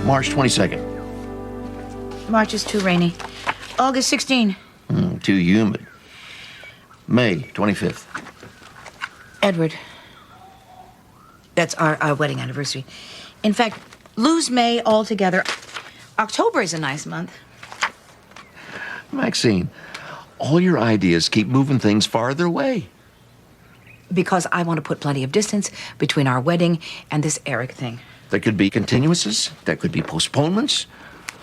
March 22nd. March is too rainy. August 16. Too humid. May 25th. Edward. That's our wedding anniversary. In fact, lose May altogether. October is a nice month. Maxine, all your ideas keep moving things farther away. Because I want to put plenty of distance between our wedding and this Eric thing. There could be continuances. There could be postponements.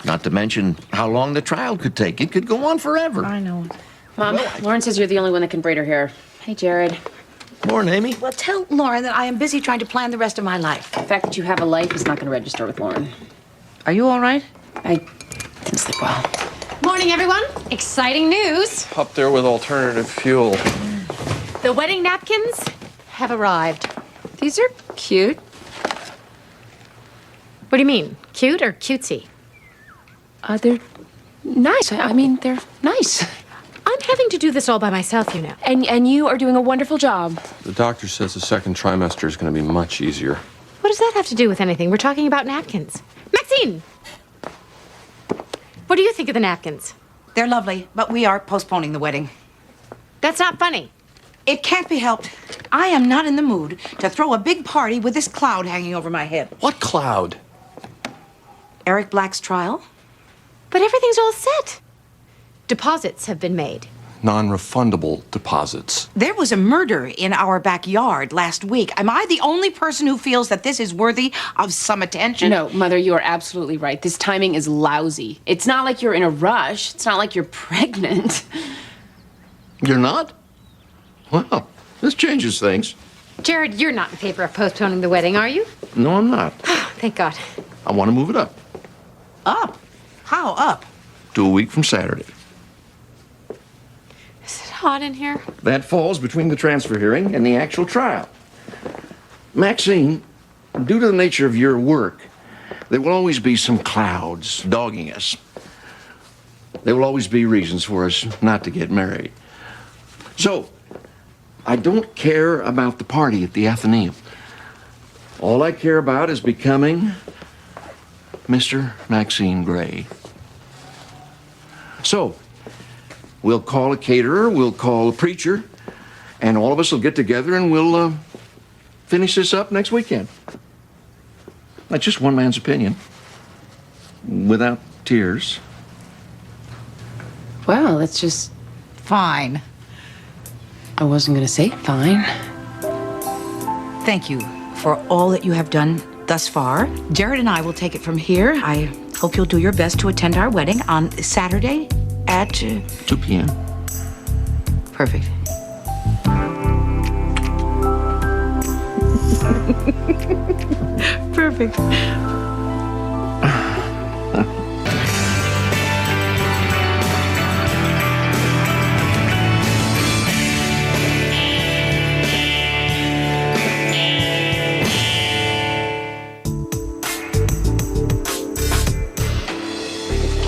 Not to mention how long the trial could take. It could go on forever. I know. Mom, Lauren says you're the only one that can braid her hair. Hey, Jared. Morning, Amy. Well, tell Lauren that I am busy trying to plan the rest of my life. The fact that you have a life is not going to register with Lauren. Are you all right? I didn't sleep well. Morning, everyone. Exciting news. Up there with alternative fuel. The wedding napkins have arrived. These are cute. What do you mean? Cute or cutesy? They're nice. I mean, they're nice. I'm having to do this all by myself, you know. And you are doing a wonderful job. The doctor says the second trimester is going to be much easier. What does that have to do with anything? We're talking about napkins. Maxine! What do you think of the napkins? They're lovely, but we are postponing the wedding. That's not funny. It can't be helped. I am not in the mood to throw a big party with this cloud hanging over my head. What cloud? Eric Black's trial? But everything's all set. Deposits have been made. Non-refundable deposits. There was a murder in our backyard last week. Am I the only person who feels that this is worthy of some attention? No, Mother, you are absolutely right. This timing is lousy. It's not like you're in a rush. It's not like you're pregnant. You're not? Well, this changes things. Jared, you're not in favor of postponing the wedding, are you? No, I'm not. Thank God. I want to move it up Up? How up? to a week from Saturday. Is it hot in here? That falls between the transfer hearing and the actual trial. Maxine, due to the nature of your work, there will always be some clouds dogging us. There will always be reasons for us not to get married. So, I don't care about the party at the Athenaeum. All I care about is becoming Mr. Maxine Gray. So, we'll call a caterer, we'll call a preacher, and all of us will get together and we'll finish this up next weekend. That's just one man's opinion. Without tears. Well, it's just... Fine. I wasn't going to say fine. Thank you for all that you have done thus far. Jared and I will take it from here. I hope you'll do your best to attend our wedding on Saturday at... 2 p.m. Perfect. Perfect.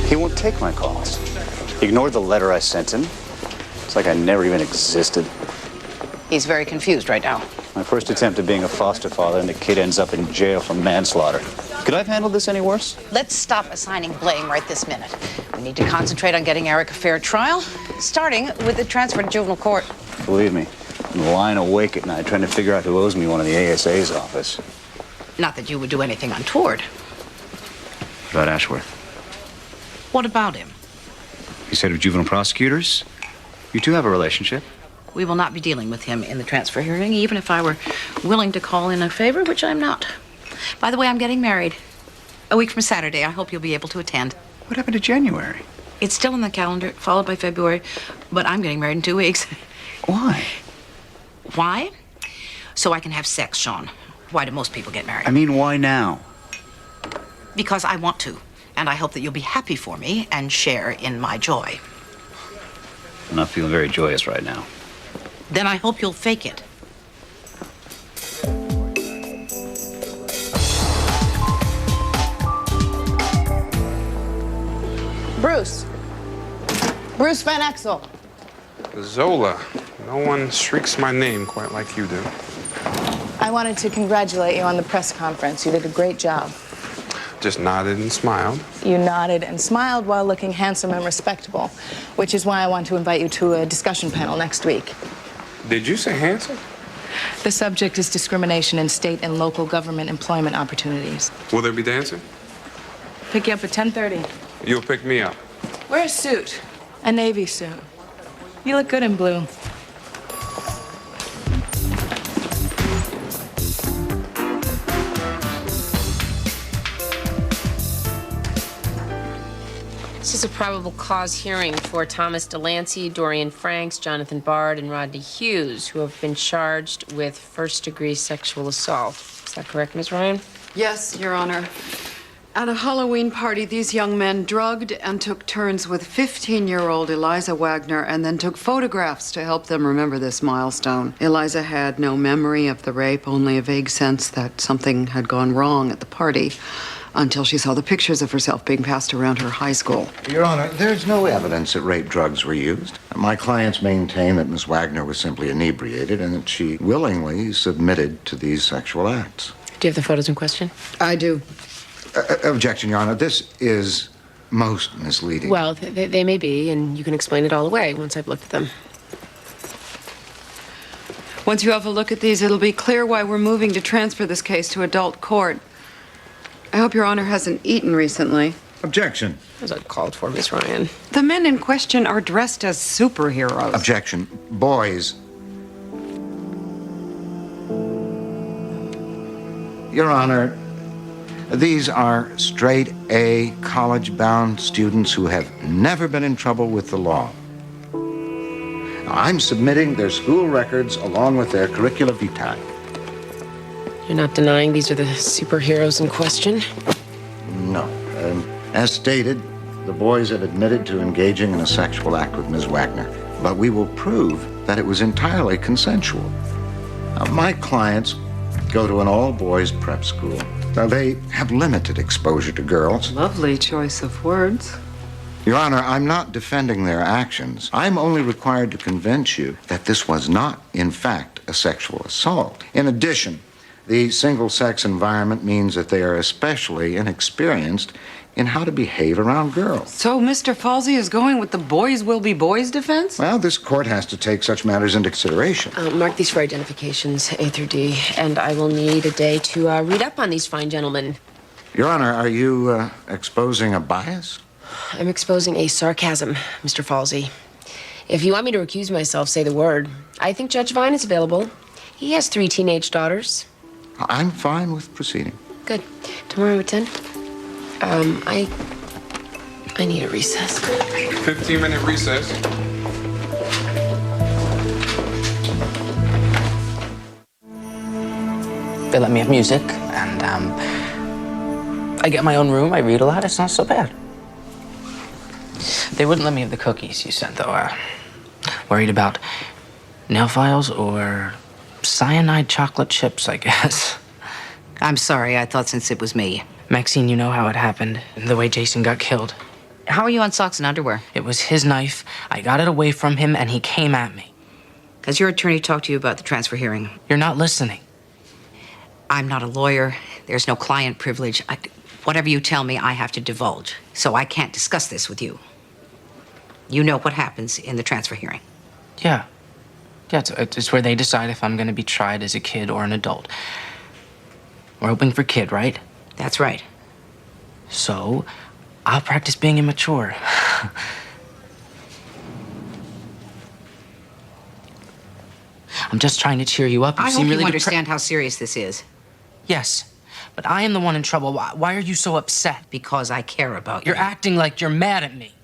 He won't take my calls. He ignored the letter I sent him. It's like I never even existed. He's very confused right now. My first attempt at being a foster father, and the kid ends up in jail for manslaughter. Could I have handled this any worse? Let's stop assigning blame right this minute. We need to concentrate on getting Eric a fair trial, starting with the transfer to juvenile court. Believe me, I'm lying awake at night trying to figure out who owes me one in the ASA's office. Not that you would do anything untoward. About Ashworth. What about him? He's head of juvenile prosecutors. You two have a relationship. We will not be dealing with him in the transfer hearing, even if I were willing to call in a favor, which I'm not. By the way, I'm getting married. A week from Saturday. I hope you'll be able to attend. What happened to January? It's still in the calendar, followed by February, but I'm getting married in 2 weeks. Why? Why? So I can have sex, Sean. Why do most people get married? I mean, why now? Because I want to, and I hope that you'll be happy for me and share in my joy. I'm not feeling very joyous right now. Then I hope you'll fake it. Bruce. Bruce Van Exel. Zola. No one shrieks my name quite like you do. I wanted to congratulate you on the press conference. You did a great job. just nodded and smiled. You nodded and smiled while looking handsome and respectable, which is why I want to invite you to a discussion panel next week. Did you say handsome? The subject is discrimination in state and local government employment opportunities. Will there be dancing? Pick you up at 10:30. You'll pick me up. Wear a suit. A navy suit. You look good in blue. This is a probable cause hearing for Thomas Delancey, Dorian Franks, Jonathan Bard, and Rodney Hughes, who have been charged with first-degree sexual assault. Is that correct, Ms. Ryan? Yes, Your Honor. At a Halloween party, these young men drugged and took turns with 15-year-old Eliza Wagner and then took photographs to help them remember this milestone. Eliza had no memory of the rape, only a vague sense that something had gone wrong at the party until she saw the pictures of herself being passed around her high school. Your Honor, there's no evidence that rape drugs were used. My clients maintain that Miss Wagner was simply inebriated and that she willingly submitted to these sexual acts. Do you have the photos in question? I do. Objection, Your Honor. This is most misleading. Well, they may be, and you can explain it all away once I've looked at them. Once you have a look at these, it'll be clear why we're moving to transfer this case to adult court. I hope Your Honor hasn't eaten recently. Objection. As uncalled for, Miss Ryan. The men in question are dressed as superheroes. Objection. Boys. Your Honor, these are straight A, college-bound students who have never been in trouble with the law. Now, I'm submitting their school records along with their curricula vitae. You're not denying these are the superheroes in question? No. As stated, the boys have admitted to engaging in a sexual act with Ms. Wagner, but we will prove that it was entirely consensual. My clients go to an all-boys prep school. Now, they have limited exposure to girls. Lovely choice of words. Your Honor, I'm not defending their actions. I'm only required to convince you that this was not, in fact, a sexual assault. In addition, the single-sex environment means that they are especially inexperienced in how to behave around girls. So Mr. Falsey is going with the boys will be boys defense? Well, this court has to take such matters into consideration. Mark these for identifications, A through D, and I will need a day to read up on these fine gentlemen. Your Honor, are you exposing a bias? I'm exposing a sarcasm, Mr. Falsey. If you want me to recuse myself, say the word. I think Judge Vine is available. He has 3 teenage daughters. I'm fine with proceeding. Good. Tomorrow at 10? I need a recess. 15-minute recess. They let me have music, and I get my own room, I read a lot, it's not so bad. They wouldn't let me have the cookies you sent, though. Worried about nail files or cyanide chocolate chips, I guess. I'm sorry, I thought since it was me. Maxine, you know how it happened, the way Jason got killed. How are you on socks and underwear? It was his knife, I got it away from him, and he came at me. Has your attorney talked to you about the transfer hearing? You're not listening. I'm not a lawyer. There's no client privilege. Whatever you tell me, I have to divulge. So I can't discuss this with you. You know what happens in the transfer hearing. Yeah. Yeah, it's where they decide if I'm gonna be tried as a kid or an adult. We're hoping for kid, right? That's right. So, I'll practice being immature. I'm just trying to cheer you up. I seem hope really you understand how serious this is. Yes, but I am the one in trouble. Why are you so upset? Because I care about you. You're acting like you're mad at me.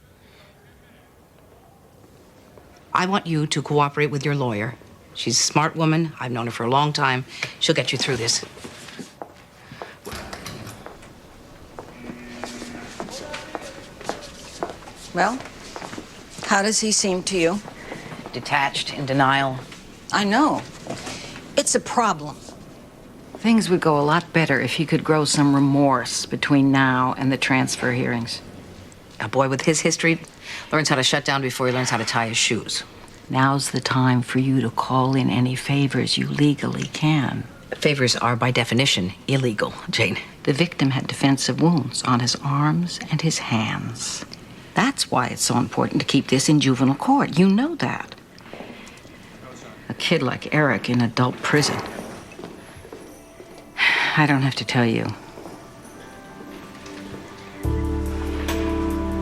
I want you to cooperate with your lawyer. She's a smart woman. I've known her for a long time. She'll get you through this. Well, how does he seem to you? Detached, in denial. I know. It's a problem. Things would go a lot better if he could grow some remorse between now and the transfer hearings. A boy with his history learns how to shut down before he learns how to tie his shoes. Now's the time for you to call in any favors you legally can. Favors are, by definition, illegal, Jane. The victim had defensive wounds on his arms and his hands. That's why it's so important to keep this in juvenile court. You know that. A kid like Eric in adult prison. I don't have to tell you.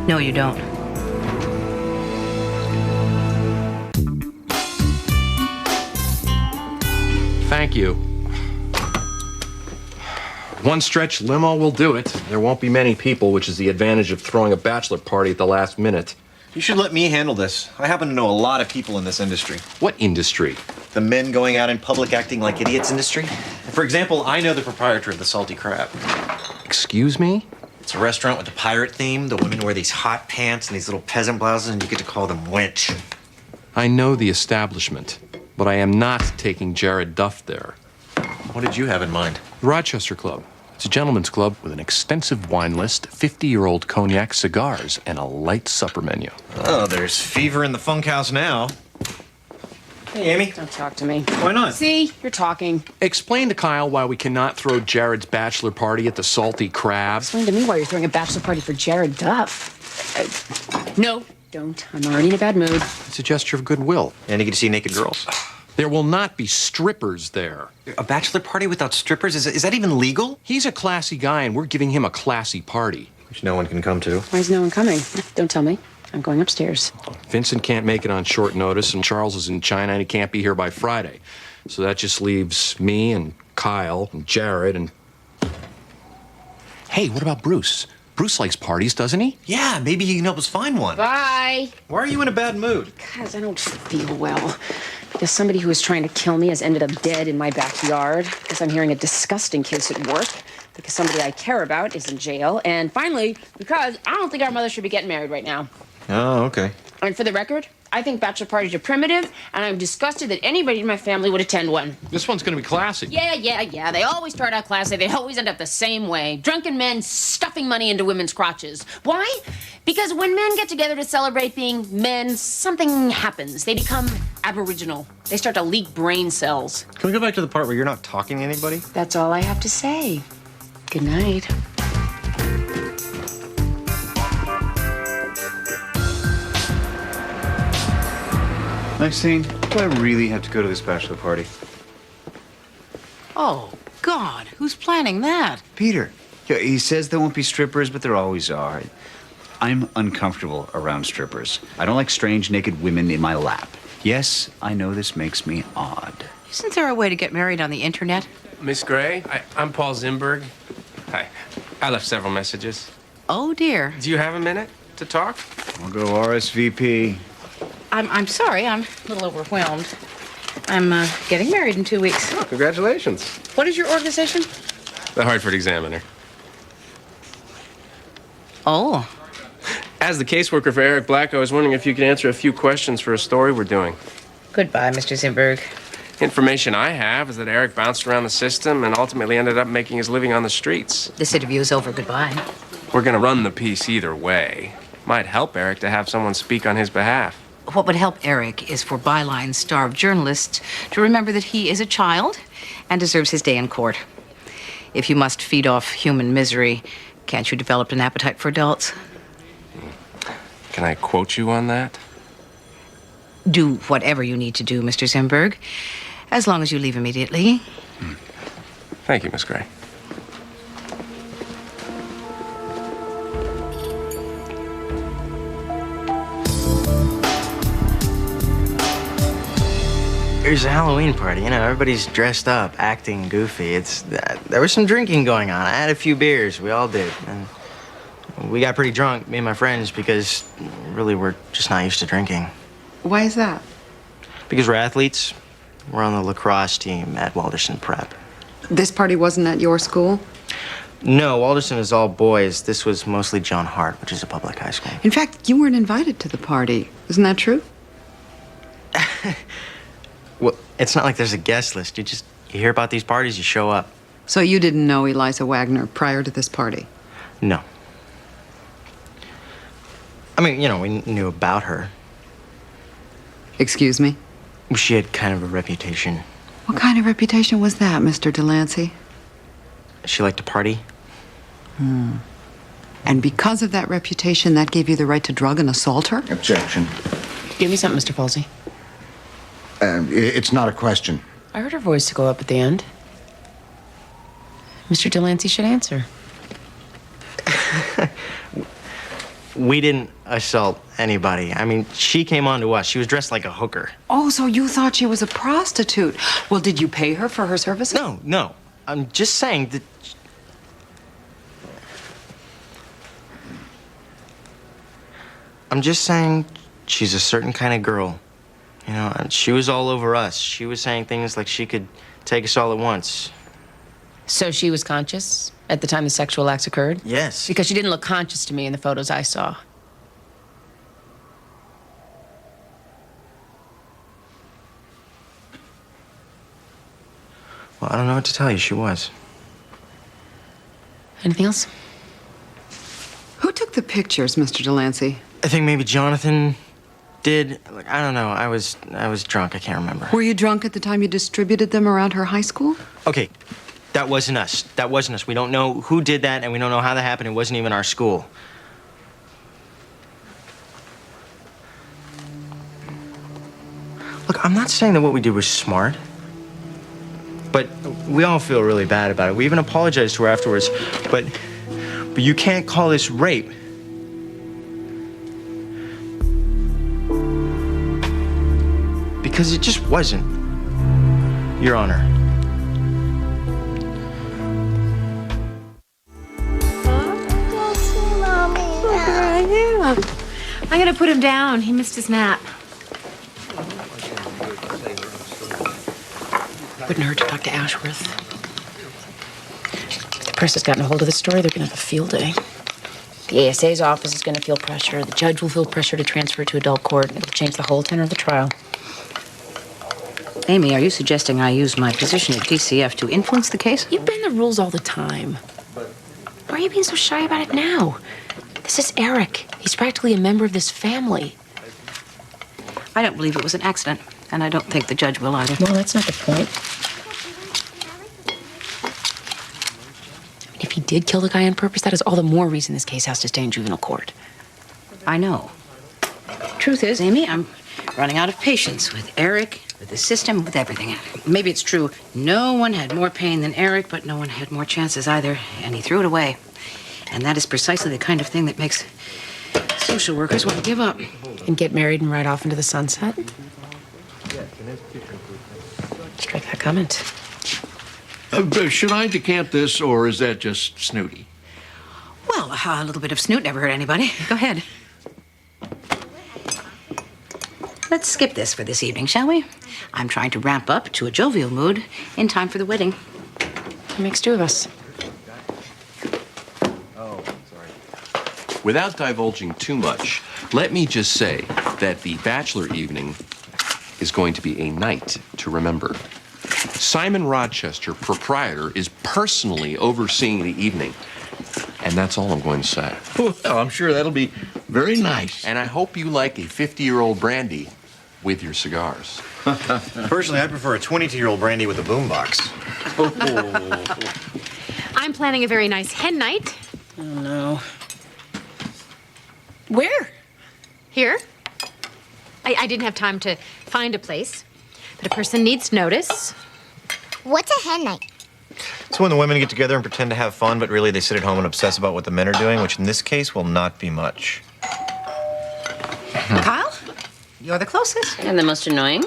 No, you don't. Thank you. One stretch limo will do it. There won't be many people, which is the advantage of throwing a bachelor party at the last minute. You should let me handle this. I happen to know a lot of people in this industry. What industry? The men going out in public acting like idiots industry. For example, I know the proprietor of the Salty Crab. Excuse me? It's a restaurant with a pirate theme. The women wear these hot pants and these little peasant blouses, and you get to call them wench. I know the establishment, but I am not taking Jared Duff there. What did you have in mind? The Rochester Club. It's a gentleman's club with an extensive wine list, 50-year-old cognac cigars, and a light supper menu. Oh, there's fever in the funk house now. Hey, Amy. Don't talk to me. Why not? See, you're talking. Explain to Kyle why we cannot throw Jared's bachelor party at the Salty Crab. Explain to me why you're throwing a bachelor party for Jared Duff. No, don't. I'm already in a bad mood. It's a gesture of goodwill. And you get to see naked girls. There will not be strippers there. A bachelor party without strippers? Is that even legal? He's a classy guy, and we're giving him a classy party. Which no one can come to. Why is no one coming? Don't tell me. I'm going upstairs. Vincent can't make it on short notice, and Charles is in China, and he can't be here by Friday. So that just leaves me and Kyle and Jared and... Hey, what about Bruce? Bruce likes parties, doesn't he? Yeah, maybe he can help us find one. Bye. Why are you in a bad mood? Because I don't feel well. Because somebody who was trying to kill me has ended up dead in my backyard. Because I'm hearing a disgusting case at work. Because somebody I care about is in jail. And finally, because I don't think our mother should be getting married right now. Oh, okay. And for the record, I think bachelor parties are primitive, and I'm disgusted that anybody in my family would attend one. This one's gonna be classy. Yeah. They always start out classy. They always end up the same way. Drunken men stuffing money into women's crotches. Why? Because when men get together to celebrate being men, something happens. They become aboriginal. They start to leak brain cells. Can we go back to the part where you're not talking to anybody? That's all I have to say. Good night. Maxine, do I really have to go to this bachelor party? Oh, God, who's planning that? Peter. Yeah, he says there won't be strippers, but there always are. I'm uncomfortable around strippers. I don't like strange naked women in my lap. Yes, I know this makes me odd. Isn't there a way to get married on the internet? Miss Gray, I'm Paul Zimberg. Hi. I left several messages. Oh, dear. Do you have a minute to talk? I'll go RSVP. I'm sorry. I'm a little overwhelmed. I'm getting married in 2 weeks. Oh, congratulations. What is your organization? The Hartford Examiner. Oh. As the caseworker for Eric Black, I was wondering if you could answer a few questions for a story we're doing. Goodbye, Mr. Zimberg. Information I have is that Eric bounced around the system and ultimately ended up making his living on the streets. This interview is over. Goodbye. We're gonna run the piece either way. Might help Eric to have someone speak on his behalf. What would help Eric is for byline-starved journalists to remember that he is a child and deserves his day in court. If you must feed off human misery, can't you develop an appetite for adults? Can I quote you on that? Do whatever you need to do, Mr. Zimberg, as long as you leave immediately. Thank you, Miss Gray. There's a Halloween party, you know, everybody's dressed up, acting goofy. There was some drinking going on. I had a few beers, we all did. And we got pretty drunk, me and my friends, because really we're just not used to drinking. Why is that? Because we're athletes. We're on the lacrosse team at Walderson Prep. This party wasn't at your school? No, Walderson is all boys. This was mostly John Hart, which is a public high school. In fact, you weren't invited to the party. Isn't that true? Well, it's not like there's a guest list. You hear about these parties, you show up. So you didn't know Eliza Wagner prior to this party? No. I mean, you know, we knew about her. Excuse me? She had kind of a reputation. What kind of reputation was that, Mr. Delancey? She liked to party. And because of that reputation, that gave you the right to drug and assault her? Objection. Give me something, Mr. Folsey. It's not a question. I heard her voice go up at the end. Mr. Delancey should answer. We didn't assault anybody. I mean, she came on to us. She was dressed like a hooker. Oh, so you thought she was a prostitute. Well, did you pay her for her services? No. I'm just saying that. I'm just saying she's a certain kind of girl. You know, and she was all over us. She was saying things like she could take us all at once. So she was conscious at the time the sexual acts occurred? Yes. Because she didn't look conscious to me in the photos I saw. Well, I don't know what to tell you. She was. Anything else? Who took the pictures, Mr. Delancey? I think maybe Jonathan did. Like, I don't know. I was drunk. I can't remember. Were you drunk at the time you distributed them around her high school? Okay, that wasn't us. That wasn't us. We don't know who did that, and we don't know how that happened. It wasn't even our school. Look, I'm not saying that what we did was smart, but we all feel really bad about it. We even apologized to her afterwards, but you can't call this rape. Because it just wasn't, Your Honor. I'm gonna put him down. He missed his nap. Wouldn't hurt to talk to Ashworth. If the press has gotten a hold of this story, they're gonna have a field day. The ASA's office is gonna feel pressure. The judge will feel pressure to transfer to adult court. It'll change the whole tenor of the trial. Amy, are you suggesting I use my position at DCF to influence the case? You bend the rules all the time. Why are you being so shy about it now? This is Eric. He's practically a member of this family. I don't believe it was an accident, and I don't think the judge will either. Well, that's not the point. If he did kill the guy on purpose, that is all the more reason this case has to stay in juvenile court. I know. Truth is, Amy, I'm running out of patience with Eric, with the system, with everything. Maybe it's true. No one had more pain than Eric, but no one had more chances either, and he threw it away. And that is precisely the kind of thing that makes social workers want to give up. And get married and ride off into the sunset? Strike that comment. Should I decant this, or is that just snooty? Well, a little bit of snoot never hurt anybody. Go ahead. Let's skip this for this evening, shall we? I'm trying to ramp up to a jovial mood in time for the wedding. It makes two of us. Without divulging too much, let me just say that the bachelor evening is going to be a night to remember. Simon Rochester, proprietor, is personally overseeing the evening. And that's all I'm going to say. Well, I'm sure that'll be very nice. And I hope you like a 50-year-old brandy with your cigars. Personally, I prefer a 22-year-old brandy with a boombox. I'm planning a very nice hen night. Oh, no. Where? Here. I didn't have time to find a place, but a person needs notice. What's a hen night? It's when the women get together and pretend to have fun, but really they sit at home and obsess about what the men are doing, which in this case will not be much. Kyle, you're the closest. And the most annoying?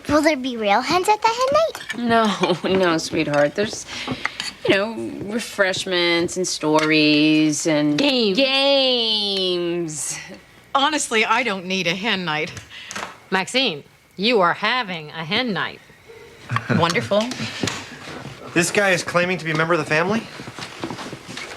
Will there be real hens at the hen night? No, sweetheart. There's, refreshments and stories and games. Honestly, I don't need a hen night. Maxine, you are having a hen night. Wonderful. This guy is claiming to be a member of the family?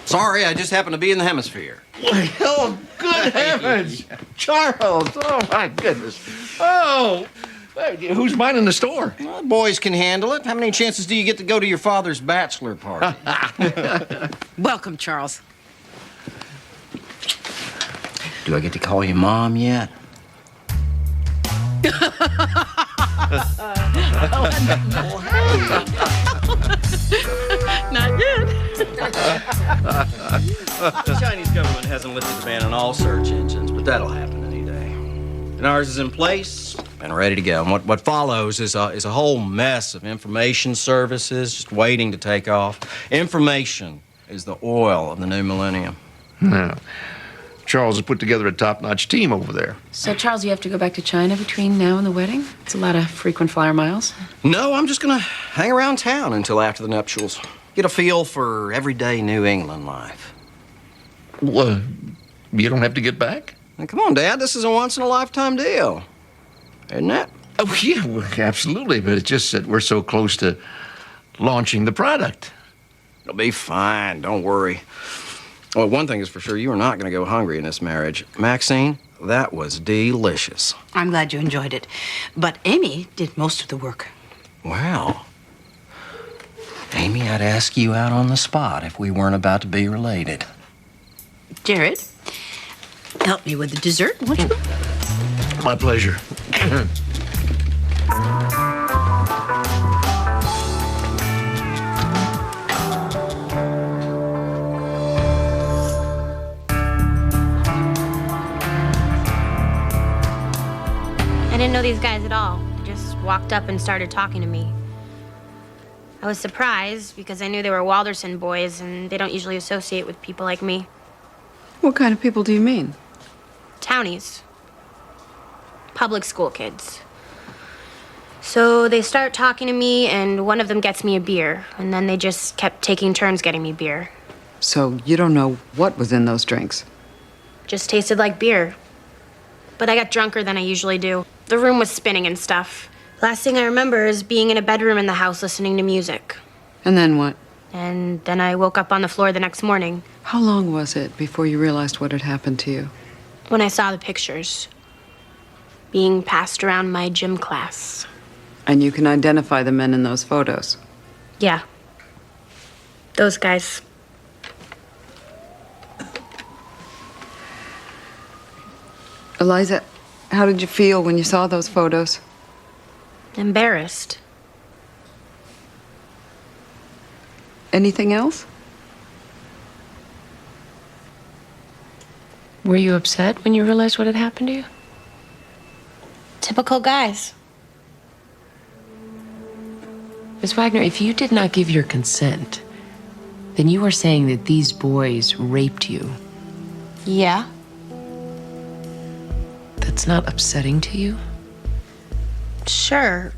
Sorry, I just happened to be in the hemisphere. Oh, good heavens! Charles, oh my goodness. Oh, who's minding the store? Well, boys can handle it. How many chances do you get to go to your father's bachelor party? Welcome, Charles. Do I get to call you Mom yet? Not yet. The Chinese government hasn't lifted the ban on all search engines, but that'll happen any day. And ours is in place and ready to go. And what follows is a whole mess of information services just waiting to take off. Information is the oil of the new millennium. Now, Charles has put together a top-notch team over there. So, Charles, you have to go back to China between now and the wedding? It's a lot of frequent flyer miles. No, I'm just gonna hang around town until after the nuptials. Get a feel for everyday New England life. Well, you don't have to get back? Now, come on, Dad, this is a once-in-a-lifetime deal. Isn't it? Oh, yeah, well, absolutely, but it's just that we're so close to launching the product. It'll be fine, don't worry. Well, one thing is for sure, you are not gonna go hungry in this marriage. Maxine, that was delicious. I'm glad you enjoyed it. But Amy did most of the work. Wow. Amy, I'd ask you out on the spot if we weren't about to be related. Jared, help me with the dessert, won't you? My pleasure. I didn't know these guys at all. They just walked up and started talking to me. I was surprised because I knew they were Walderson boys and they don't usually associate with people like me. What kind of people do you mean? Townies. Public school kids. So they start talking to me and one of them gets me a beer, and then they just kept taking turns getting me beer. So you don't know what was in those drinks? Just tasted like beer. But I got drunker than I usually do. The room was spinning and stuff. Last thing I remember is being in a bedroom in the house listening to music. And then what? And then I woke up on the floor the next morning. How long was it before you realized what had happened to you? When I saw the pictures being passed around my gym class. And you can identify the men in those photos? Yeah. Those guys. Eliza, how did you feel when you saw those photos? Embarrassed. Anything else? Were you upset when you realized what had happened to you? Typical guys. Ms. Wagner, if you did not give your consent, then you are saying that these boys raped you. Yeah. That's not upsetting to you? Sure.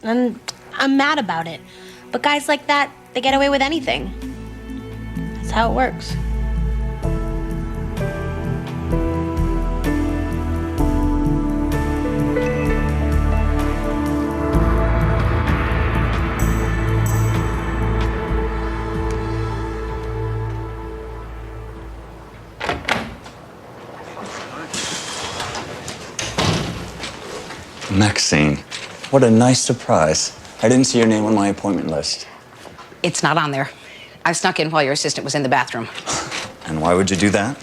And I'm mad about it. But guys like that, they get away with anything. That's how it works. Maxine, what a nice surprise. I didn't see your name on my appointment list. It's not on there. I snuck in while your assistant was in the bathroom. And why would you do that?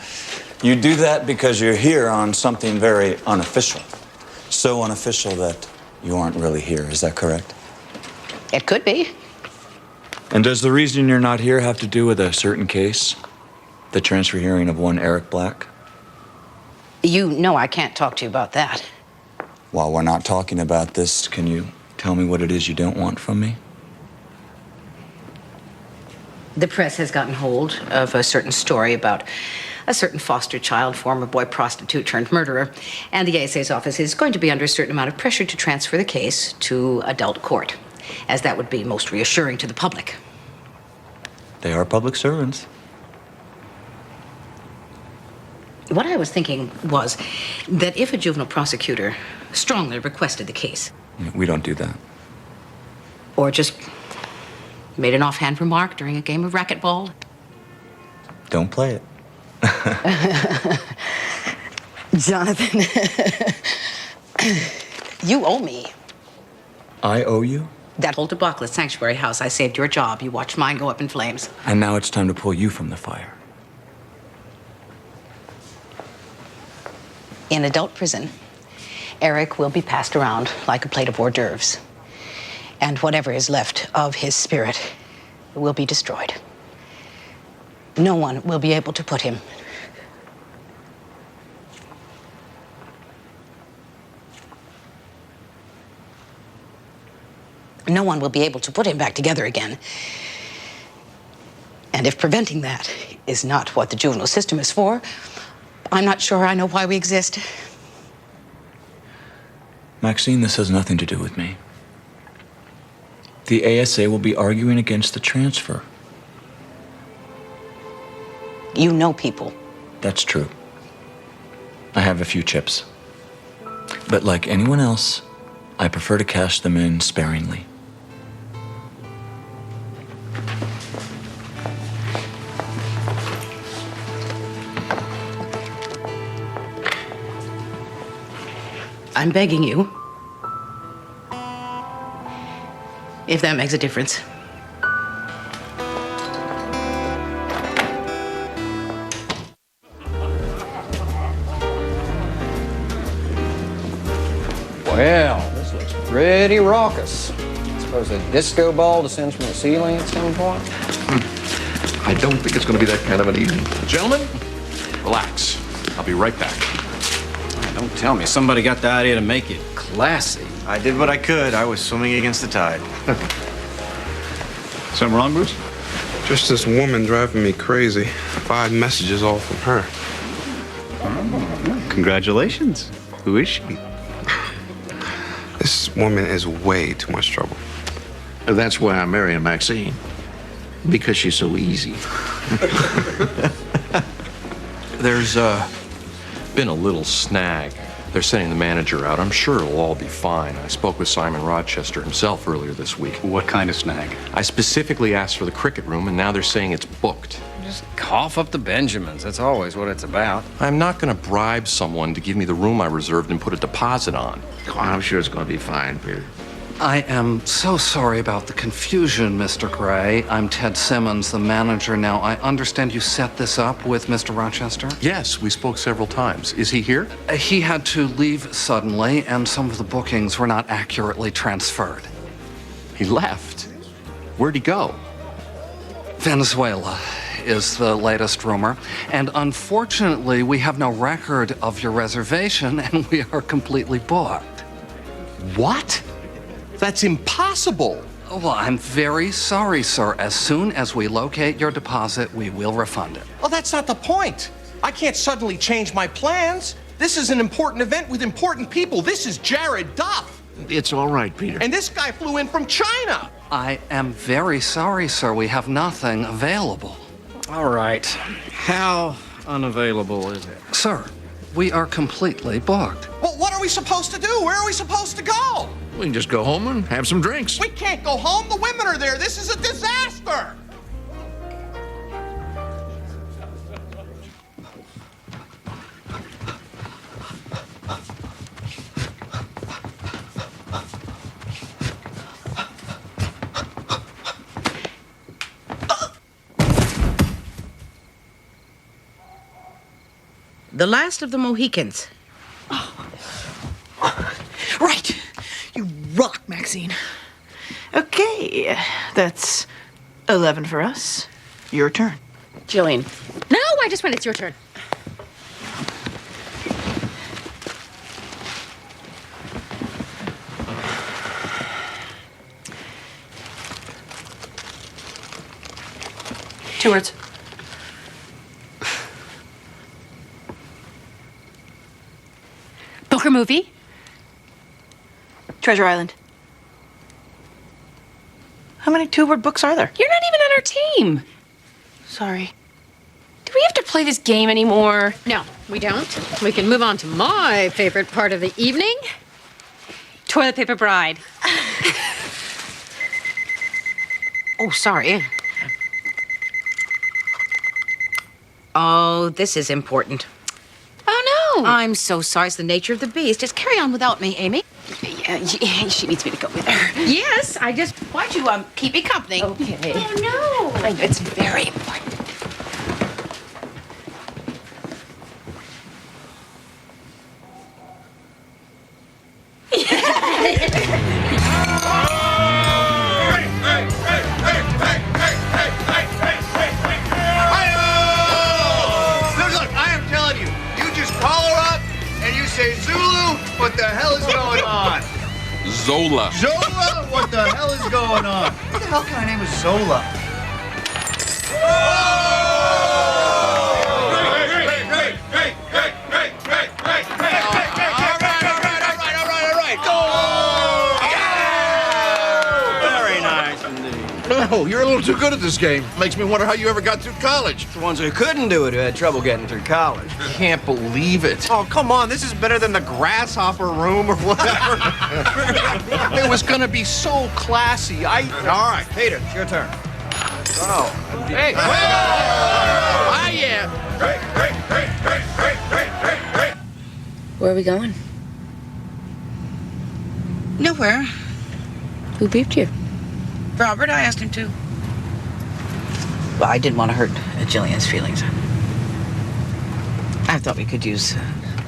You do that because you're here on something very unofficial. So unofficial that you aren't really here. Is that correct? It could be. And does the reason you're not here have to do with a certain case? The transfer hearing of one Eric Black? You know I can't talk to you about that. While we're not talking about this, can you tell me what it is you don't want from me? The press has gotten hold of a certain story about a certain foster child, former boy prostitute turned murderer, and the ASA's office is going to be under a certain amount of pressure to transfer the case to adult court, as that would be most reassuring to the public. They are public servants. What I was thinking was that if a juvenile prosecutor strongly requested the case, We don't do that. or just made an offhand remark during a game of racquetball, Don't play it. Jonathan, you owe me. I owe you? That whole debacle at Sanctuary House, I saved your job. You watched mine go up in flames. And now it's time to pull you from the fire. In adult prison, Eric will be passed around like a plate of hors d'oeuvres. And whatever is left of his spirit will be destroyed. No one will be able to put him. No one will be able to put him back together again. And if preventing that is not what the juvenile system is for, I'm not sure I know why we exist. Maxine, this has nothing to do with me. The ASA will be arguing against the transfer. You know people. That's true. I have a few chips. But like anyone else, I prefer to cash them in sparingly. I'm begging you. If that makes a difference. Well, this looks pretty raucous. Suppose a disco ball descends from the ceiling at some point? I don't think it's going to be that kind of an evening. Gentlemen, relax. I'll be right back. Don't tell me somebody got the idea to make it classy. I did what I could. I was swimming against the tide. Something wrong, Bruce? Just this woman driving me crazy. 5 messages all from her. Congratulations. Who is she? This woman is way too much trouble. That's why I'm marrying Maxine. Because she's so easy. There's been a little snag. They're sending the manager out. I'm sure it'll all be fine. I spoke with Simon Rochester himself earlier this week. What kind of snag? I specifically asked for the cricket room, and now they're saying it's booked. Just cough up the Benjamins. That's always what it's about. I'm not going to bribe someone to give me the room I reserved and put a deposit on. Oh, I'm sure it's going to be fine, Peter. I am so sorry about the confusion, Mr. Gray. I'm Ted Simmons, the manager. Now, I understand you set this up with Mr. Rochester? Yes, we spoke several times. Is he here? He had to leave suddenly, and some of the bookings were not accurately transferred. He left? Where'd he go? Venezuela is the latest rumor. And unfortunately, we have no record of your reservation, and we are completely booked. What? That's impossible. Well, I'm very sorry, sir. As soon as we locate your deposit, we will refund it. Well, that's not the point. I can't suddenly change my plans. This is an important event with important people. This is Jared Duff. It's all right, Peter. And this guy flew in from China. I am very sorry, sir. We have nothing available. All right. How unavailable is it? Sir, we are completely booked. Well, what are we supposed to do? Where are we supposed to go? We can just go home and have some drinks. We can't go home. The women are there. This is a disaster. The last of the Mohicans. Right. You rock, Maxine. Okay, that's 11 for us. Your turn. Jillian. No, I just went. It's your turn. Two words. Book or movie? Treasure Island. How many two-word books are there? You're not even on our team. Sorry. Do we have to play this game anymore? No, we don't. We can move on to my favorite part of the evening. Toilet paper bride. Oh, sorry. Oh, this is important. Oh, no. I'm so sorry. It's the nature of the beast. Just carry on without me, Amy. Yeah, she needs me to go with her. Yes, I just want you keep me company. Okay. Oh, no. I know, it's very important. Zola. Zola? What the hell is going on? What the hell kind of name is Zola? Very nice indeed. Oh, you're a little too good at this game. Makes me wonder how you ever got through college. The ones who couldn't do it who had trouble getting through college. Can't believe it. Oh, come on. This is better than the grasshopper room or whatever. It was gonna be so classy. All right, Peter, it's your turn. Oh. Hey! Ah, yeah. Where are we going? Nowhere. Who beeped you? Robert, I asked him to. Well, I didn't want to hurt Jillian's feelings. I thought we could use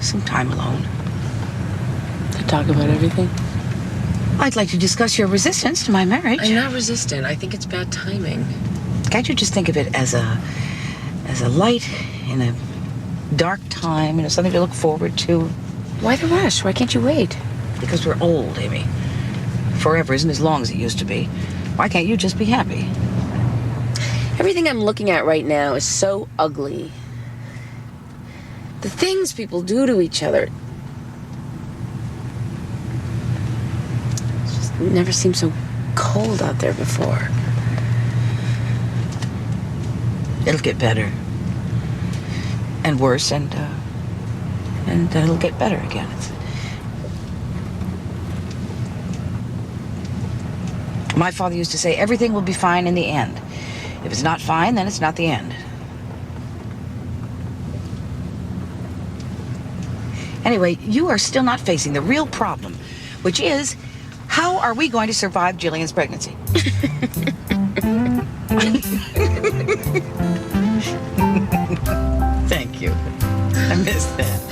some time alone. To talk about everything? I'd like to discuss your resistance to my marriage. I'm not resistant. I think it's bad timing. Can't you just think of it as a light in a dark time, something to look forward to? Why the rush? Why can't you wait? Because we're old, Amy. Forever isn't as long as it used to be. Why can't you just be happy? Everything I'm looking at right now is so ugly. The things people do to each other. It just never seemed so cold out there before. It'll get better. And worse, and it'll get better again. My father used to say, everything will be fine in the end. If it's not fine, then it's not the end. Anyway, you are still not facing the real problem, which is, how are we going to survive Jillian's pregnancy? Thank you. I missed that.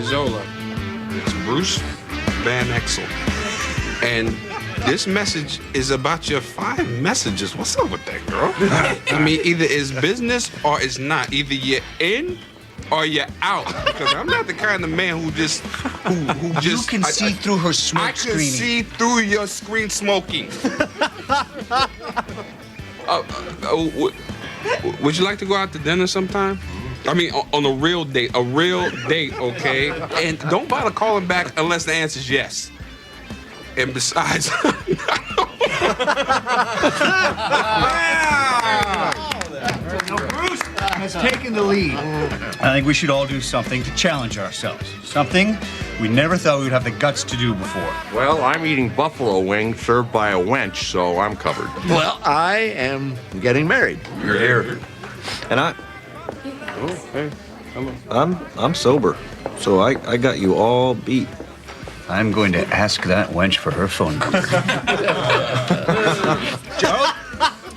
Zola, it's Bruce Van Exel. And this message is about your 5 messages. What's up with that, girl? I mean, either it's business or it's not. Either you're in or you're out. Because I'm not the kind of man who just... You can see through her smoke I can screening. see through your screen smoking. Would you like to go out to dinner sometime? I mean, on a real date, okay? And don't bother calling back unless the answer is yes. And besides... Bruce has taken the lead. I think we should all do something to challenge ourselves. Something we never thought we would have the guts to do before. Well, I'm eating buffalo wings served by a wench, so I'm covered. Well, I am getting married. You're here. And I... Oh, hey. I'm sober, so I got you all beat. I'm going to ask that wench for her phone number. Joe,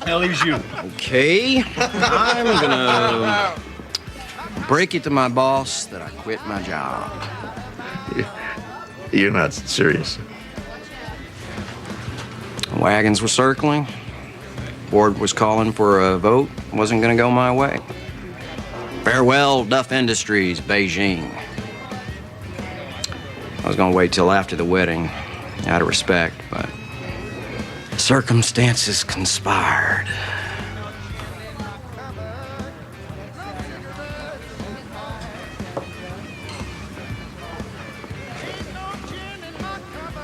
that leaves you. Okay. I'm gonna break it to my boss that I quit my job. You're not serious. Wagons were circling. Board was calling for a vote. Wasn't gonna go my way. Farewell, Duff Industries, Beijing. I was gonna wait till after the wedding, out of respect, but circumstances conspired.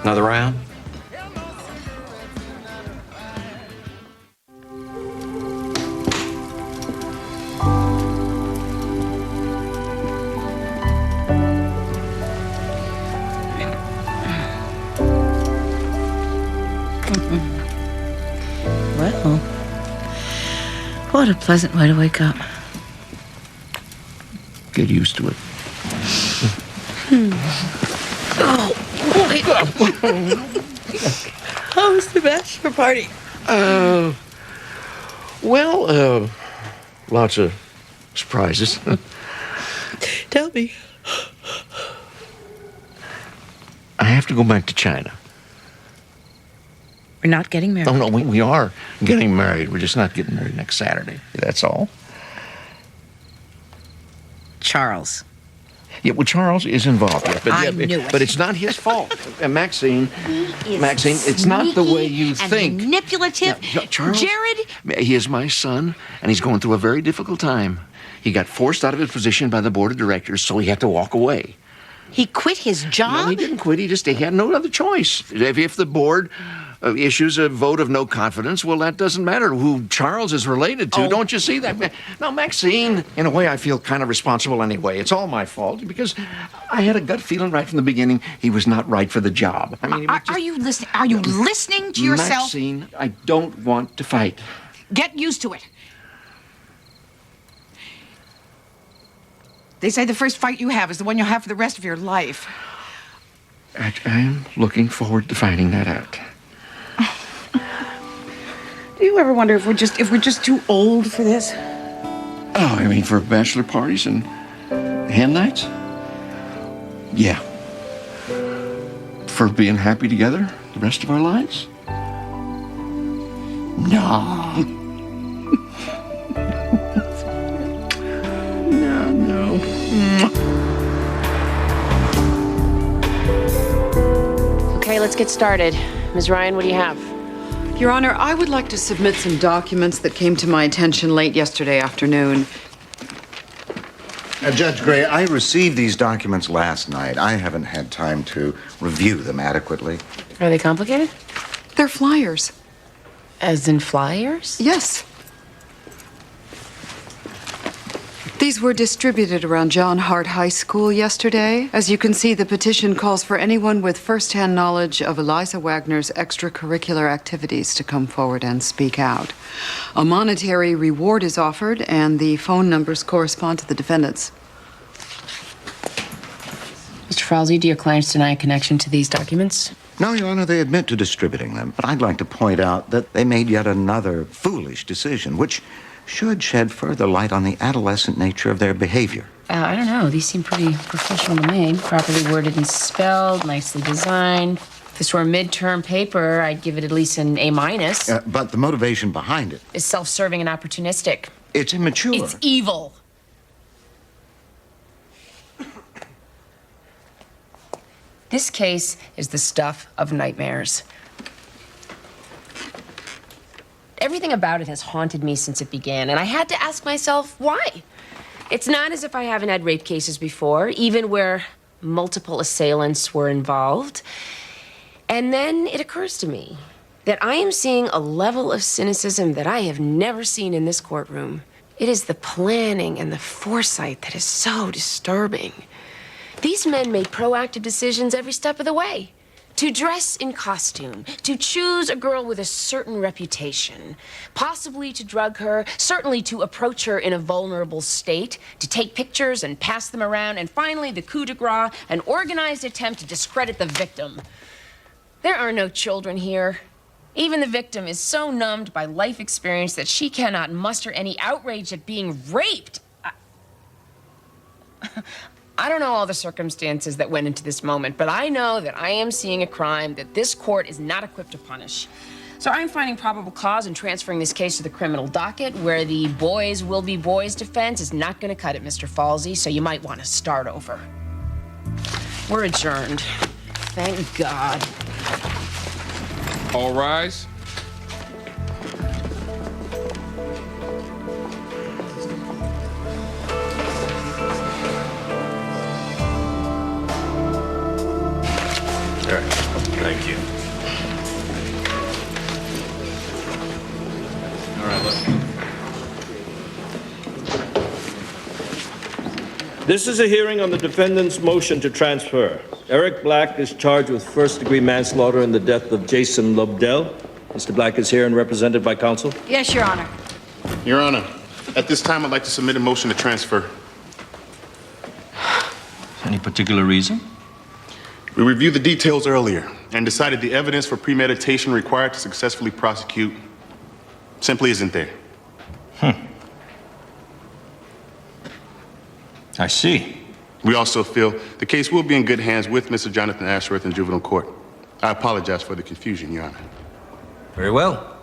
Another round? Well, what a pleasant way to wake up. Get used to it. Oh, boy. How was the bachelor party? Well, lots of surprises. Tell me. I have to go back to China. We're not getting married. Oh, no, we are getting married. We're just not getting married next Saturday. That's all. Charles. Yeah, well, Charles is involved. Yeah, but, I yeah, knew it. But it's not his fault. Maxine, He is Maxine, it's not the way you and think. manipulative. Now, Charles, Jared, he is my son, and he's going through a very difficult time. He got forced out of his position by the board of directors, so he had to walk away. he quit his job? No, he didn't quit. He had no other choice. If the board issues a vote of no confidence, well, that doesn't matter who Charles is related to. Oh. Don't you see that? Now, Maxine, in a way, I feel kind of responsible anyway. It's all my fault because I had a gut feeling right from the beginning he was not right for the job. I mean, Are you listening? Are you listening to yourself? Maxine, I don't want to fight. Get used to it. They say the first fight you have is the one you'll have for the rest of your life. I'm looking forward to finding that out. Do you ever wonder if we're just too old for this? Oh, I mean, for bachelor parties and hen nights? Yeah. For being happy together the rest of our lives? No. No. Okay, let's get started. Ms. Ryan, what do you have? Your Honor, I would like to submit some documents that came to my attention late yesterday afternoon. Judge Gray, I received these documents last night. I haven't had time to review them adequately. Are they complicated? They're flyers. As in flyers? Yes. These were distributed around John Hart High School yesterday. As you can see, the petition calls for anyone with first-hand knowledge of Eliza Wagner's extracurricular activities to come forward and speak out. A monetary reward is offered, and the phone numbers correspond to the defendants. Mr. Falsey, do your clients deny a connection to these documents? No, Your Honor, they admit to distributing them. But I'd like to point out that they made yet another foolish decision, which should shed further light on the adolescent nature of their behavior. I don't know. These seem pretty professional to me. Properly worded and spelled, nicely designed. If this were a midterm paper, I'd give it at least an A-. But the motivation behind it, Is self-serving and opportunistic. it's immature. It's evil. This case is the stuff of nightmares. Everything about it has haunted me since it began, and I had to ask myself, why? It's not as if I haven't had rape cases before, even where multiple assailants were involved. And then it occurs to me that I am seeing a level of cynicism that I have never seen in this courtroom. It is the planning and the foresight that is so disturbing. These men made proactive decisions every step of the way. To dress in costume, to choose a girl with a certain reputation, possibly to drug her, certainly to approach her in a vulnerable state, to take pictures and pass them around, and finally the coup de grace, an organized attempt to discredit the victim. There are no children here. Even the victim is so numbed by life experience that she cannot muster any outrage at being raped. I don't know all the circumstances that went into this moment, but I know that I am seeing a crime that this court is not equipped to punish. So I'm finding probable cause and transferring this case to the criminal docket, where the boys will be boys defense is not going to cut it, Mr. Falsey, so you might want to start over. We're adjourned. Thank God. All rise. All right. Thank you. All right, look. This is a hearing on the defendant's motion to transfer. Eric Black is charged with first-degree manslaughter in the death of Jason Lobdell. Mr. Black is here and represented by counsel. Yes, Your Honor. Your Honor, at this time, I'd like to submit a motion to transfer. Any particular reason? We reviewed the details earlier and decided the evidence for premeditation required to successfully prosecute simply isn't there. I see. We also feel the case will be in good hands with Mr. Jonathan Ashworth in juvenile court. I apologize for the confusion, Your Honor. Very well.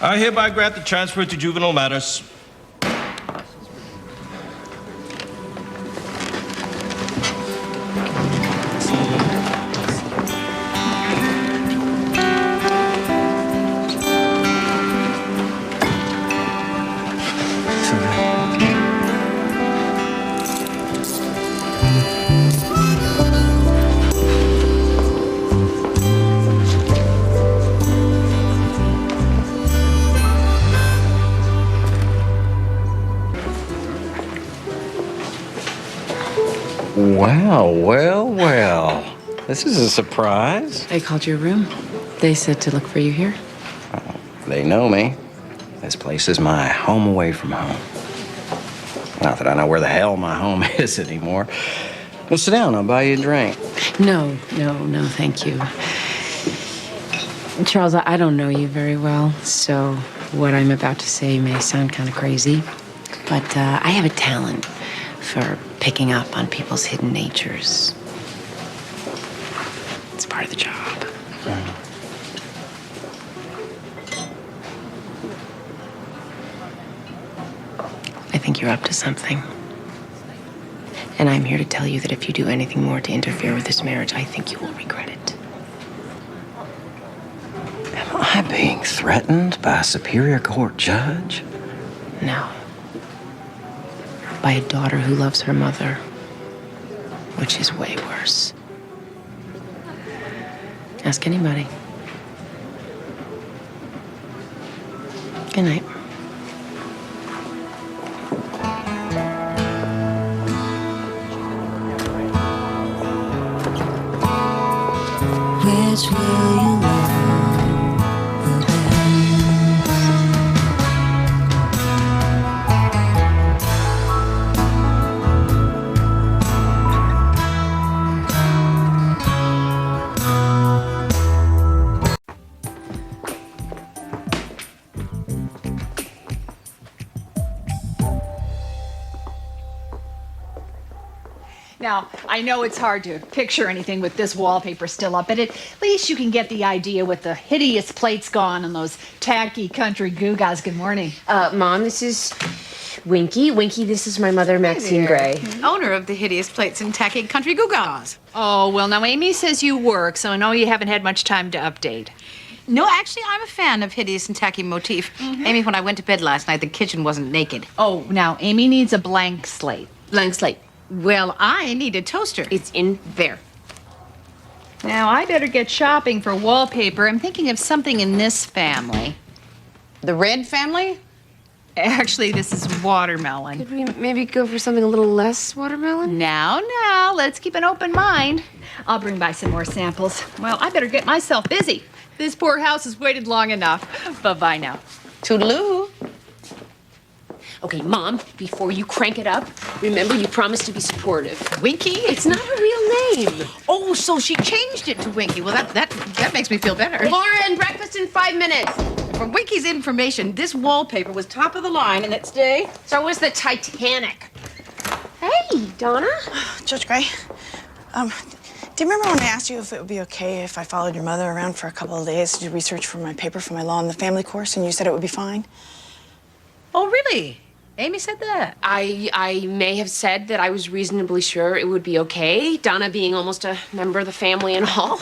I hereby grant the transfer to juvenile matters. Wow, well. This is a surprise. They called your room. They said to look for you here. They know me. This place is my home away from home. Not that I know where the hell my home is anymore. Well, sit down. I'll buy you a drink. No, thank you. Charles, I don't know you very well, so what I'm about to say may sound kind of crazy, but I have a talent for picking up on people's hidden natures. It's part of the job. I think you're up to something. And I'm here to tell you that if you do anything more to interfere with this marriage, I think you will regret it. Am I being threatened by a Superior Court judge? No. By a daughter who loves her mother, which is way worse. Ask anybody. Good night. Which will you love the Now, I know it's hard to picture anything with this wallpaper still up, but at least you can get the idea with the hideous plates gone and those tacky country gewgaws. Good morning. Mom, this is Winky. Winky, this is my mother, Maxine Gray. Owner of the hideous plates and tacky country gewgaws. Oh, well, now Amy says you work, so I know you haven't had much time to update. No, actually, I'm a fan of hideous and tacky motif. Amy, when I went to bed last night, the kitchen wasn't naked. Oh, now Amy needs a blank slate. Blank slate. Well, I need a toaster. It's in there. Now, I better get shopping for wallpaper. I'm thinking of something in this family. The Red family? Actually, this is watermelon. Could we maybe go for something a little less watermelon? Now, let's keep an open mind. I'll bring by some more samples. Well, I better get myself busy. This poor house has waited long enough. Bye-bye now. Toodaloo. Okay, Mom, before you crank it up, remember you promised to be supportive. Winky? It's not her real name. Oh, so she changed it to Winky. Well, that makes me feel better. Lauren, breakfast in 5 minutes. For Winky's information, this wallpaper was top of the line in its day. So was the Titanic. Hey, Donna. Judge Gray, do you remember when I asked you if it would be okay if I followed your mother around for a couple of days to do research for my paper for my Law in the Family course, and you said it would be fine? Oh, really? Amy said that. I may have said that I was reasonably sure it would be okay, Donna being almost a member of the family and all.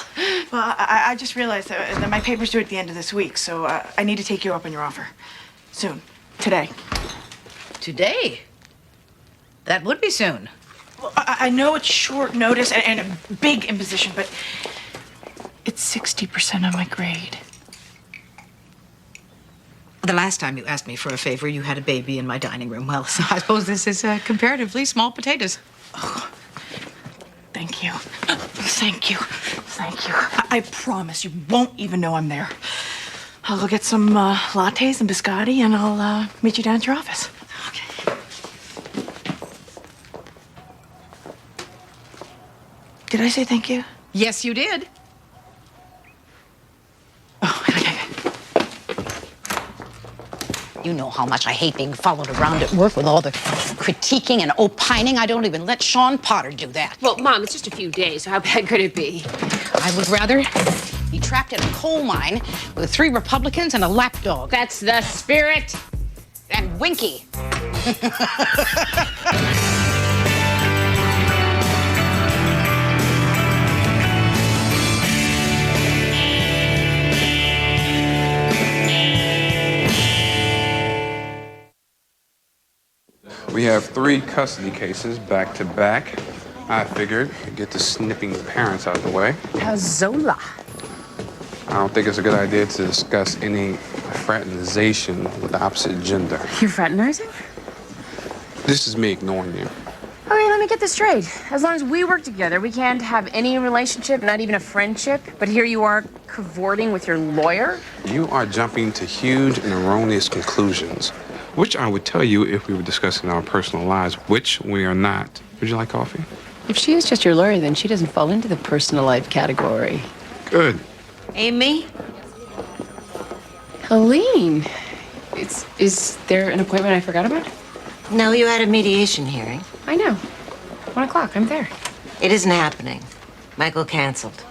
Well, I just realized that my paper's due at the end of this week, so I need to take you up on your offer. Soon. Today. Today? That would be soon. Well, I know it's short notice and a big imposition, but it's 60% of my grade. The last time you asked me for a favor, you had a baby in my dining room. Well, so I suppose this is comparatively small potatoes. Oh, thank you. Thank you. Thank you. I promise you won't even know I'm there. I'll go get some lattes and biscotti, and I'll meet you down at your office. Okay. Did I say thank you? Yes, you did. You know how much I hate being followed around at work with all the critiquing and opining. I don't even let Sean Potter do that. Well, Mom, it's just a few days, so how bad could it be? I would rather be trapped in a coal mine with 3 Republicans and a lapdog. That's the spirit. And Winky. We have 3 custody cases back to back. I figured I'd get the snipping parents out of the way. Zola. I don't think it's a good idea to discuss any fraternization with the opposite gender. You're fraternizing? This is me ignoring you. Okay, let me get this straight. As long as we work together, we can't have any relationship, not even a friendship. But here you are cavorting with your lawyer? You are jumping to huge and erroneous conclusions, which I would tell you if we were discussing our personal lives, which we are not. Would you like coffee? If she is just your lawyer, then she doesn't fall into the personal life category. Good. Amy? Helene, is there an appointment I forgot about? No, you had a mediation hearing. I know. 1 o'clock, I'm there. It isn't happening. Michael canceled.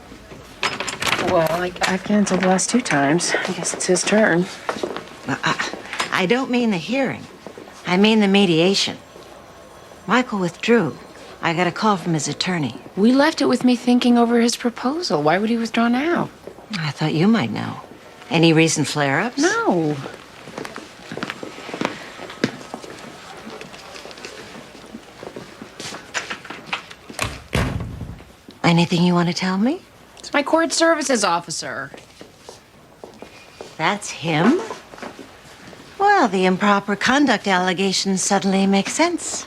Well, I've canceled the last 2 times. I guess it's his turn. Well, I don't mean the hearing. I mean the mediation. Michael withdrew. I got a call from his attorney. We left it with me thinking over his proposal. Why would he withdraw now? I thought you might know. Any recent flare-ups? No. Anything you want to tell me? It's my court services officer. That's him? Well, the improper conduct allegations suddenly make sense.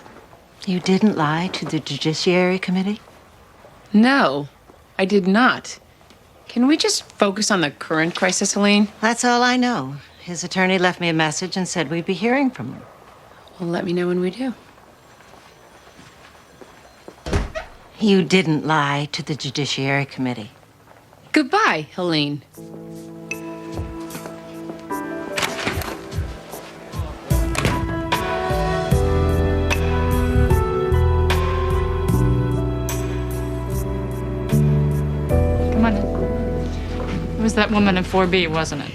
You didn't lie to the Judiciary Committee? No, I did not. Can we just focus on the current crisis, Helene? That's all I know. His attorney left me a message and said we'd be hearing from him. Well, let me know when we do. You didn't lie to the Judiciary Committee. Goodbye, Helene. Come on in. It was that woman in 4B, wasn't it?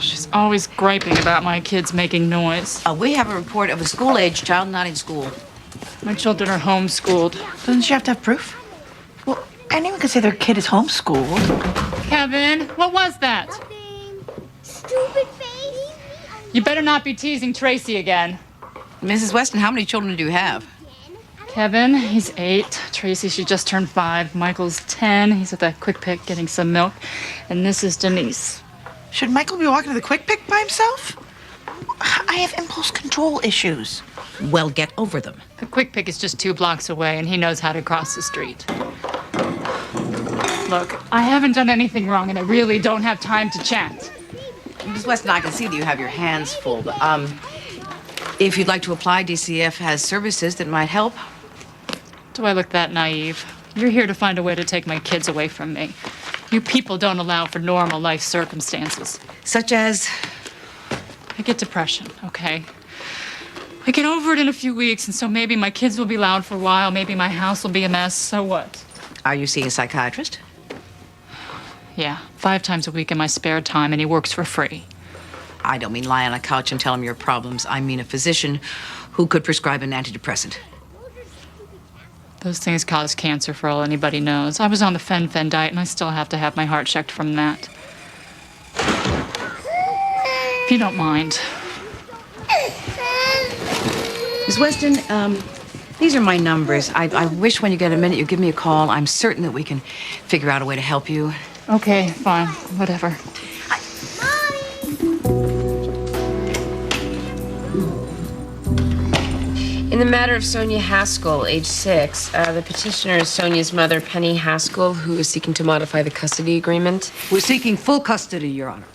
She's always griping about my kids making noise. We have a report of a school-age child not in school. My children are homeschooled. Doesn't she have to have proof? Well, anyone can say their kid is homeschooled. Kevin, what was that? Stupid face. You better not be teasing Tracy again. Mrs. Weston, how many children do you have? Kevin, he's 8. Tracy, she just turned 5. Michael's 10. He's at the Quick Pick getting some milk. And this is Denise. Should Michael be walking to the Quick Pick by himself? I have impulse control issues. Well, get over them. The Quick Pick is just 2 blocks away, and he knows how to cross the street. Look, I haven't done anything wrong, and I really don't have time to chat. Mrs. Weston, I can see that you have your hands full. But, if you'd like to apply, DCF has services that might help. Do I look that naive? You're here to find a way to take my kids away from me. You people don't allow for normal life circumstances. Such as? I get depression, okay? I get over it in a few weeks, and so maybe my kids will be loud for a while, maybe my house will be a mess, so what? Are you seeing a psychiatrist? Yeah, 5 times a week in my spare time, and he works for free. I don't mean lie on a couch and tell him your problems. I mean a physician who could prescribe an antidepressant. Those things cause cancer for all anybody knows. I was on the fen-phen diet, and I still have to have my heart checked from that. If you don't mind. Ms. Weston, these are my numbers. I wish when you get a minute you'd give me a call. I'm certain that we can figure out a way to help you. Okay, fine. Whatever. In the matter of Sonia Haskell, age 6, the petitioner is Sonia's mother, Penny Haskell, who is seeking to modify the custody agreement. We're seeking full custody, Your Honor.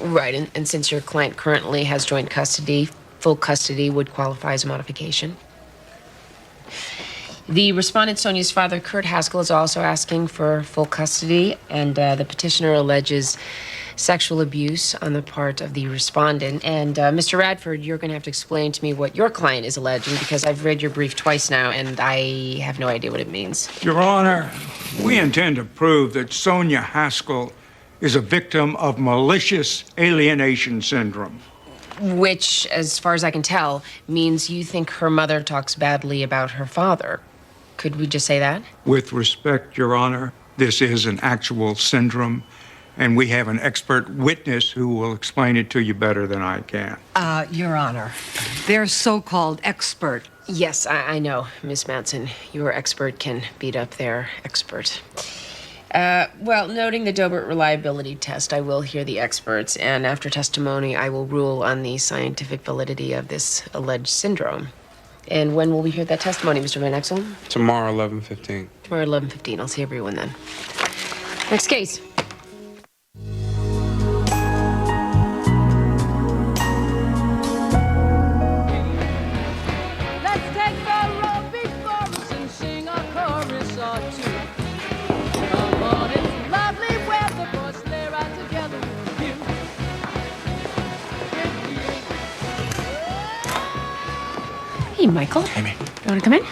Right, and since your client currently has joint custody, full custody would qualify as a modification. The respondent, Sonia's father, Kurt Haskell, is also asking for full custody, and the petitioner alleges sexual abuse on the part of the respondent. And Mr. Radford, you're going to have to explain to me what your client is alleging, because I've read your brief twice now, and I have no idea what it means. Your Honor, we intend to prove that Sonia Haskell is a victim of malicious alienation syndrome. Which, as far as I can tell, means you think her mother talks badly about her father. Could we just say that? With respect, Your Honor, this is an actual syndrome, and we have an expert witness who will explain it to you better than I can. Your Honor, their so-called expert. Yes, I know, Miss Manson. Your expert can beat up their expert. Well, noting the Dobert reliability test, I will hear the experts, and after testimony, I will rule on the scientific validity of this alleged syndrome. And when will we hear that testimony, Mr. Van Exel? Tomorrow, 11:15. Tomorrow, 11:15. I'll see everyone then. Next case. Let's take the road before us and sing a chorus or two. Come on, it's lovely weather, boys, lay right together with you. Hey, Michael. Amy. You want to come in?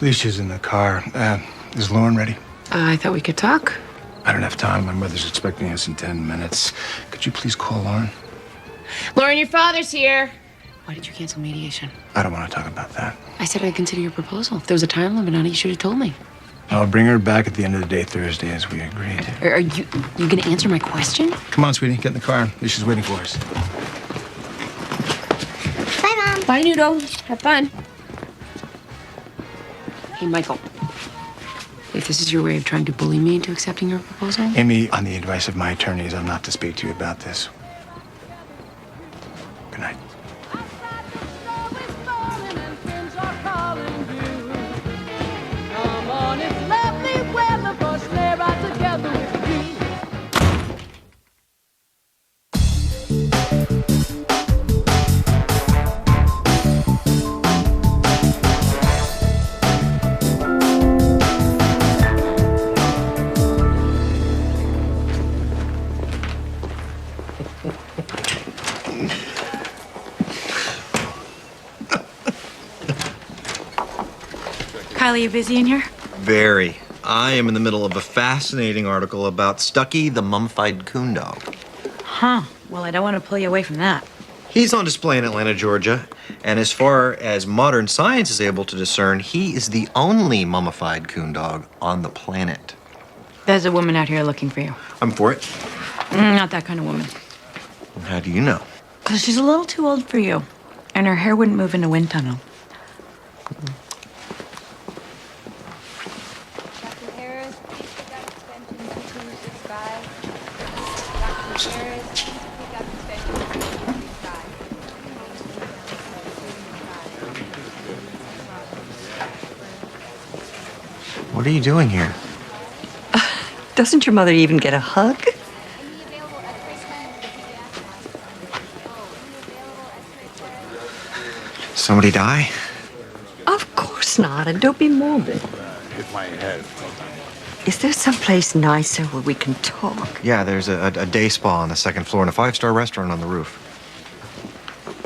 Alicia's in the car. Is Lauren ready? I thought we could talk. I don't have time. My mother's expecting us in 10 minutes. Could you please call Lauren? Lauren, your father's here. Why did you cancel mediation? I don't want to talk about that. I said I'd consider your proposal. If there was a time limit on it, you should have told me. I'll bring her back at the end of the day Thursday, as we agreed. Are you going to answer my question? Come on, sweetie. Get in the car. Alicia's waiting for us. Bye, Mom. Bye, Noodle. Have fun. Hey, Michael. If this is your way of trying to bully me into accepting your proposal? Amy, on the advice of my attorneys, I'm not to speak to you about this. Good night. Come on, it's lovely weather, boys, lay right together with you. Kylie, you busy in here? Very. I am in the middle of a fascinating article about Stucky, the mummified coon dog. Huh. Well, I don't want to pull you away from that. He's on display in Atlanta, Georgia, and as far as modern science is able to discern, he is the only mummified coon dog on the planet. There's a woman out here looking for you. I'm for it. Not that kind of woman. How do you know? Because she's a little too old for you. And her hair wouldn't move in a wind tunnel. What are you doing here? Doesn't your mother even get a hug? Somebody die? Of course not, and don't be morbid. Hit my head. Is there someplace nicer where we can talk? Yeah, there's a day spa on the second floor and a 5-star restaurant on the roof.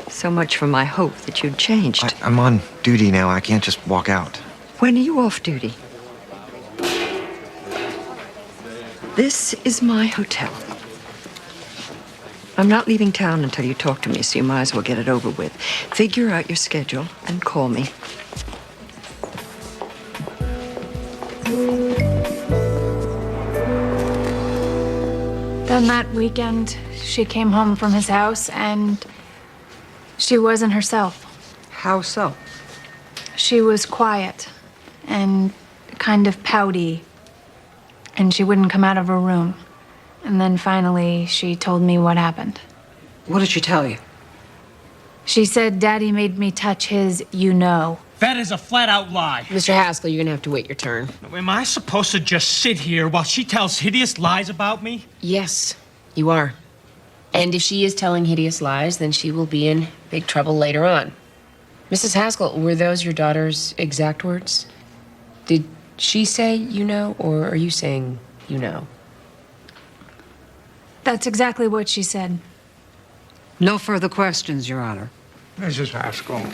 So much for my hope that you'd changed. I'm on duty now. I can't just walk out. When are you off duty? This is my hotel. I'm not leaving town until you talk to me, so you might as well get it over with. Figure out your schedule and call me. Then that weekend, she came home from his house and she wasn't herself. How so? She was quiet and kind of pouty, and she wouldn't come out of her room. And then finally, she told me what happened. What did she tell you? She said Daddy made me touch his you-know. That is a flat-out lie. Mr. Haskell, you're going to have to wait your turn. Am I supposed to just sit here while she tells hideous lies about me? Yes, you are. And if she is telling hideous lies, then she will be in big trouble later on. Mrs. Haskell, were those your daughter's exact words? Did she say you know, or are you saying you know? That's exactly what she said. No further questions, Your Honor. Mrs. Haskell,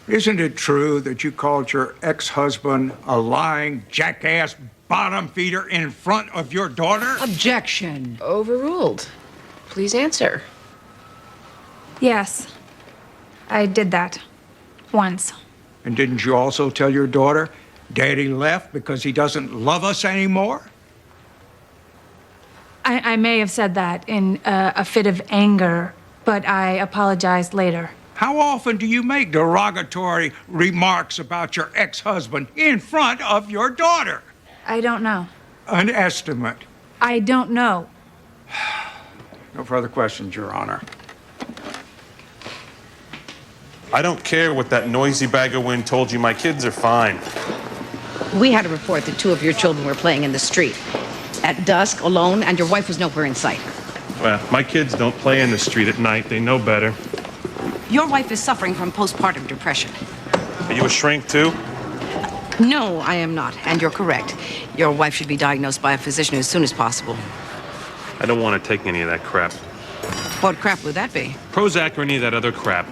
isn't it true that you called your ex-husband a lying, jackass, bottom feeder in front of your daughter? Objection. Overruled. Please answer. Yes, I did that. Once. And didn't you also tell your daughter Daddy left because he doesn't love us anymore? I may have said that in a fit of anger, but I apologized later. How often do you make derogatory remarks about your ex-husband in front of your daughter? I don't know. An estimate. I don't know. No further questions, Your Honor. I don't care what that noisy bag of wind told you. My kids are fine. We had a report that 2 of your children were playing in the street at dusk, alone, and your wife was nowhere in sight. Well, my kids don't play in the street at night. They know better. Your wife is suffering from postpartum depression. Are you a shrink, too? No, I am not, and you're correct. Your wife should be diagnosed by a physician as soon as possible. I don't want to take any of that crap. What crap would that be? Prozac or any of that other crap.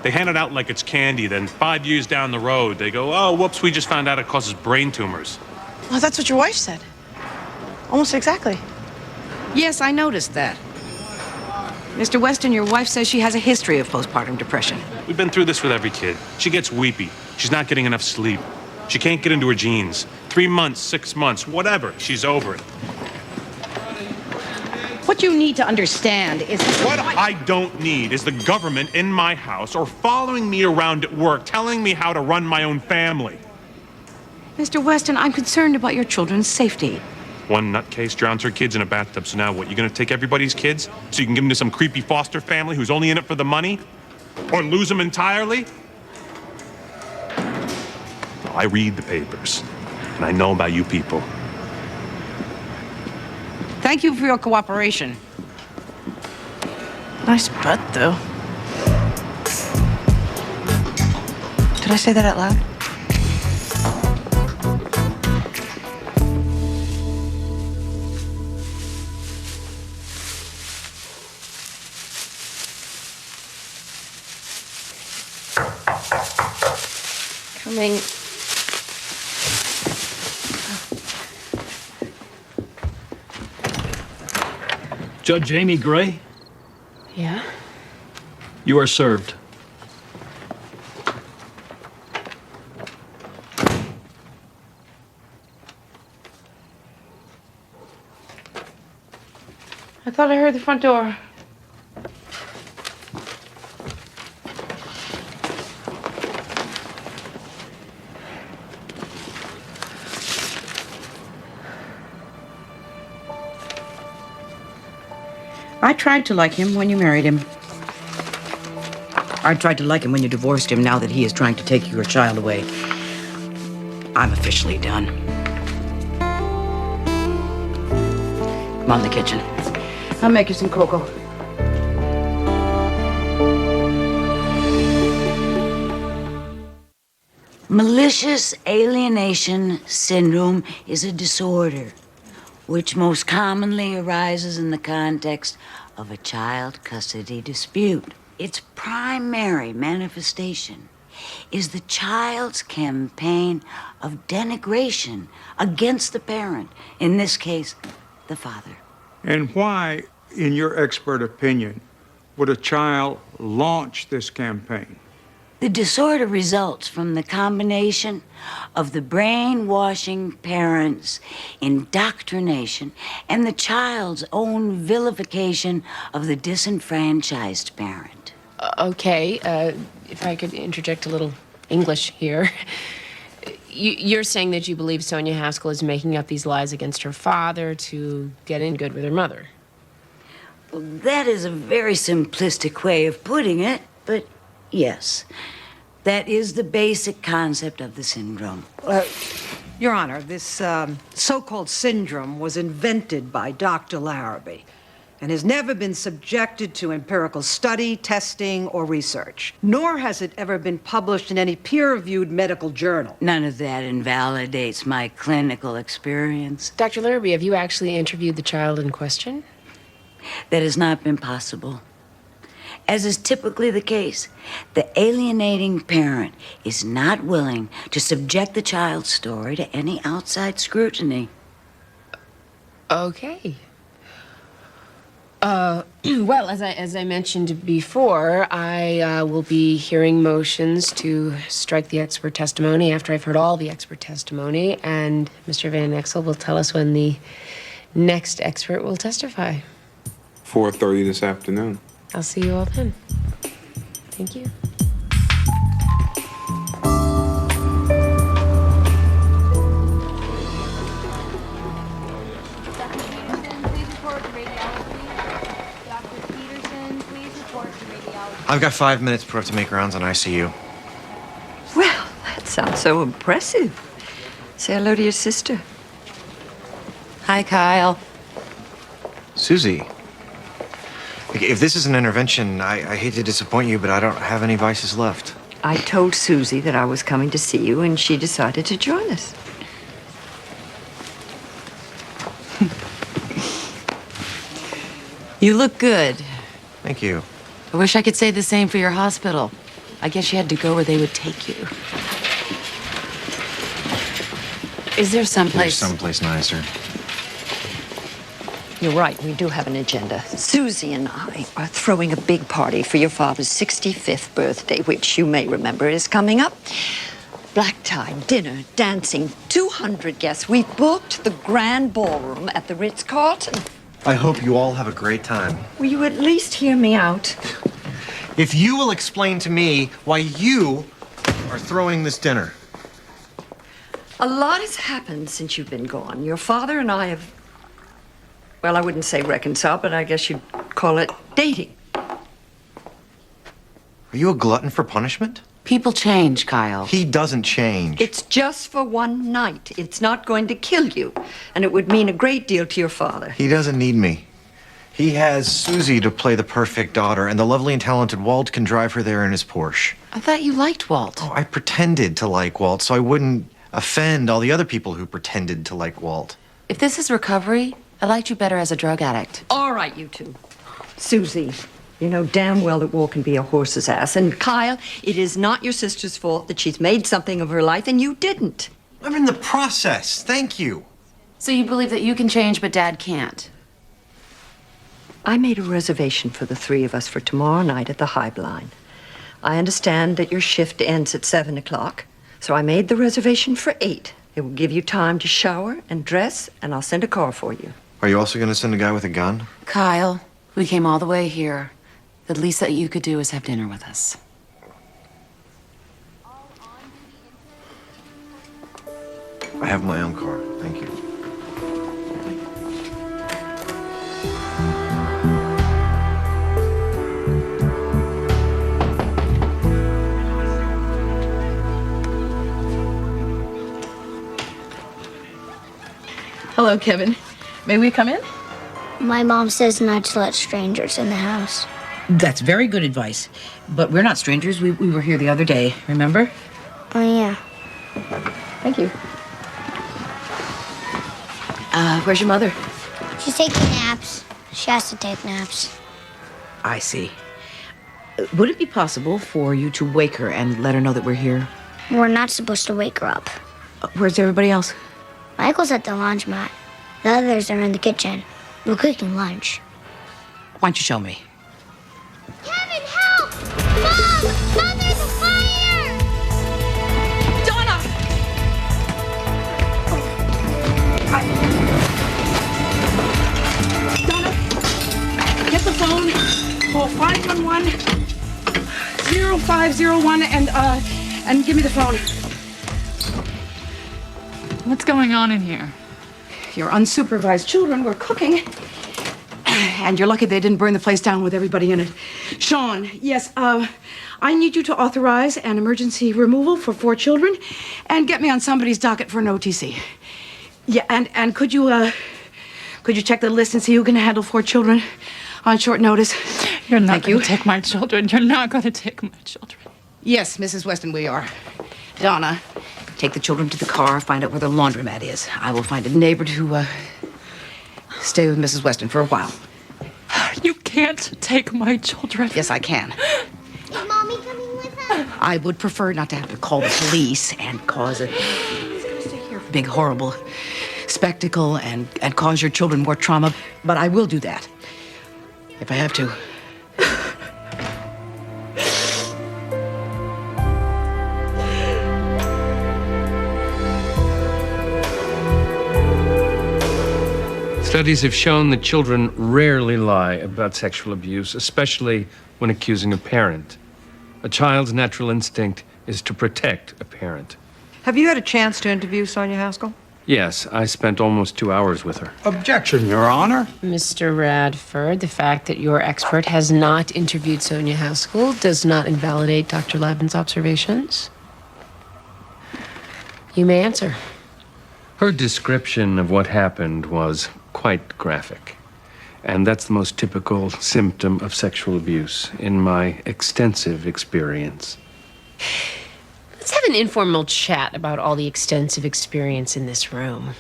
They hand it out like it's candy, then 5 years down the road, they go, oh, whoops, we just found out it causes brain tumors. Well, that's what your wife said. Almost exactly. Yes, I noticed that. Mr. Weston, your wife says she has a history of postpartum depression. We've been through this with every kid. She gets weepy. She's not getting enough sleep. She can't get into her jeans. 3 months, 6 months, whatever. She's over it. What you need to understand is... What I don't need is the government in my house or following me around at work telling me how to run my own family. Mr. Weston, I'm concerned about your children's safety. One nutcase drowns her kids in a bathtub, so now what? You gonna take everybody's kids so you can give them to some creepy foster family who's only in it for the money? Or lose them entirely? I read the papers, and I know about you people. Thank you for your cooperation. Nice butt, though. Did I say that out loud? Coming. Judge Amy Gray, Yeah? you are served. I thought I heard the front door. I tried to like him when you married him. I tried to like him when you divorced him, now that he is trying to take your child away. I'm officially done. Come on, the kitchen. I'll make you some cocoa. Malicious alienation syndrome is a disorder which most commonly arises in the context of a child custody dispute. Its primary manifestation is the child's campaign of denigration against the parent, in this case, the father. And why, in your expert opinion, would a child launch this campaign? The disorder results from the combination of the brainwashing parent's indoctrination and the child's own vilification of the disenfranchised parent. Okay, if I could interject a little English here. You're saying that you believe Sonia Haskell is making up these lies against her father to get in good with her mother? Well, that is a very simplistic way of putting it, but yes, that is the basic concept of the syndrome. Your Honor, this so-called syndrome was invented by Dr. Larrabee and has never been subjected to empirical study, testing, or research. Nor has it ever been published in any peer-reviewed medical journal. None of that invalidates my clinical experience. Dr. Larrabee, have you actually interviewed the child in question? That has not been possible. As is typically the case, the alienating parent is not willing to subject the child's story to any outside scrutiny. Okay. Well, as I mentioned before, I will be hearing motions to strike the expert testimony after I've heard all the expert testimony, and Mr. Van Exel will tell us when the next expert will testify. 4:30 this afternoon. I'll see you all then. Thank you. Dr. Peterson, please report I've got 5 minutes before I have to make rounds on ICU. Well, that sounds so impressive. Say hello to your sister. Hi, Kyle. Susie, if this is an intervention, I hate to disappoint you, but I don't have any vices left. I told Susie that I was coming to see you, and she decided to join us. You look good. Thank you. I wish I could say the same for your hospital. I guess you had to go where they would take you. Is there There's someplace? someplace nicer. You're right, we do have an agenda. Susie and I are throwing a big party for your father's 65th birthday, which you may remember is coming up. Black tie, dinner, dancing, 200 guests. We've booked the grand ballroom at the Ritz-Carlton. I hope you all have a great time. Will you at least hear me out? If you will explain to me why you are throwing this dinner. A lot has happened since you've been gone. Your father and I have, well, I wouldn't say reconciled, but I guess you'd call it dating. Are you a glutton for punishment? People change, Kyle. He doesn't change. It's just for one night. It's not going to kill you, and it would mean a great deal to your father. He doesn't need me. He has Susie to play the perfect daughter, and the lovely and talented Walt can drive her there in his Porsche. I thought you liked Walt. Oh, I pretended to like Walt so I wouldn't offend all the other people who pretended to like Walt. If this is recovery, I liked you better as a drug addict. All right, you two. Susie, you know damn well that Walt can be a horse's ass. And Kyle, it is not your sister's fault that she's made something of her life and you didn't. I'm in the process. Thank you. So you believe that you can change, but Dad can't? I made a reservation for the three of us for tomorrow night at the Highline. I understand that your shift ends at 7 o'clock, so I made the reservation for 8. It will give you time to shower and dress, and I'll send a car for you. Are you also going to send a guy with a gun? Kyle, we came all the way here. The least that you could do is have dinner with us. I have my own car. Thank you. Hello, Kevin. May we come in? My mom says not to let strangers in the house. That's very good advice. But we're not strangers. We were here the other day, remember? Oh, yeah. Thank you. Where's your mother? She's taking naps. She has to take naps. I see. Would it be possible for you to wake her and let her know that we're here? We're not supposed to wake her up. Where's everybody else? Michael's at the laundromat. The others are in the kitchen. We're cooking lunch. Why don't you show me? Kevin, help! Mom! Mom, there's a fire! Donna! Donna, get the phone. Call 511 0501 and give me the phone. What's going on in here? Your unsupervised children were cooking. And you're lucky they didn't burn the place down with everybody in it. Sean, yes, I need you to authorize an emergency removal for 4 children and get me on somebody's docket for an OTC. Yeah, and could you check the list and see who can handle 4 children on short notice? You're not going to take my children. You're not going to take my children. Yes, Mrs. Weston, we are. Donna, Take the children to the car, find out where the laundromat is. I will find a neighbor to, stay with Mrs. Weston for a while. You can't take my children. Yes, I can. Is Mommy coming with us? I would prefer not to have to call the police and cause a big, horrible spectacle and cause your children more trauma. But I will do that if I have to. Studies have shown that children rarely lie about sexual abuse, especially when accusing a parent. A child's natural instinct is to protect a parent. Have you had a chance to interview Sonia Haskell? Yes, I spent almost 2 hours with her. Objection, Your Honor. Mr. Radford, the fact that your expert has not interviewed Sonia Haskell does not invalidate Dr. Lavin's observations. You may answer. Her description of what happened was quite graphic. And that's the most typical symptom of sexual abuse in my extensive experience. Let's have an informal chat about all the extensive experience in this room.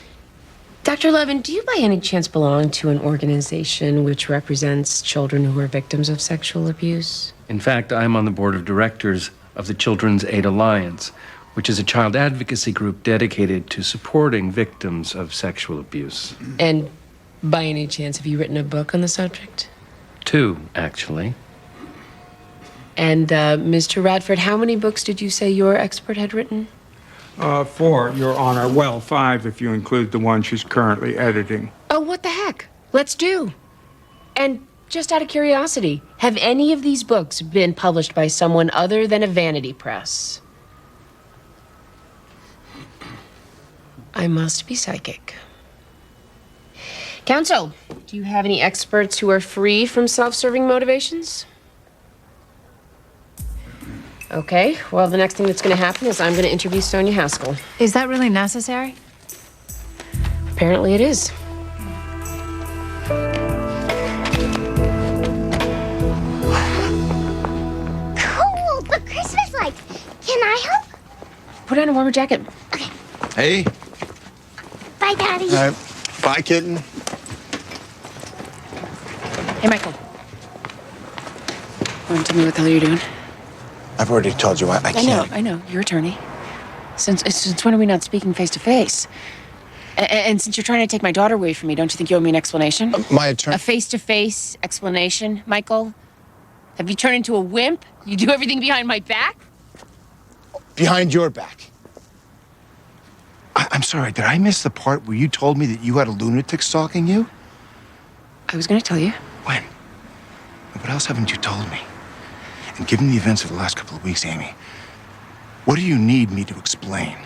Dr. Levin, do you by any chance belong to an organization which represents children who are victims of sexual abuse? In fact, I'm on the board of directors of the Children's Aid Alliance, which is a child advocacy group dedicated to supporting victims of sexual abuse. And by any chance, have you written a book on the subject? 2, actually. And, Mr. Radford, how many books did you say your expert had written? 4, Your Honor. Well, 5 if you include the one she's currently editing. Oh, what the heck? Let's do. And just out of curiosity, have any of these books been published by someone other than a vanity press? I must be psychic. Counsel, do you have any experts who are free from self-serving motivations? Okay, well, the next thing that's going to happen is I'm going to interview Sonia Haskell. Is that really necessary? Apparently it is. Cool, but Christmas lights. Can I help? Put on a warmer jacket. Hey. Bye, Daddy. All right. Bye, kitten. Hey, Michael. Want to tell me what the hell you're doing? I've already told you I can't. I know. You're attorney. Since when are we not speaking face to face? And since you're trying to take my daughter away from me, don't you think you owe me an explanation? My attorney. A face-to-face explanation, Michael? Have you turned into a wimp? You do everything behind my back? Behind your back. I'm sorry, did I miss the part where you told me that you had a lunatic stalking you? I was going to tell you. When? What else haven't you told me? And given the events of the last couple of weeks, Amy, what do you need me to explain?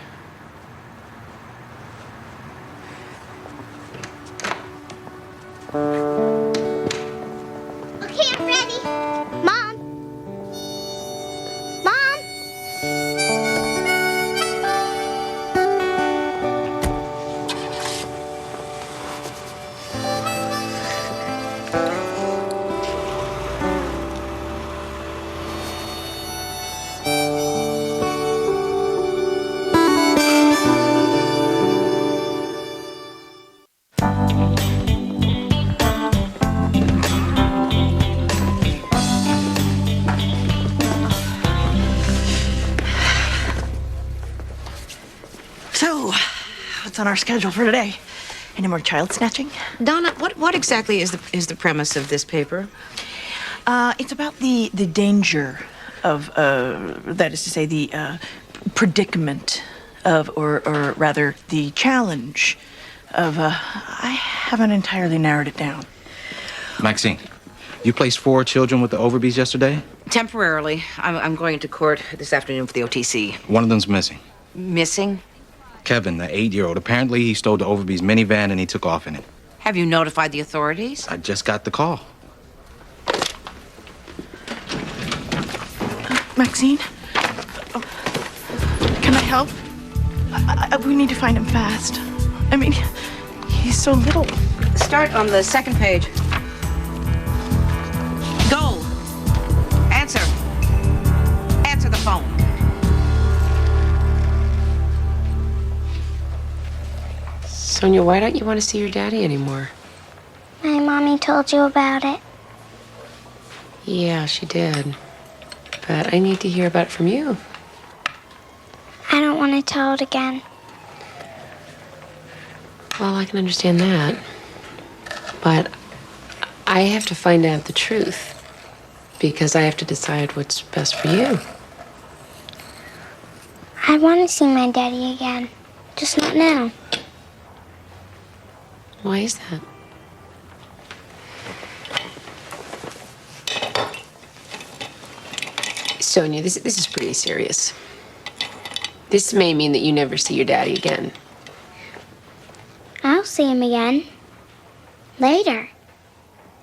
Okay, I'm ready. Mom. Mom. So, what's on our schedule for today? Any more child snatching? Donna, what exactly is the premise of this paper? It's about the danger of, that is to say, the predicament of, or rather, the challenge of, I haven't entirely narrowed it down. Maxine, you placed 4 children with the Overbys yesterday? Temporarily. I'm going to court this afternoon for the OTC. One of them's missing. Missing? Kevin, the 8-year-old. Apparently, he stole the Overbys minivan and he took off in it. Have you notified the authorities? I just got the call. Maxine? Can I help? We need to find him fast. I mean, he's so little. Start on the second page. Go. Answer. Answer the phone. Sonia, why don't you want to see your daddy anymore? My mommy told you about it. Yeah, she did. But I need to hear about it from you. I don't want to tell it again. Well, I can understand that. But I have to find out the truth. Because I have to decide what's best for you. I want to see my daddy again. Just not now. Why is that? Sonia, this is pretty serious. This may mean that you never see your daddy again. see him again. Later.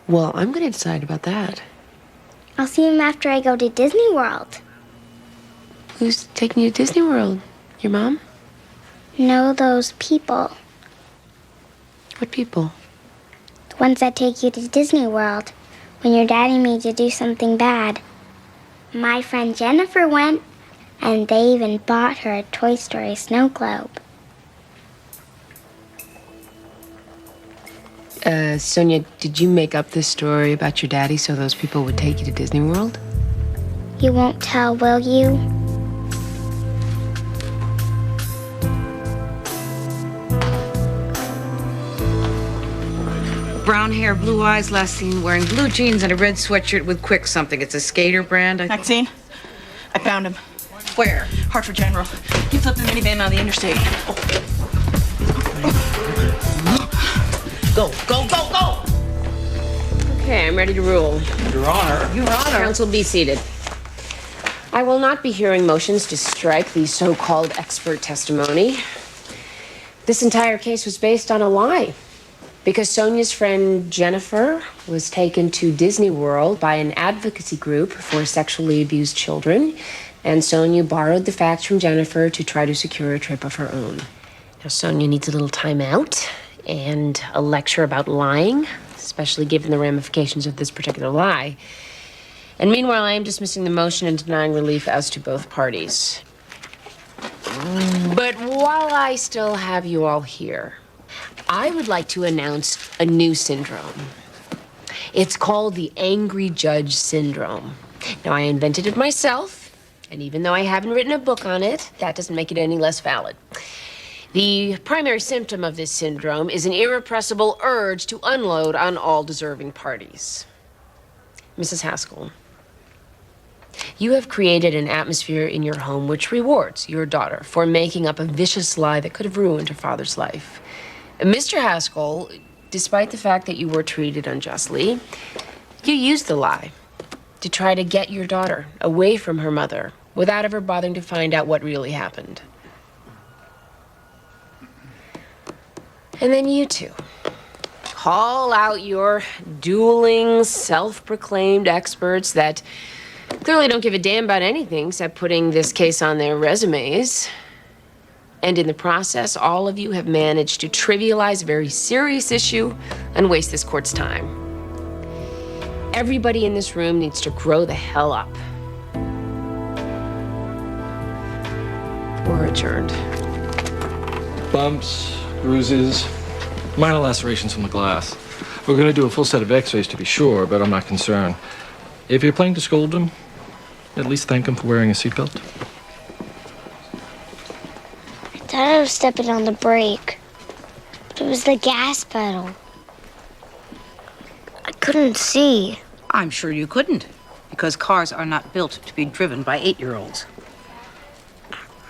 Well, I'm going to decide about that. I'll see him after I go to Disney World. Who's taking you to Disney World? Your mom? No, those people. What people? The ones that take you to Disney World when your daddy made you do something bad. My friend Jennifer went, and they even bought her a Toy Story snow globe. Sonia, did you make up this story about your daddy so those people would take you to Disney World? You won't tell, will you? Brown hair, blue eyes, last seen wearing blue jeans and a red sweatshirt with Quick something. It's a skater brand. Maxine, I found him. Where? Hartford General. He flipped the minivan on the interstate. Go, go, go, go! Okay, I'm ready to rule. Your Honor. Your Honor. Counsel, be seated. I will not be hearing motions to strike the so-called expert testimony. This entire case was based on a lie. Because Sonia's friend Jennifer was taken to Disney World by an advocacy group for sexually abused children, and Sonia borrowed the facts from Jennifer to try to secure a trip of her own. Now, Sonia needs a little time out and a lecture about lying, especially given the ramifications of this particular lie. And meanwhile, I am dismissing the motion and denying relief as to both parties. But while I still have you all here, I would like to announce a new syndrome. It's called the Angry Judge Syndrome. Now, I invented it myself, and even though I haven't written a book on it, that doesn't make it any less valid. The primary symptom of this syndrome is an irrepressible urge to unload on all deserving parties. Mrs. Haskell, you have created an atmosphere in your home which rewards your daughter for making up a vicious lie that could have ruined her father's life. Mr. Haskell, despite the fact that you were treated unjustly, you used the lie to try to get your daughter away from her mother without ever bothering to find out what really happened. And then you two call out your dueling, self-proclaimed experts that clearly don't give a damn about anything except putting this case on their resumes. And in the process, all of you have managed to trivialize a very serious issue and waste this court's time. Everybody in this room needs to grow the hell up. We're adjourned. Bumps, bruises, minor lacerations from the glass. We're going to do a full set of x-rays to be sure, but I'm not concerned. If you're planning to scold him, at least thank him for wearing a seatbelt. I thought I was stepping on the brake. But it was the gas pedal. I couldn't see. I'm sure you couldn't, because cars are not built to be driven by 8-year-olds.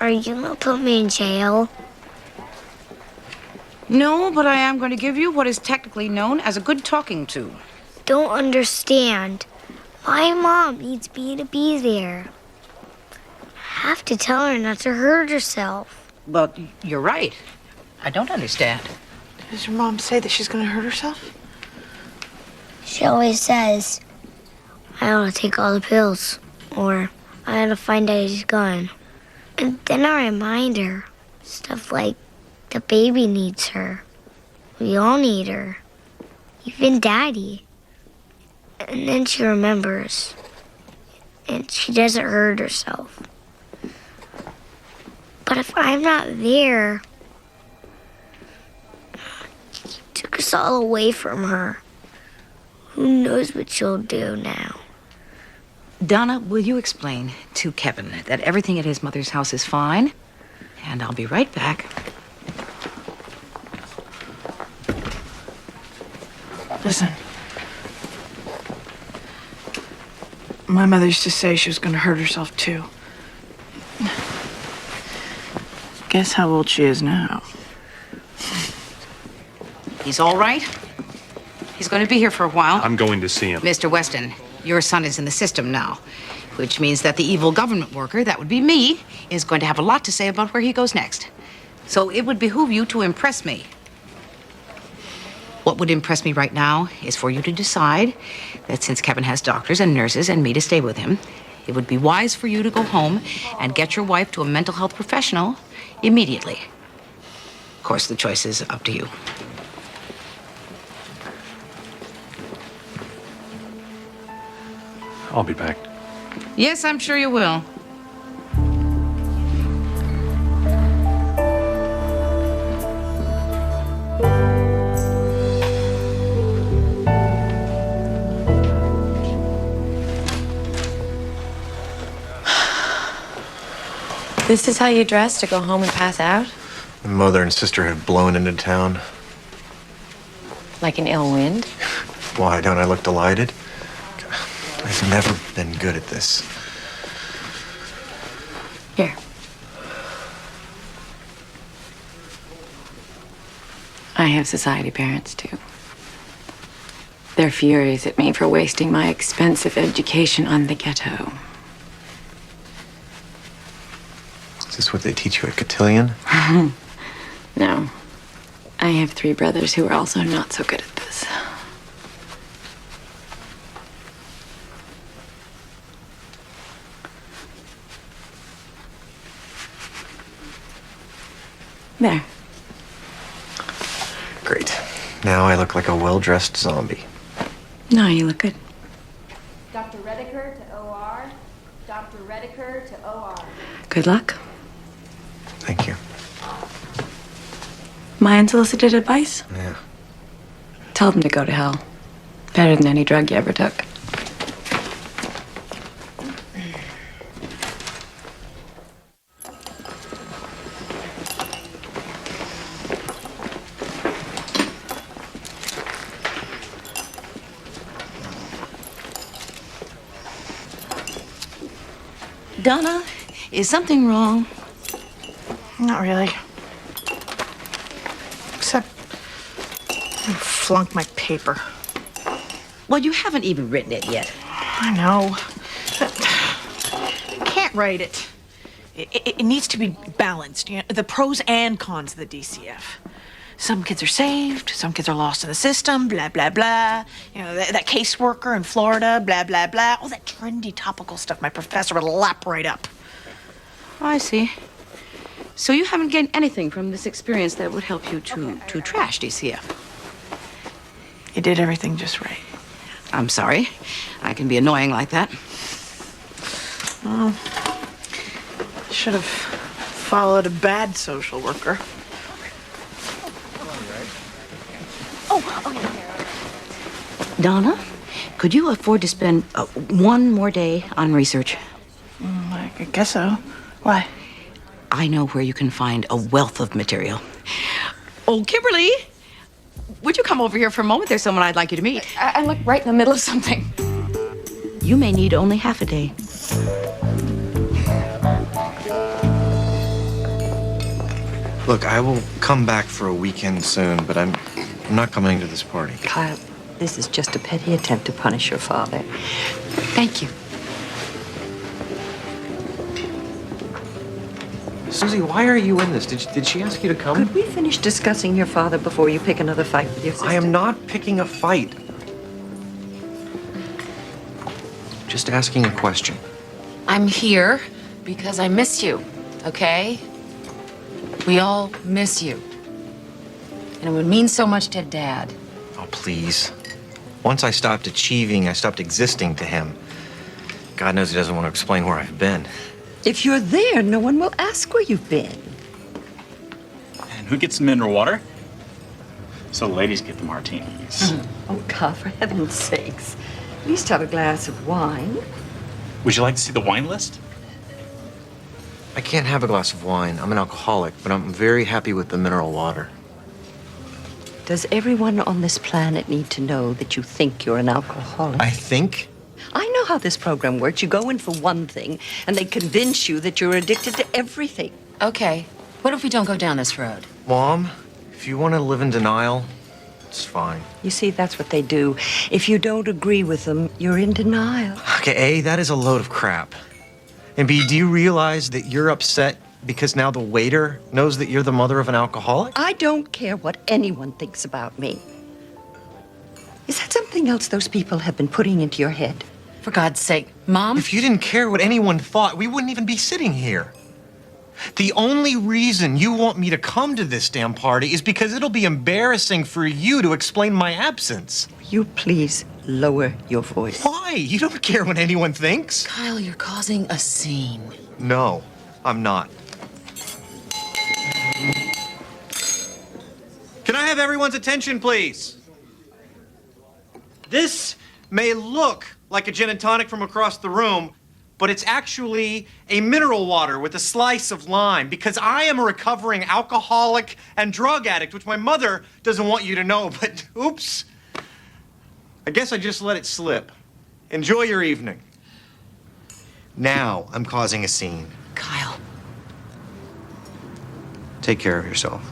Are you gonna put me in jail? No, but I am going to give you what is technically known as a good talking to. Don't understand. My mom needs me to be there. I have to tell her not to hurt herself. But you're right. I don't understand. Does your mom say that she's gonna hurt herself? She always says, I ought to take all the pills, or I ought to find out he's gone. And then I remind her stuff like the baby needs her. We all need her. Even Daddy. And then she remembers. And she doesn't hurt herself. But if I'm not there, she took us all away from her. Who knows what she'll do now? Donna, will you explain to Kevin that everything at his mother's house is fine? And I'll be right back. Listen. My mother used to say she was gonna hurt herself too. Guess how old she is now. He's all right. He's going to be here for a while. I'm going to see him. Mr. Weston, your son is in the system now, which means that the evil government worker, that would be me, is going to have a lot to say about where he goes next. So it would behoove you to impress me. What would impress me right now is for you to decide that since Kevin has doctors and nurses and me to stay with him, it would be wise for you to go home and get your wife to a mental health professional immediately. Of course, the choice is up to you. I'll be back. Yes, I'm sure you will. This is how you dress to go home and pass out? My mother and sister have blown into town. Like an ill wind? Why don't I look delighted? I've never been good at this. Here. I have society parents, too. They're furious at me for wasting my expensive education on the ghetto. Is this what they teach you at Cotillion? No. I have 3 brothers who are also not so good at this. There. Great. Now I look like a well-dressed zombie. No, you look good. Dr. Redeker to OR. Dr. Redeker to OR. Good luck. Thank you. My unsolicited advice? Yeah. Tell them to go to hell. Better than any drug you ever took. Donna, is something wrong? Not really. Except I flunked my paper. Well, you haven't even written it yet. I know. I can't write it. It needs to be balanced. You know, the pros and cons of the DCF. Some kids are saved, some kids are lost in the system, blah, blah, blah. You know, that caseworker in Florida, blah, blah, blah. All that trendy topical stuff my professor would lap right up. I see. So you haven't gained anything from this experience that would help you to trash DCF? You did everything just right. I'm sorry. I can be annoying like that. Oh, should have followed a bad social worker. Donna, could you afford to spend one more day on research? I guess so. Why? I know where you can find a wealth of material. Oh, Kimberly, would you come over here for a moment? There's someone I'd like you to meet. I'm like right in the middle of something. You may need only half a day. Look, I will come back for a weekend soon, but I'm not coming to this party. Kyle, this is just a petty attempt to punish your father. Thank you. Susie, why are you in this? Did she ask you to come? Could we finish discussing your father before you pick another fight with your sister? I am not picking a fight. Just asking a question. I'm here because I miss you, okay? We all miss you. And it would mean so much to Dad. Oh, please. Once I stopped achieving, I stopped existing to him. God knows he doesn't want to explain where I've been. If you're there, no one will ask where you've been. And who gets the mineral water? So the ladies get the martinis. Oh, God, for heaven's sakes. At least have a glass of wine. Would you like to see the wine list? I can't have a glass of wine. I'm an alcoholic, but I'm very happy with the mineral water. Does everyone on this planet need to know that you think you're an alcoholic? I think? I know how this program works. You go in for one thing, and they convince you that you're addicted to everything. Okay, what if we don't go down this road? Mom, if you want to live in denial, it's fine. You see, that's what they do. If you don't agree with them, you're in denial. Okay, A, that is a load of crap. And B, do you realize that you're upset because now the waiter knows that you're the mother of an alcoholic? I don't care what anyone thinks about me. Is that something else those people have been putting into your head? For God's sake, Mom? If you didn't care what anyone thought, we wouldn't even be sitting here. The only reason you want me to come to this damn party is because it'll be embarrassing for you to explain my absence. You please lower your voice. Why? You don't care what anyone thinks. Kyle, you're causing a scene. No, I'm not. Can I have everyone's attention, please? This may look like a gin and tonic from across the room, but it's actually a mineral water with a slice of lime because I am a recovering alcoholic and drug addict, which my mother doesn't want you to know, but oops. I guess I just let it slip. Enjoy your evening. Now I'm causing a scene. Kyle. Take care of yourself.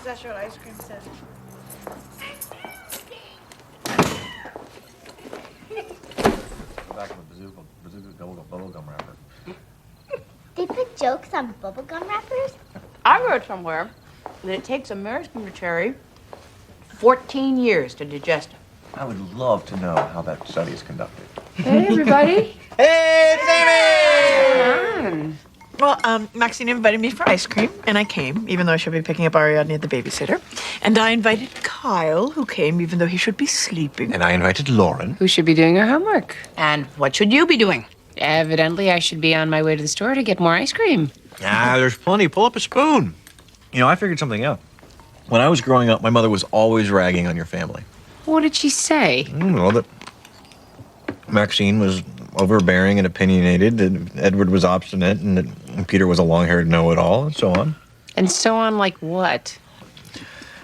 That's what ice cream says. Back of a bazooka bubblegum wrapper. They put jokes on bubblegum wrappers? I read somewhere that it takes a maraschino cherry 14 years to digest it. I would love to know how that study is conducted. Hey, everybody. Hey, it's Amy! Well, Maxine invited me for ice cream, and I came, even though I should be picking up Ariadne at the babysitter. And I invited Kyle, who came, even though he should be sleeping. And I invited Lauren. Who should be doing her homework? And what should you be doing? Evidently, I should be on my way to the store to get more ice cream. Ah, there's plenty. Pull up a spoon. You know, I figured something out. When I was growing up, my mother was always ragging on your family. What did she say? Well, that Maxine was overbearing and opinionated, that Edward was obstinate, and that Peter was a long-haired know-it-all, and so on. And so on like what?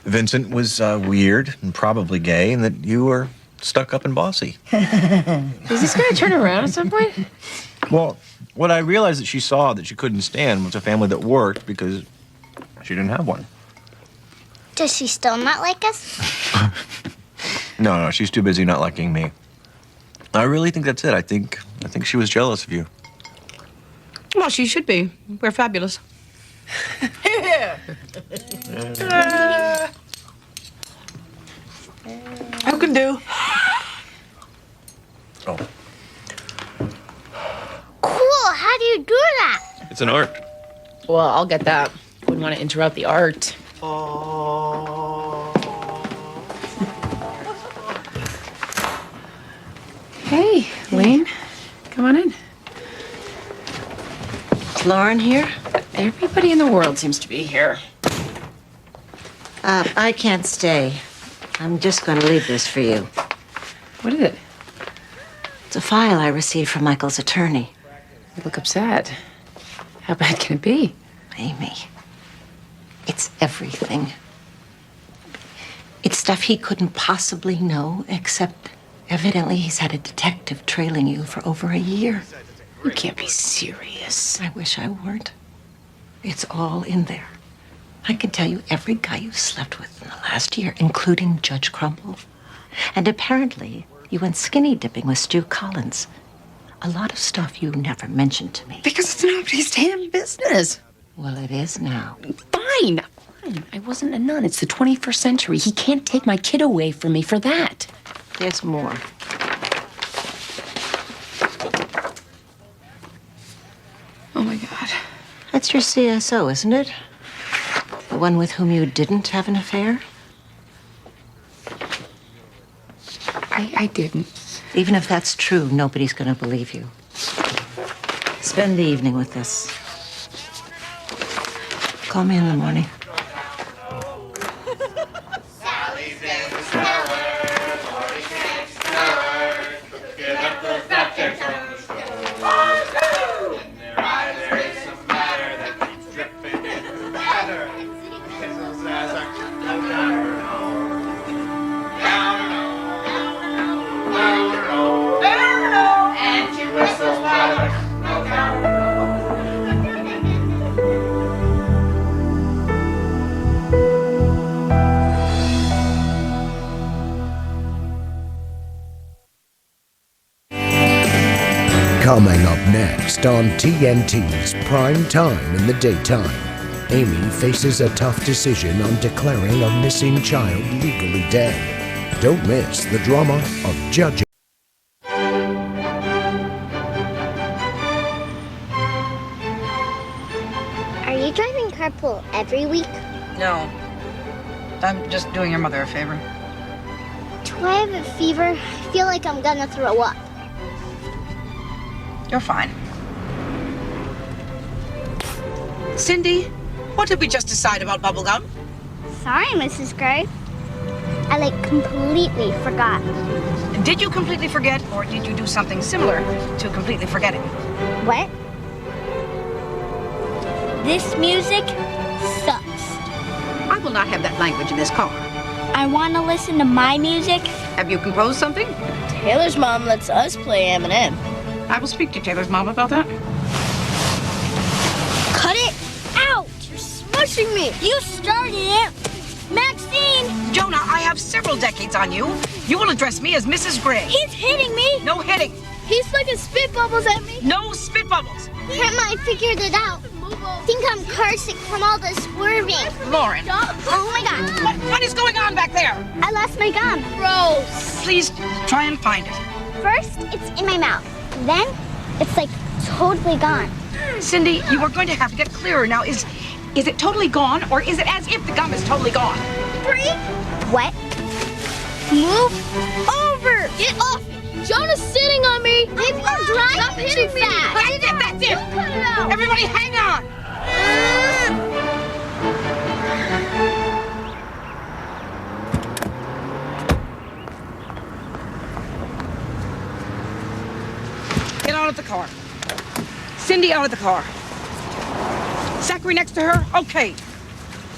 Vincent was weird and probably gay, and that you were stuck up and bossy. Is this gonna turn around at some point? Well, what I realized that she saw that she couldn't stand was a family that worked because she didn't have one. Does she still not like us? No, she's too busy not liking me. I really think that's it. I think she was jealous of you. Well, she should be. We're fabulous. Who can do? Oh. Cool, how do you do that? It's an art. Well, I'll get that. Wouldn't want to interrupt the art. Hey, Lane. Come on in. Is Lauren here? Everybody in the world seems to be here. I can't stay. I'm just going to leave this for you. What is it? It's a file I received from Michael's attorney. You look upset. How bad can it be? Amy, it's everything. It's stuff he couldn't possibly know, except evidently he's had a detective trailing you for over a year. You can't be serious. I wish I weren't. It's all in there. I can tell you every guy you've slept with in the last year, including Judge Crumble. And apparently, you went skinny dipping with Stu Collins. A lot of stuff you never mentioned to me. Because it's nobody's damn business. Well, it is now. Fine. I wasn't a nun. It's the 21st century. He can't take my kid away from me for that. There's more. Oh, my God. That's your CSO, isn't it? The one with whom you didn't have an affair? I didn't. Even if that's true, nobody's going to believe you. Spend the evening with this. Call me in the morning. Coming up next on TNT's Prime Time in the daytime, Amy faces a tough decision on declaring a missing child legally dead. Don't miss the drama of judging. Are you driving carpool every week? No. I'm just doing your mother a favor. Do I have a fever? I feel like I'm gonna throw up. You're fine. Cindy, what did we just decide about bubblegum? Sorry, Mrs. Gray. I completely forgot. Did you completely forget, or did you do something similar to completely forgetting? What? This music sucks. I will not have that language in this car. I want to listen to my music. Have you composed something? Taylor's mom lets us play Eminem. I will speak to Taylor's mom about that. Cut it out! You're smushing me! You started it! Maxine! Jonah, I have several decades on you. You will address me as Mrs. Gray. He's hitting me! No hitting. He's flicking spit bubbles at me. No spit bubbles. Grandma, I figured it out. I think I'm car sick from all the swerving. Lauren. Oh my God. What is going on back there? I lost my gum. Gross. Please try and find it. First, it's in my mouth. Then, it's totally gone. Cindy, you are going to have to get clearer now. Is it totally gone, or is it as if the gum is totally gone? Free? What? Move over. Get off me. Jonah's sitting on me. Maybe you're driving too fast. That's it. Cut it out. Everybody hang on. Get out of the car. Cindy, out of the car. Zachary next to her? Okay.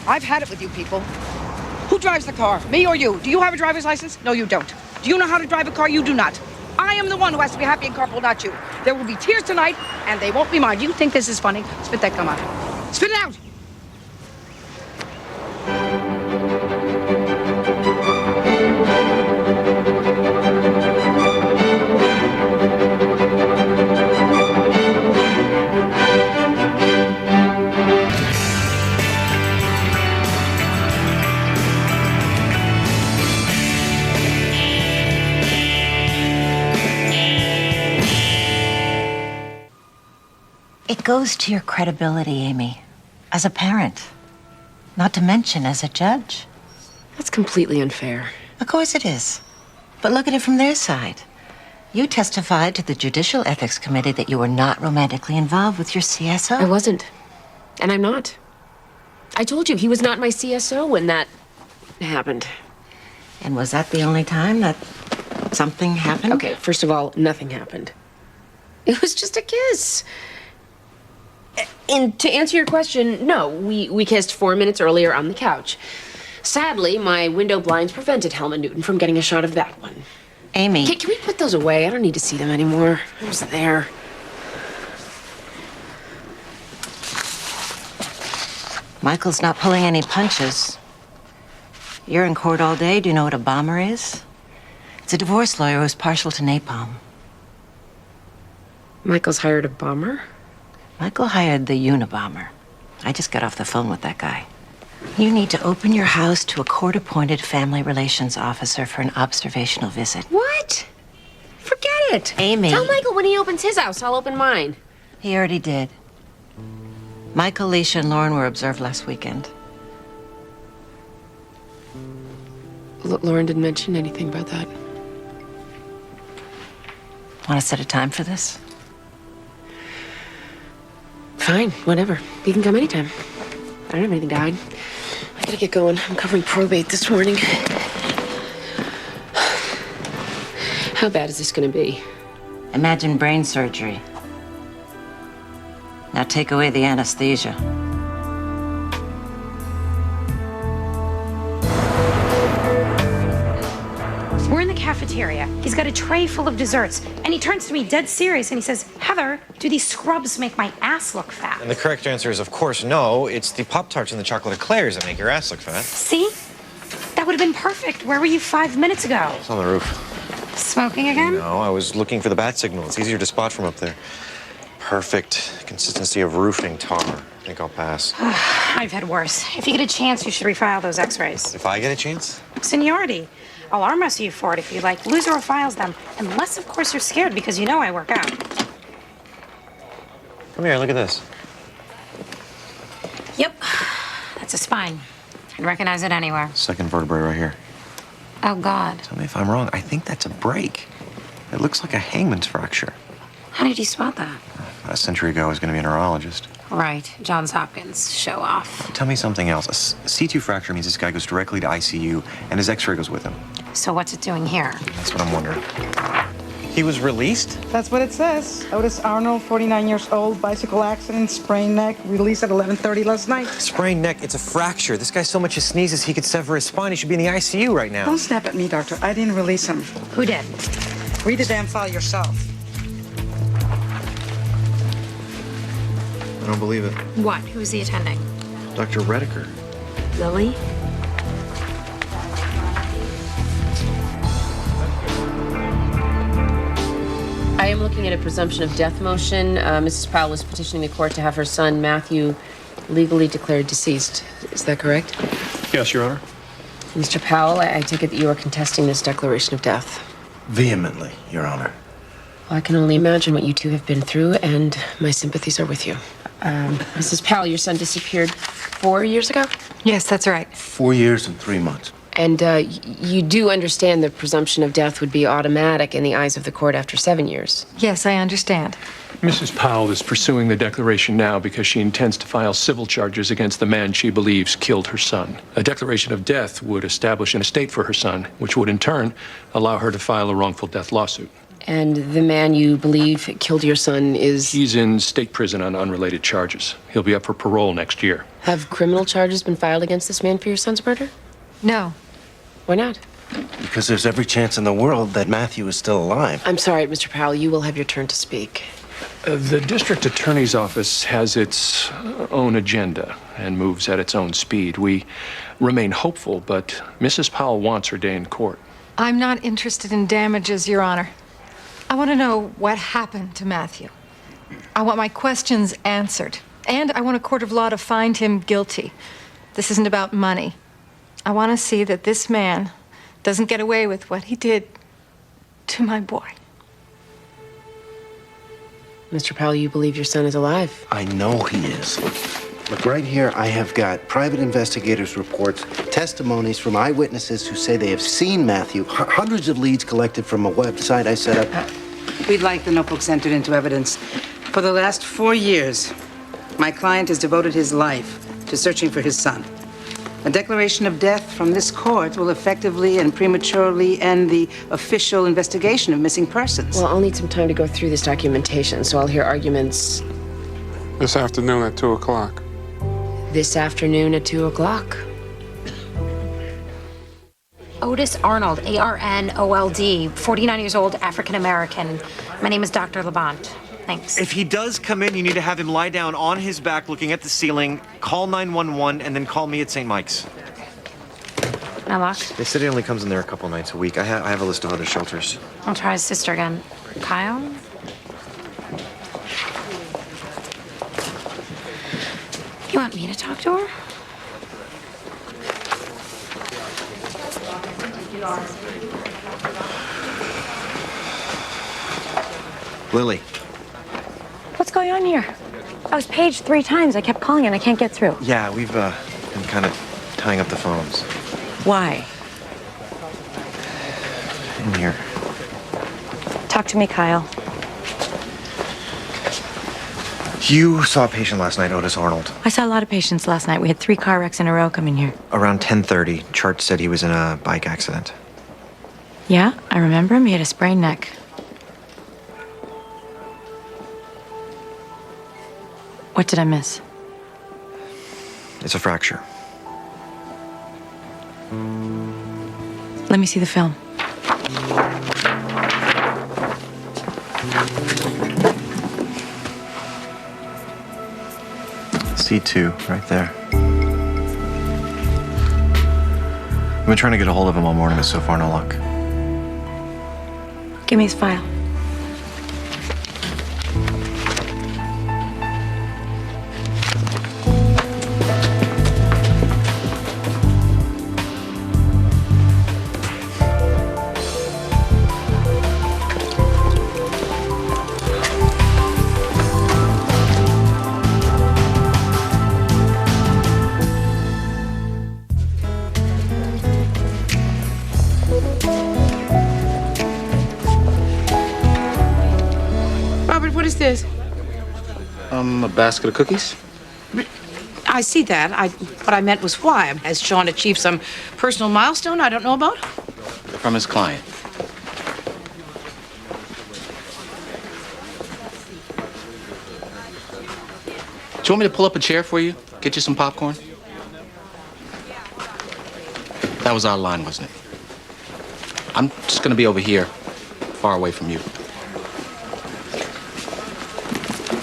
I've had it with you people. Who drives the car? Me or you? Do you have a driver's license? No, you don't. Do you know how to drive a car? You do not. I am the one who has to be happy in carpool, not you. There will be tears tonight, and they won't be mine. You think this is funny? Spit that gum out. Spit it out! It goes to your credibility, Amy, as a parent, not to mention as a judge. That's completely unfair. Of course it is. But look at it from their side. You testified to the Judicial Ethics Committee that you were not romantically involved with your CSO. I wasn't. And I'm not. I told you, he was not my CSO when that happened. And was that the only time that something happened? Okay, first of all, nothing happened. It was just a kiss. And to answer your question, no, we kissed 4 minutes earlier on the couch. Sadly, my window blinds prevented Helma Newton from getting a shot of that one. Amy. Can we put those away? I don't need to see them anymore. I was there. Michael's not pulling any punches. You're in court all day. Do you know what a bomber is? It's a divorce lawyer who's partial to napalm. Michael's hired a bomber? Michael hired the Unabomber. I just got off the phone with that guy. You need to open your house to a court-appointed family relations officer for an observational visit. What? Forget it. Amy. Tell Michael when he opens his house, I'll open mine. He already did. Michael, Leisha, and Lauren were observed last weekend. Lauren didn't mention anything about that. Want to set a time for this? Fine, whatever. You can come anytime. I don't have anything to hide. I gotta get going. I'm covering probate this morning. How bad is this gonna be? Imagine brain surgery. Now take away the anesthesia. We're in the cafeteria. He's got a tray full of desserts. And he turns to me dead serious and he says, Heather, do these scrubs make my ass look fat? And the correct answer is, of course, no. It's the Pop-Tarts and the chocolate eclairs that make your ass look fat. See? That would have been perfect. Where were you 5 minutes ago? It's on the roof. Smoking again? No, I was looking for the bat signal. It's easier to spot from up there. Perfect consistency of roofing tar. I think I'll pass. I've had worse. If you get a chance, you should refile those x-rays. If I get a chance? Seniority. I'll arm wrestle you for it if you like. Loser files them. Unless, of course, you're scared because you know I work out. Come here, look at this. Yep. That's a spine. I'd recognize it anywhere. Second vertebrae right here. Oh, God. Tell me if I'm wrong. I think that's a break. It looks like a hangman's fracture. How did you spot that? A century ago, I was going to be a neurologist. Right. Johns Hopkins. Show off. Tell me something else. A C2 fracture means this guy goes directly to ICU, and his x-ray goes with him. So what's it doing here? That's what I'm wondering. He was released? That's what it says. Otis Arnold, 49 years old, bicycle accident, sprained neck, released at 11:30 last night. Sprained neck, it's a fracture. This guy so much as sneezes, he could sever his spine. He should be in the ICU right now. Don't snap at me, doctor. I didn't release him. Who did? Read the damn file yourself. I don't believe it. What? Who's he attending? Dr. Redeker. Lily? I am looking at a presumption of death motion. Mrs. Powell was petitioning the court to have her son, Matthew, legally declared deceased. Is that correct? Yes, Your Honor. Mr. Powell, I take it that you are contesting this declaration of death. Vehemently, Your Honor. Well, I can only imagine what you two have been through, and my sympathies are with you. Mrs. Powell, your son disappeared 4 years ago? Yes, that's right. 4 years and 3 months. And you do understand the presumption of death would be automatic in the eyes of the court after 7 years? Yes, I understand. Mrs. Powell is pursuing the declaration now because she intends to file civil charges against the man she believes killed her son. A declaration of death would establish an estate for her son, which would in turn allow her to file a wrongful death lawsuit. And the man you believe killed your son is? He's in state prison on unrelated charges. He'll be up for parole next year. Have criminal charges been filed against this man for your son's murder? No. Why not? Because there's every chance in the world that Matthew is still alive. I'm sorry, Mr. Powell. You will have your turn to speak. The district attorney's office has its own agenda and moves at its own speed. We remain hopeful, but Mrs. Powell wants her day in court. I'm not interested in damages, Your Honor. I want to know what happened to Matthew. I want my questions answered. And I want a court of law to find him guilty. This isn't about money. I want to see that this man doesn't get away with what he did to my boy. Mr. Powell, you believe your son is alive? I know he is. Look, right here, I have got private investigators' reports, testimonies from eyewitnesses who say they have seen Matthew, hundreds of leads collected from a website I set up. We'd like the notebooks entered into evidence. For the last 4 years, my client has devoted his life to searching for his son. A declaration of death from this court will effectively and prematurely end the official investigation of missing persons. Well, I'll need some time to go through this documentation, so I'll hear arguments this afternoon at 2 o'clock. This afternoon at 2 o'clock. Otis Arnold, A-R-N-O-L-D, 49 years old, African American. My name is Dr. Labont. Thanks. If he does come in, you need to have him lie down on his back looking at the ceiling, call 911, and then call me at St. Mike's. Can I lock? They said he only comes in there a couple nights a week. I have a list of other shelters. I'll try his sister again. Kyle? You want me to talk to her? Lily. What's going on here? I was paged 3 times. I kept calling and I can't get through. Yeah, we've been kind of tying up the phones. Why? In here. Talk to me, Kyle. You saw a patient last night, Otis Arnold. I saw a lot of patients last night. We had 3 car wrecks in a row coming here. Around 10:30, Chart said he was in a bike accident. Yeah, I remember him. He had a sprained neck. What did I miss? It's a fracture. Let me see the film. C2, right there. I've been trying to get a hold of him all morning, but so far no luck. Give me his file. Robert, what is this? A basket of cookies? I see that. What I meant was why. Has Sean achieved some personal milestone I don't know about? From his client. Do you want me to pull up a chair for you? Get you some popcorn? That was our line, wasn't it? I'm just gonna be over here, far away from you.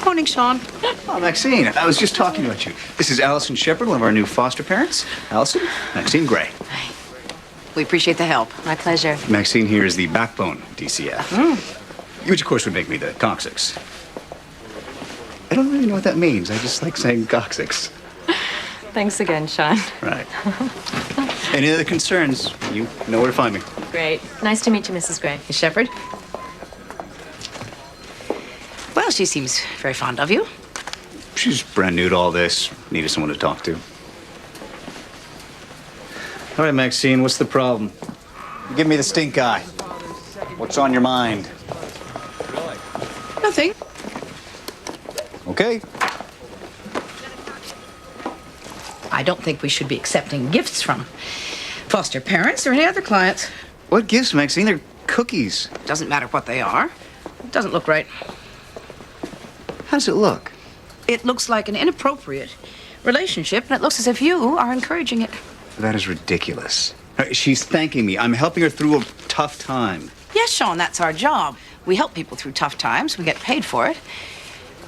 Morning, Sean. Oh, Maxine, I was just talking about you. This is Allison Shepard, one of our new foster parents. Allison, Maxine Gray. We appreciate the help. My pleasure. Maxine here is the backbone of DCF. Which, of course, would make me the coccyx. I don't really know what that means. I just like saying coccyx. Thanks again, Sean. Right. Any other concerns, you know where to find me. Great. Nice to meet you, Mrs. Gray. Miss Shepard? Well, she seems very fond of you. She's brand new to all this. Needed someone to talk to. All right, Maxine, what's the problem? Give me the stink eye. What's on your mind? Nothing. Okay. I don't think we should be accepting gifts from foster parents or any other clients. What gifts, Maxine? They're cookies. Doesn't matter what they are. It doesn't look right. How does it look? It looks like an inappropriate relationship, and it looks as if you are encouraging it. That is ridiculous. She's thanking me. I'm helping her through a tough time. Yes, Sean, that's our job. We help people through tough times. We get paid for it.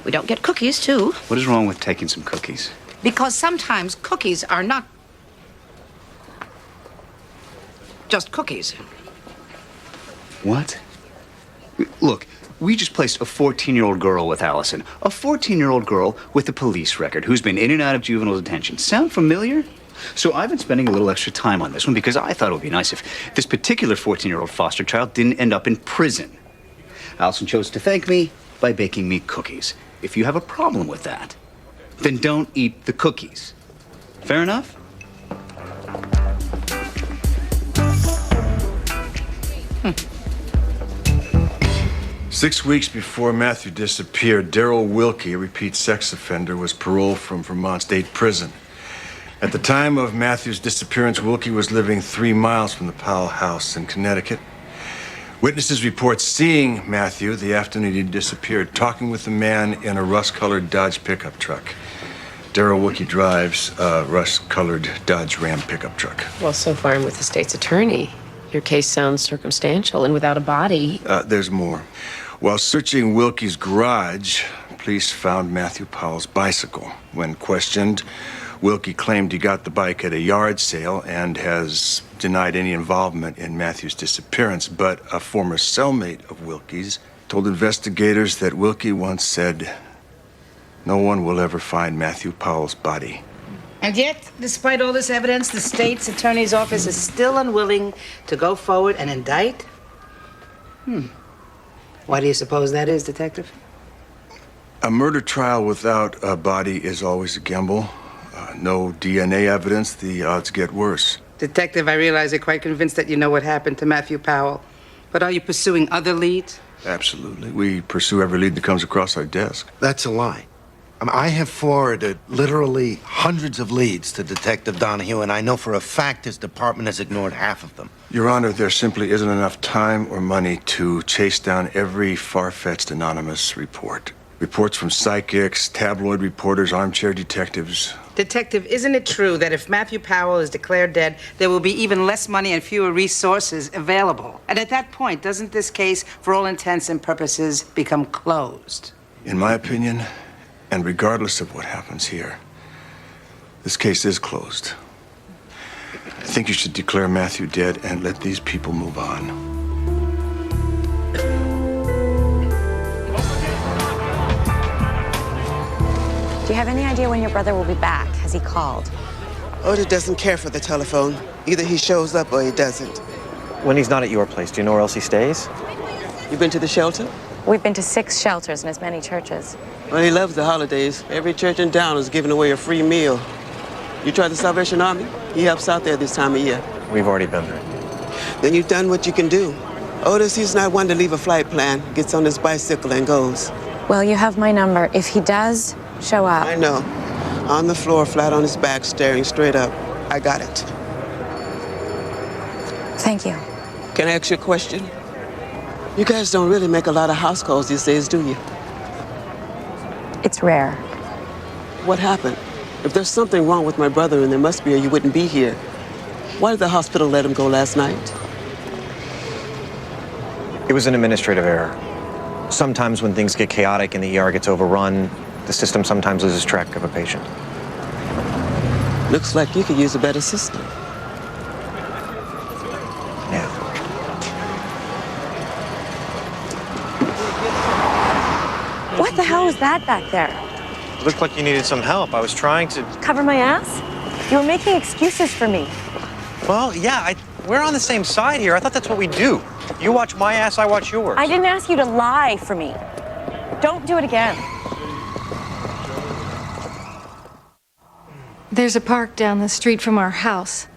We don't get cookies, too. What is wrong with taking some cookies? Because sometimes cookies are not just cookies. What? Look, we just placed a 14-year-old girl with Allison. A 14-year-old girl with a police record who's been in and out of juvenile detention. Sound familiar? So I've been spending a little extra time on this one because I thought it would be nice if this particular 14-year-old foster child didn't end up in prison. Allison chose to thank me by baking me cookies. If you have a problem with that, then don't eat the cookies. Fair enough? 6 weeks before Matthew disappeared, Darrell Wilkie, a repeat sex offender, was paroled from Vermont State Prison. At the time of Matthew's disappearance, Wilkie was living 3 miles from the Powell house in Connecticut. Witnesses report seeing Matthew the afternoon he disappeared, talking with a man in a rust-colored Dodge pickup truck. Darrell Wilkie drives a rust-colored Dodge Ram pickup truck. Well, so far I'm with the state's attorney. Your case sounds circumstantial and without a body. There's more. While searching Wilkie's garage, police found Matthew Powell's bicycle. When questioned, Wilkie claimed he got the bike at a yard sale and has denied any involvement in Matthew's disappearance. But a former cellmate of Wilkie's told investigators that Wilkie once said, "No one will ever find Matthew Powell's body." And yet, despite all this evidence, the state's attorney's office is still unwilling to go forward and indict? Why do you suppose that is, Detective? A murder trial without a body is always a gamble. No DNA evidence, the odds get worse. Detective, I realize you're quite convinced that you know what happened to Matthew Powell. But are you pursuing other leads? Absolutely. We pursue every lead that comes across our desk. That's a lie. I have forwarded literally hundreds of leads to Detective Donahue, and I know for a fact his department has ignored half of them. Your Honor, there simply isn't enough time or money to chase down every far-fetched anonymous report. Reports from psychics, tabloid reporters, armchair detectives. Detective, isn't it true that if Matthew Powell is declared dead, there will be even less money and fewer resources available? And at that point, doesn't this case, for all intents and purposes, become closed? In my opinion, and regardless of what happens here, this case is closed. I think you should declare Matthew dead and let these people move on. Do you have any idea when your brother will be back? Has he called? Otis doesn't care for the telephone. Either he shows up or he doesn't. When he's not at your place, do you know where else he stays? You been to the shelter? We've been to 6 shelters and as many churches. Well, he loves the holidays. Every church in town is giving away a free meal. You tried the Salvation Army? He helps out there this time of year. We've already been there. Then you've done what you can do. Otis, he's not one to leave a flight plan. Gets on his bicycle and goes. Well, you have my number. If he does show up. I know. On the floor, flat on his back, staring straight up. I got it. Thank you. Can I ask you a question? You guys don't really make a lot of house calls these days, do you? It's rare. What happened? If there's something wrong with my brother, and there must be, or you wouldn't be here, why did the hospital let him go last night? It was an administrative error. Sometimes when things get chaotic and the ER gets overrun, the system sometimes loses track of a patient. Looks like you could use a better system. What the hell was that back there? It looked like you needed some help. I was trying to... Cover my ass? You were making excuses for me. Well, yeah, we're on the same side here. I thought that's what we do. You watch my ass, I watch yours. I didn't ask you to lie for me. Don't do it again. There's a park down the street from our house.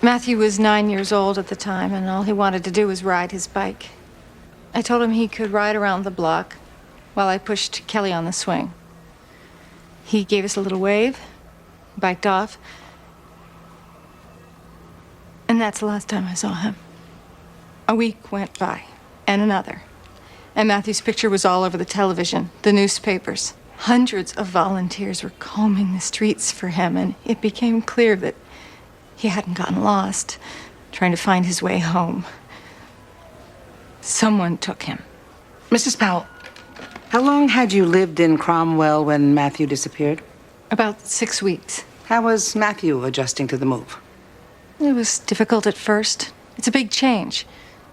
Matthew was 9 years old at the time, and all he wanted to do was ride his bike. I told him he could ride around the block while I pushed Kelly on the swing. He gave us a little wave, biked off, and that's the last time I saw him. A week went by, and another. And Matthew's picture was all over the television, the newspapers. Hundreds of volunteers were combing the streets for him, and it became clear that he hadn't gotten lost, trying to find his way home. Someone took him. Mrs. Powell, how long had you lived in Cromwell when Matthew disappeared? About 6 weeks. How was Matthew adjusting to the move? It was difficult at first. It's a big change,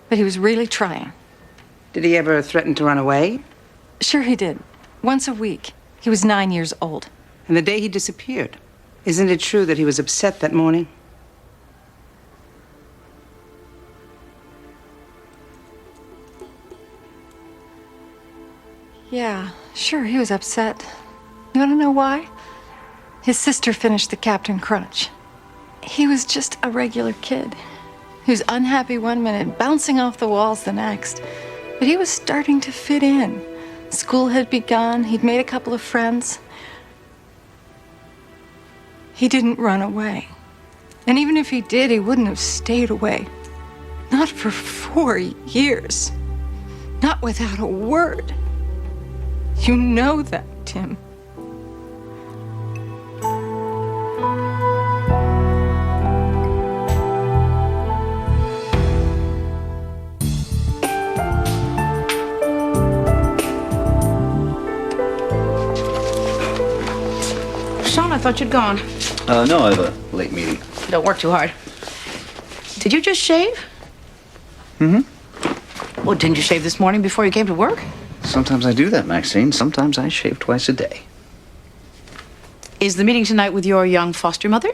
but he was really trying. Did he ever threaten to run away? Sure he did. Once a week. He was 9 years old. And the day he disappeared, isn't it true that he was upset that morning? Yeah, sure, he was upset. You want to know why? His sister finished the Captain Crunch. He was just a regular kid. He was unhappy one minute, bouncing off the walls the next. But he was starting to fit in. School had begun, he'd made a couple of friends. He didn't run away. And even if he did, he wouldn't have stayed away. Not for 4 years. Not without a word. You know that, Tim. Sean, I thought you'd gone. No, I have a late meeting. Don't work too hard. Did you just shave? Mm-hmm. Well, didn't you shave this morning before you came to work? Sometimes I do that, Maxine. Sometimes I shave twice a day. Is the meeting tonight with your young foster mother?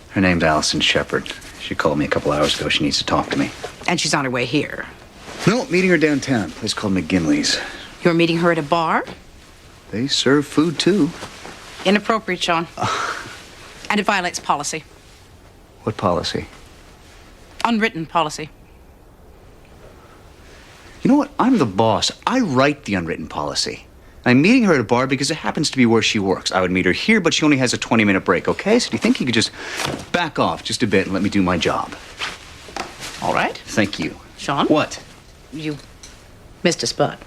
Her name's Allison Shepard. She called me a couple hours ago. She needs to talk to me. And she's on her way here. No, meeting her downtown. A place called McGinley's. You're meeting her at a bar? They serve food, too. Inappropriate, Sean. And it violates policy. What policy? Unwritten policy. You know what? I'm the boss. I write the unwritten policy. I'm meeting her at a bar because it happens to be where she works. I would meet her here, but she only has a 20-minute break, okay? So do you think you could just back off just a bit and let me do my job? All right. Thank you. Sean? What? You missed a spot.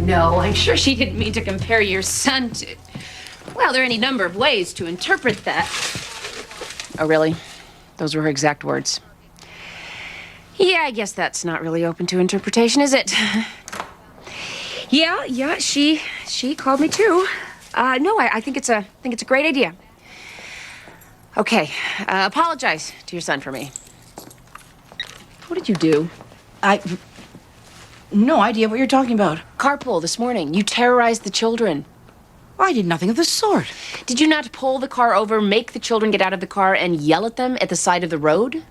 No, I'm sure she didn't mean to compare your son to... Well, there are any number of ways to interpret that. Oh, really? Those were her exact words. Yeah, I guess that's not really open to interpretation, is it? Yeah, she called me too. No, I think it's a great idea. Okay, apologize to your son for me. what did you do? No idea what you're talking about. Carpool this morning. You terrorized the children. I did nothing of the sort. Did you not pull the car over, make the children get out of the car, and yell at them at the side of the road?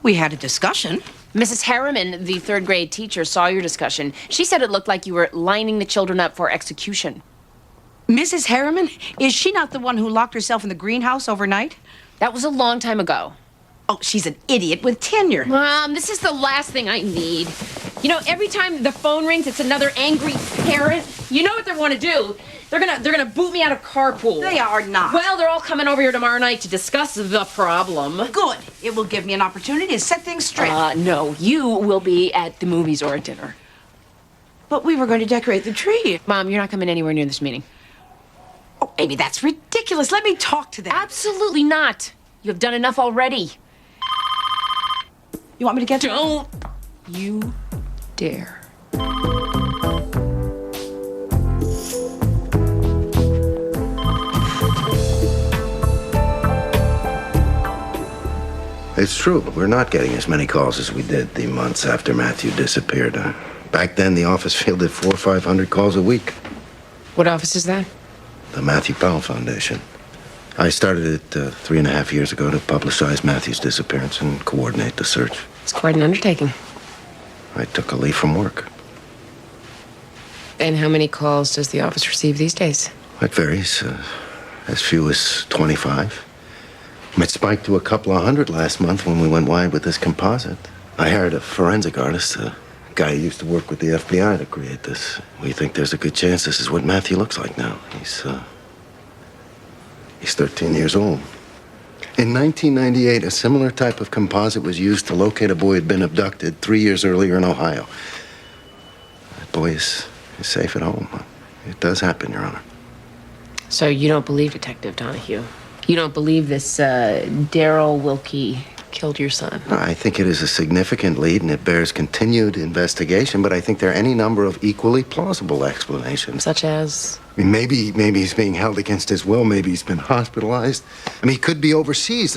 We had a discussion. Mrs. Harriman, the third grade teacher, saw your discussion. She said it looked like you were lining the children up for execution. Mrs. Harriman? Is she not the one who locked herself in the greenhouse overnight? That was a long time ago. Oh, she's an idiot with tenure. Mom, this is the last thing I need. You know, every time the phone rings, it's another angry parent. You know what they want to do? They're gonna boot me out of carpool. They are not. Well, they're all coming over here tomorrow night to discuss the problem. Good. It will give me an opportunity to set things straight. No, you will be at the movies or at dinner. But we were going to decorate the tree. Mom, you're not coming anywhere near this meeting. Oh, Amy, that's ridiculous. Let me talk to them. Absolutely not. You have done enough already. You want me to get Don't you dare. It's true. We're not getting as many calls as we did the months after Matthew disappeared. Back then, the office fielded 400 or 500 calls a week. What office is that? The Matthew Powell Foundation. I started it 3.5 years ago to publicize Matthew's disappearance and coordinate the search. It's quite an undertaking. I took a leave from work. And how many calls does the office receive these days? It varies. As few as 25. It spiked to a couple of hundred last month when we went wide with this composite. I hired a forensic artist, a guy who used to work with the FBI to create this. We think there's a good chance this is what Matthew looks like now. He's 13 years old. In 1998, a similar type of composite was used to locate a boy who had been abducted 3 years earlier in Ohio. That boy is safe at home. It does happen, Your Honor. So you don't believe Detective Donahue? You don't believe this Daryl Wilkie killed your son? I think it is a significant lead and it bears continued investigation, but I think there are any number of equally plausible explanations. Such as? I mean, maybe he's being held against his will. Maybe he's been hospitalized. I mean, he could be overseas.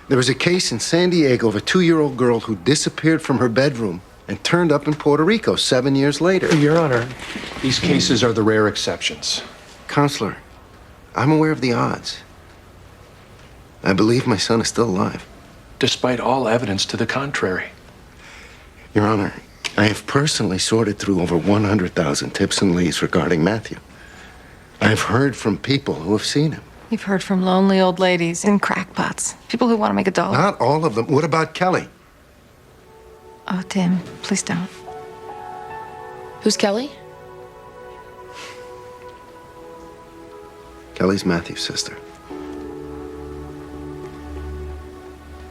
There was a case in San Diego of a 2-year-old girl who disappeared from her bedroom and turned up in Puerto Rico 7 years later. Your Honor, these cases are the rare exceptions. Counselor, I'm aware of the odds. I believe my son is still alive. Despite all evidence to the contrary. Your Honor, I have personally sorted through over 100,000 tips and leads regarding Matthew. I've heard from people who have seen him. You've heard from lonely old ladies in crackpots, people who want to make a dollar. Not all of them. What about Kelly? Oh, Tim, please don't. Who's Kelly? Kelly's Matthew's sister.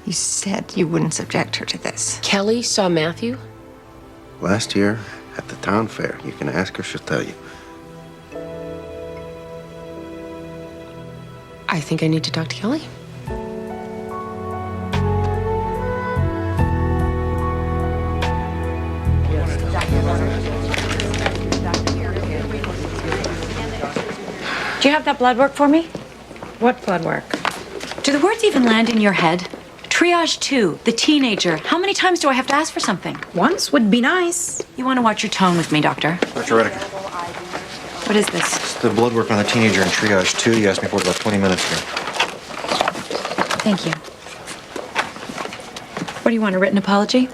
You said you wouldn't subject her to this. Kelly saw Matthew? Last year at the town fair. You can ask her, she'll tell you. I think I need to talk to Kelly. Do you have that blood work for me? What blood work? Do the words even land in your head? Triage 2, the teenager. How many times do I have to ask for something? Once would be nice. You want to watch your tone with me, Doctor? Dr. Redeker. What is this? It's the blood work on the teenager in triage 2. You asked me for it about 20 minutes ago. Thank you. What do you want, a written apology?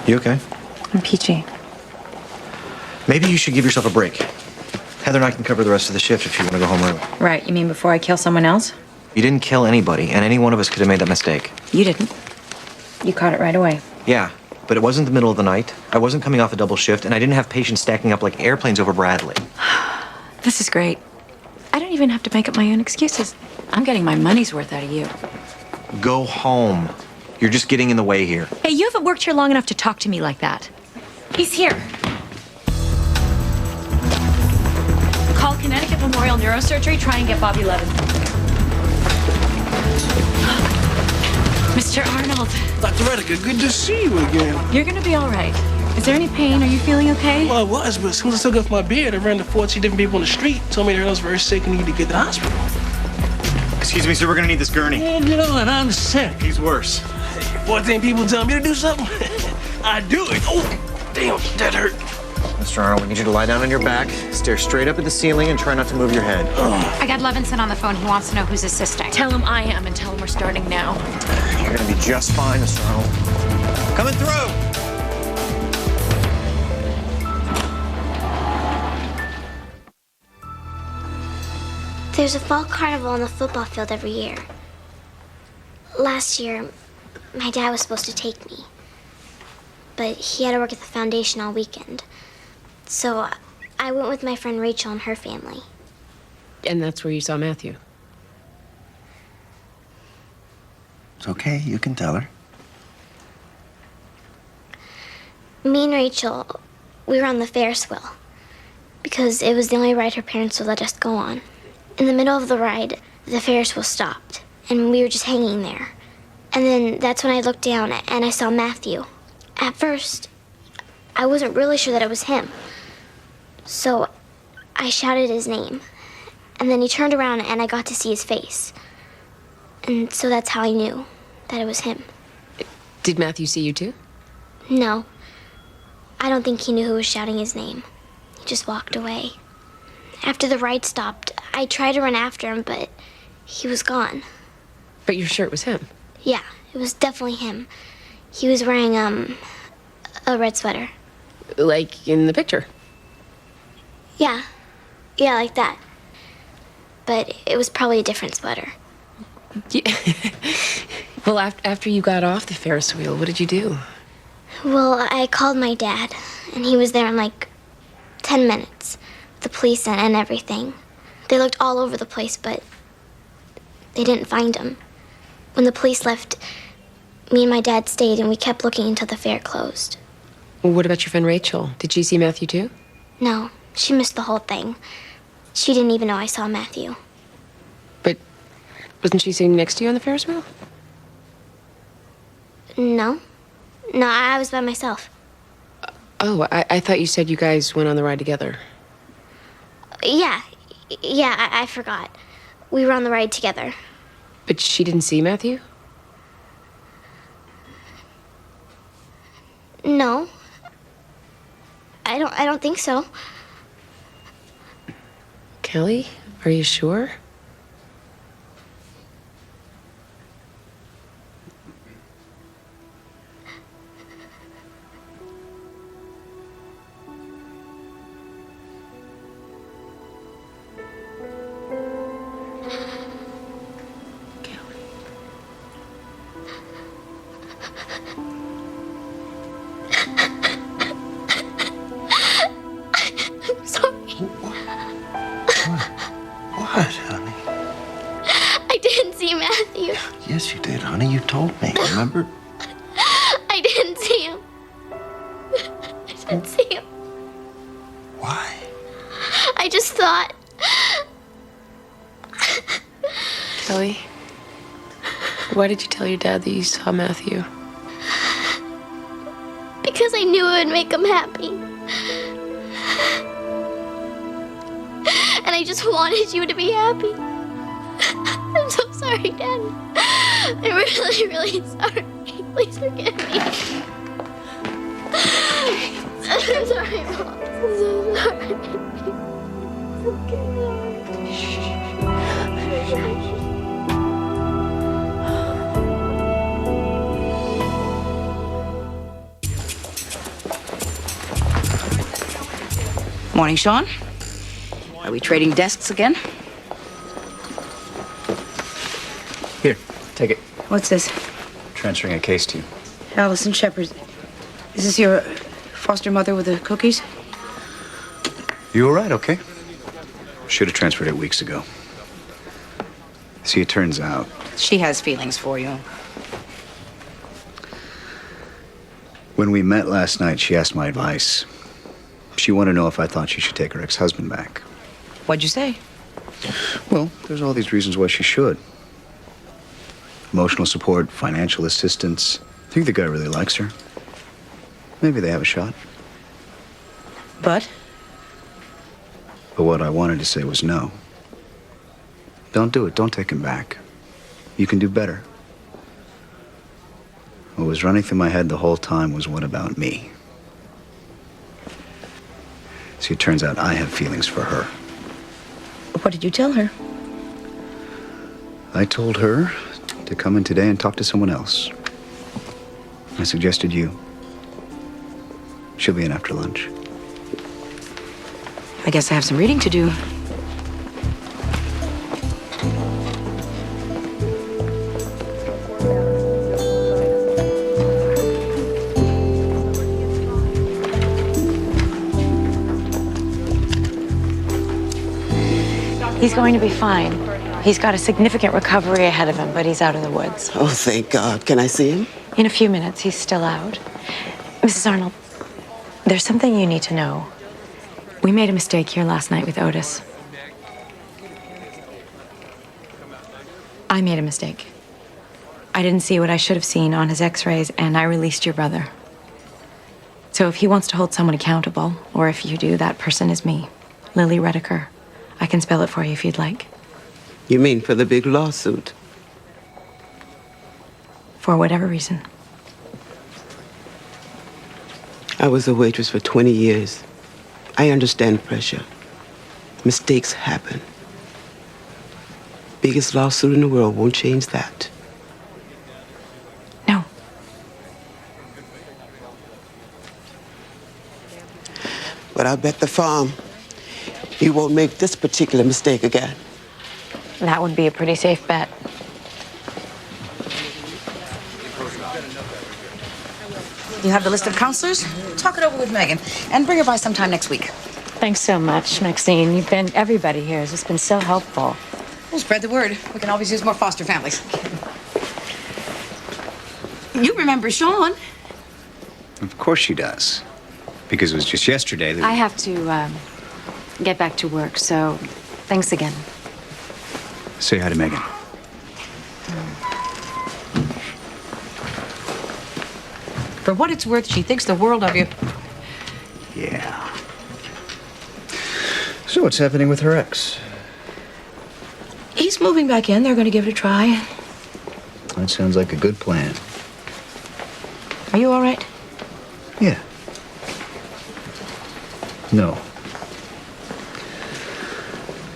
You okay? I'm peachy. Maybe you should give yourself a break. Heather and I can cover the rest of the shift if you want to go home early. Right, you mean before I kill someone else? You didn't kill anybody, and any one of us could have made that mistake. You didn't. You caught it right away. Yeah, but it wasn't the middle of the night. I wasn't coming off a double shift, and I didn't have patients stacking up like airplanes over Bradley. This is great. I don't even have to make up my own excuses. I'm getting my money's worth out of you. Go home. You're just getting in the way here. Hey, you haven't worked here long enough to talk to me like that. He's here. Call Connecticut Memorial Neurosurgery, try and get Bobby Levin. Mr. Arnold. Dr. Redeker, good to see you again. You're gonna be all right. Is there any pain? Are you feeling okay? Well, I was, but as soon as I took off my beard, I ran into 14 different people on the street. Told me that I was very sick and needed to get to the hospital. Excuse me, sir, we're gonna need this gurney. Oh, no, and I'm sick. He's worse. 14 people tell me to do something. I do it. Oh, damn, that hurt. Mr. Arnold, we need you to lie down on your back, stare straight up at the ceiling, and try not to move your head. I got Levinson on the phone. He wants to know who's assisting. Tell him I am and tell him we're starting now. You're gonna be just fine, Mr. Arnold. Coming through! There's a fall carnival on the football field every year. Last year, my dad was supposed to take me, but he had to work at the foundation all weekend. So I went with my friend Rachel and her family. And that's where you saw Matthew. It's okay, you can tell her. Me and Rachel, we were on the Ferris wheel because it was the only ride her parents would let us go on. In the middle of the ride, the Ferris wheel stopped, and we were just hanging there. And then that's when I looked down and I saw Matthew. At first, I wasn't really sure that it was him. So I shouted his name. And then he turned around and I got to see his face. And so that's how I knew that it was him. Did Matthew see you too? No. I don't think he knew who was shouting his name. He just walked away. After the ride stopped, I tried to run after him, but he was gone. But you're sure it was him? Yeah, it was definitely him. He was wearing, a red sweater. Like in the picture? Yeah. Yeah, like that. But it was probably a different sweater. Yeah. Well, after you got off the Ferris wheel, what did you do? Well, I called my dad, and he was there in like 10 minutes. The police and everything. They looked all over the place, but they didn't find him. When the police left, me and my dad stayed, and we kept looking until the fair closed. Well, what about your friend Rachel? Did she see Matthew too? No, she missed the whole thing. She didn't even know I saw Matthew. But wasn't she sitting next to you on the Ferris wheel? No. No, I was by myself. Oh, I thought you said you guys went on the ride together. Yeah. Yeah, I forgot. We were on the ride together. But she didn't see Matthew? No. I don't think so. Kelly, are you sure? I'm sorry. What, honey? I didn't see Matthew. Yes, you did, honey. You told me, remember? I didn't see him. I didn't see him. Why? I just thought. Kelly, why did you tell your dad that you saw Matthew? Because I knew it would make him happy. And I just wanted you to be happy. I'm so sorry, Daddy. I'm really, really sorry. Please forgive me. I'm sorry, Mom. I'm so sorry. It's okay. Morning, Sean. Are we trading desks again? Here, take it. What's this? Transferring a case to you. Allison Shepard. Is this your foster mother with the cookies? You all right, okay? Should have transferred it weeks ago. See, it turns out She has feelings for you. when we met last night, she asked my advice. She wanted to know if I thought she should take her ex-husband back. What'd you say? Well, there's all these reasons why she should. Emotional support, financial assistance. I think the guy really likes her. maybe they have a shot. But? But what I wanted to say was no. Don't do it. Don't take him back. You can do better. What was running through my head the whole time was, what about me? See, it turns out I have feelings for her. What did you tell her? I told her to come in today and talk to someone else. I suggested you. She'll be in after lunch. I guess I have some reading to do. He's going to be fine. He's got a significant recovery ahead of him, but he's out of the woods. Oh, thank God. Can I see him? In a few minutes, he's still out. Mrs. Arnold, there's something you need to know. We made a mistake here last night with Otis. I made a mistake. I didn't see what I should have seen on his x-rays, and I released your brother. So if he wants to hold someone accountable, or if you do, that person is me, Lily Redeker. I can spell it for you if you'd like. You mean for the big lawsuit? For whatever reason. I was a waitress for 20 years. I understand pressure. Mistakes happen. Biggest lawsuit in the world won't change that. No. But I'll bet the farm you won't make this particular mistake again. That would be a pretty safe bet. You have the list of counselors? Talk it over with Megan and bring her by sometime next week. Thanks so much, Maxine. Everybody here has just been so helpful. We'll spread the word. We can always use more foster families. You remember Sean? Of course she does. Because it was just yesterday that... I have to get back to work, so thanks again. Say hi to Megan. For what it's worth, she thinks the world of you. Yeah. So what's happening with her ex? He's moving back in. They're going to give it a try. That sounds like a good plan. Are you all right? Yeah. No.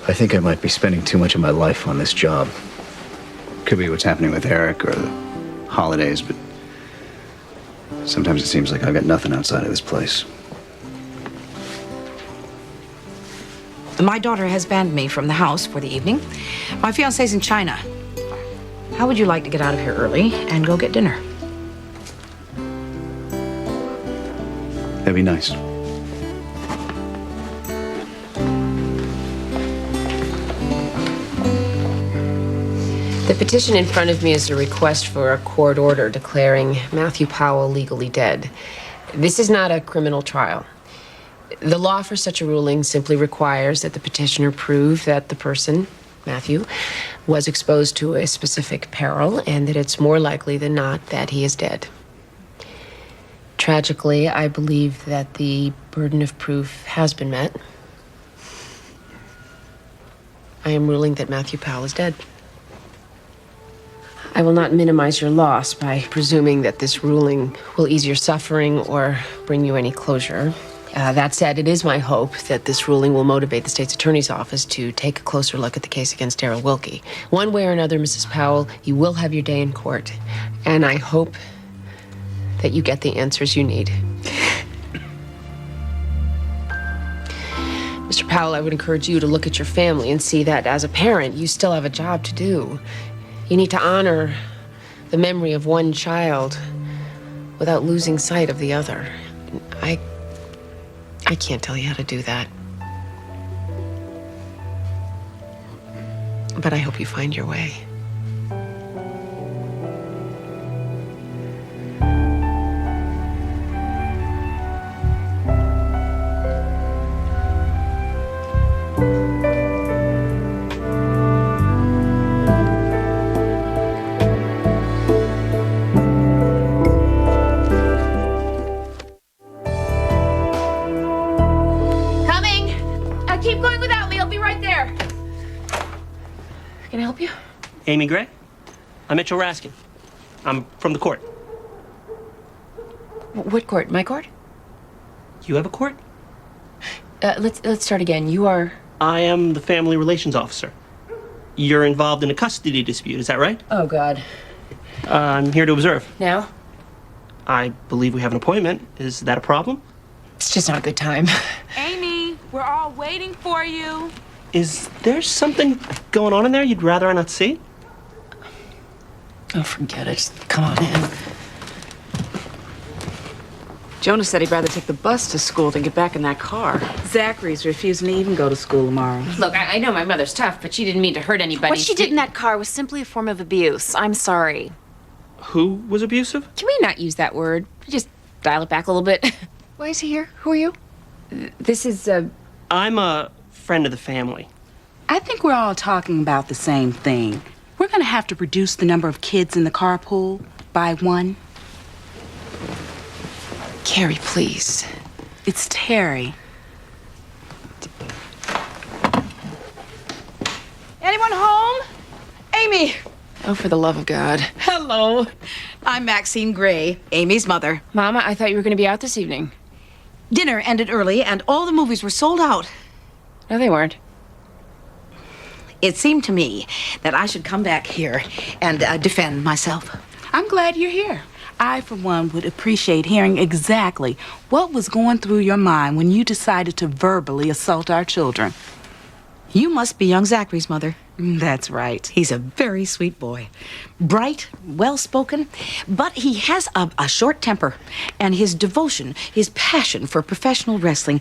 I think I might be spending too much of my life on this job. Could be what's happening with Eric or the holidays, but sometimes it seems like I've got nothing outside of this place. My daughter has banned me from the house for the evening. My fiancé's in China. How would you like to get out of here early and go get dinner? That'd be nice. The petition in front of me is a request for a court order declaring Matthew Powell legally dead. This is not a criminal trial. The law for such a ruling simply requires that the petitioner prove that the person, Matthew, was exposed to a specific peril and that it's more likely than not that he is dead. Tragically, I believe that the burden of proof has been met. I am ruling that Matthew Powell is dead. I will not minimize your loss by presuming that this ruling will ease your suffering or bring you any closure. That said, it is my hope that this ruling will motivate the state's attorney's office to take a closer look at the case against Darrell Wilkie. One way or another, Mrs. Powell, you will have your day in court, and I hope that you get the answers you need. Mr. Powell, I would encourage you to look at your family and see that as a parent, you still have a job to do. You need to honor the memory of one child without losing sight of the other. I can't tell you how to do that. But I hope you find your way. keep going without me. I'll be right there. Can I help you? Amy Gray? I'm Mitchell Raskin. I'm from the court. What court? My court? You have a court? Let's start again. You are... I am the family relations officer. You're involved in a custody dispute, is that right? Oh, God. I'm here to observe. Now? I believe we have an appointment. Is that a problem? It's just not a good time. Amy, we're all waiting for you. Is there something going on in there you'd rather I not see? Oh, forget it. Just come on in. Jonah said he'd rather take the bus to school than get back in that car. Zachary's refusing to even go to school tomorrow. Look, I know my mother's tough, but she didn't mean to hurt anybody. What she did in that car was simply a form of abuse. I'm sorry. Who was abusive? Can we not use that word? Just dial it back a little bit. Why is he here? Who are you? This is, I'm a friend of the family. I think we're all talking about the same thing. We're gonna have to reduce the number of kids in the carpool by 1. Carrie, please. It's Terry. Anyone home? Amy! Oh, for the love of God. Hello. I'm Maxine Gray, Amy's mother. Mama, I thought you were going to be out this evening. Dinner ended early and all the movies were sold out. No, they weren't. It seemed to me that I should come back here and defend myself. I'm glad you're here. I, for one, would appreciate hearing exactly what was going through your mind when you decided to verbally assault our children. You must be young Zachary's mother. That's right. He's a very sweet boy. Bright, well-spoken, but he has a short temper. And his devotion, his passion for professional wrestling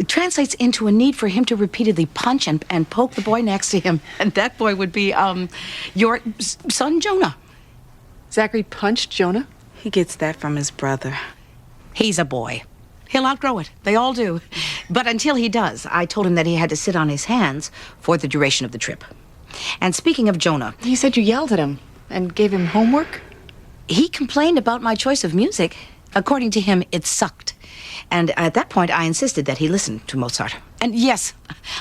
translates into a need for him to repeatedly punch and poke the boy next to him. And that boy would be, your son, Jonah. Zachary punched Jonah? He gets that from his brother. He's a boy. He'll outgrow it. They all do. But until he does, I told him that he had to sit on his hands for the duration of the trip. And speaking of Jonah... He said you yelled at him and gave him homework? He complained about my choice of music. According to him, it sucked. And at that point, I insisted that he listen to Mozart. And yes,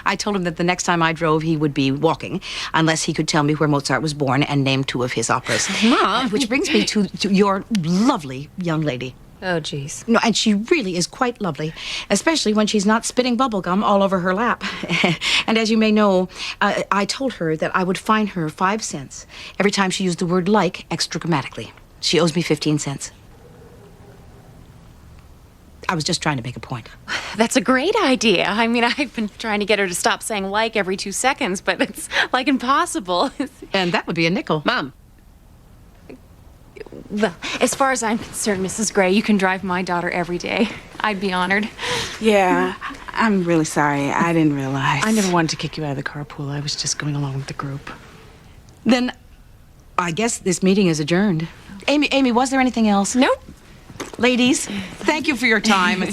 I told him that the next time I drove, he would be walking, unless he could tell me where Mozart was born and name 2 of his operas. Mom! Which brings me to your lovely young lady. Oh, jeez. No, and she really is quite lovely, especially when she's not spitting bubblegum all over her lap. And as you may know, I told her that I would fine her 5 cents every time she used the word like extra grammatically. She owes me 15 cents. I was just trying to make a point. That's a great idea. I mean, I've been trying to get her to stop saying like every 2 seconds, but it's like impossible. And that would be a nickel. Mom. Well, as far as I'm concerned, Mrs. Gray, you can drive my daughter every day. I'd be honored. Yeah, I'm really sorry. I didn't realize. I never wanted to kick you out of the carpool. I was just going along with the group. Then I guess this meeting is adjourned. Amy, was there anything else? Nope. Ladies, thank you for your time.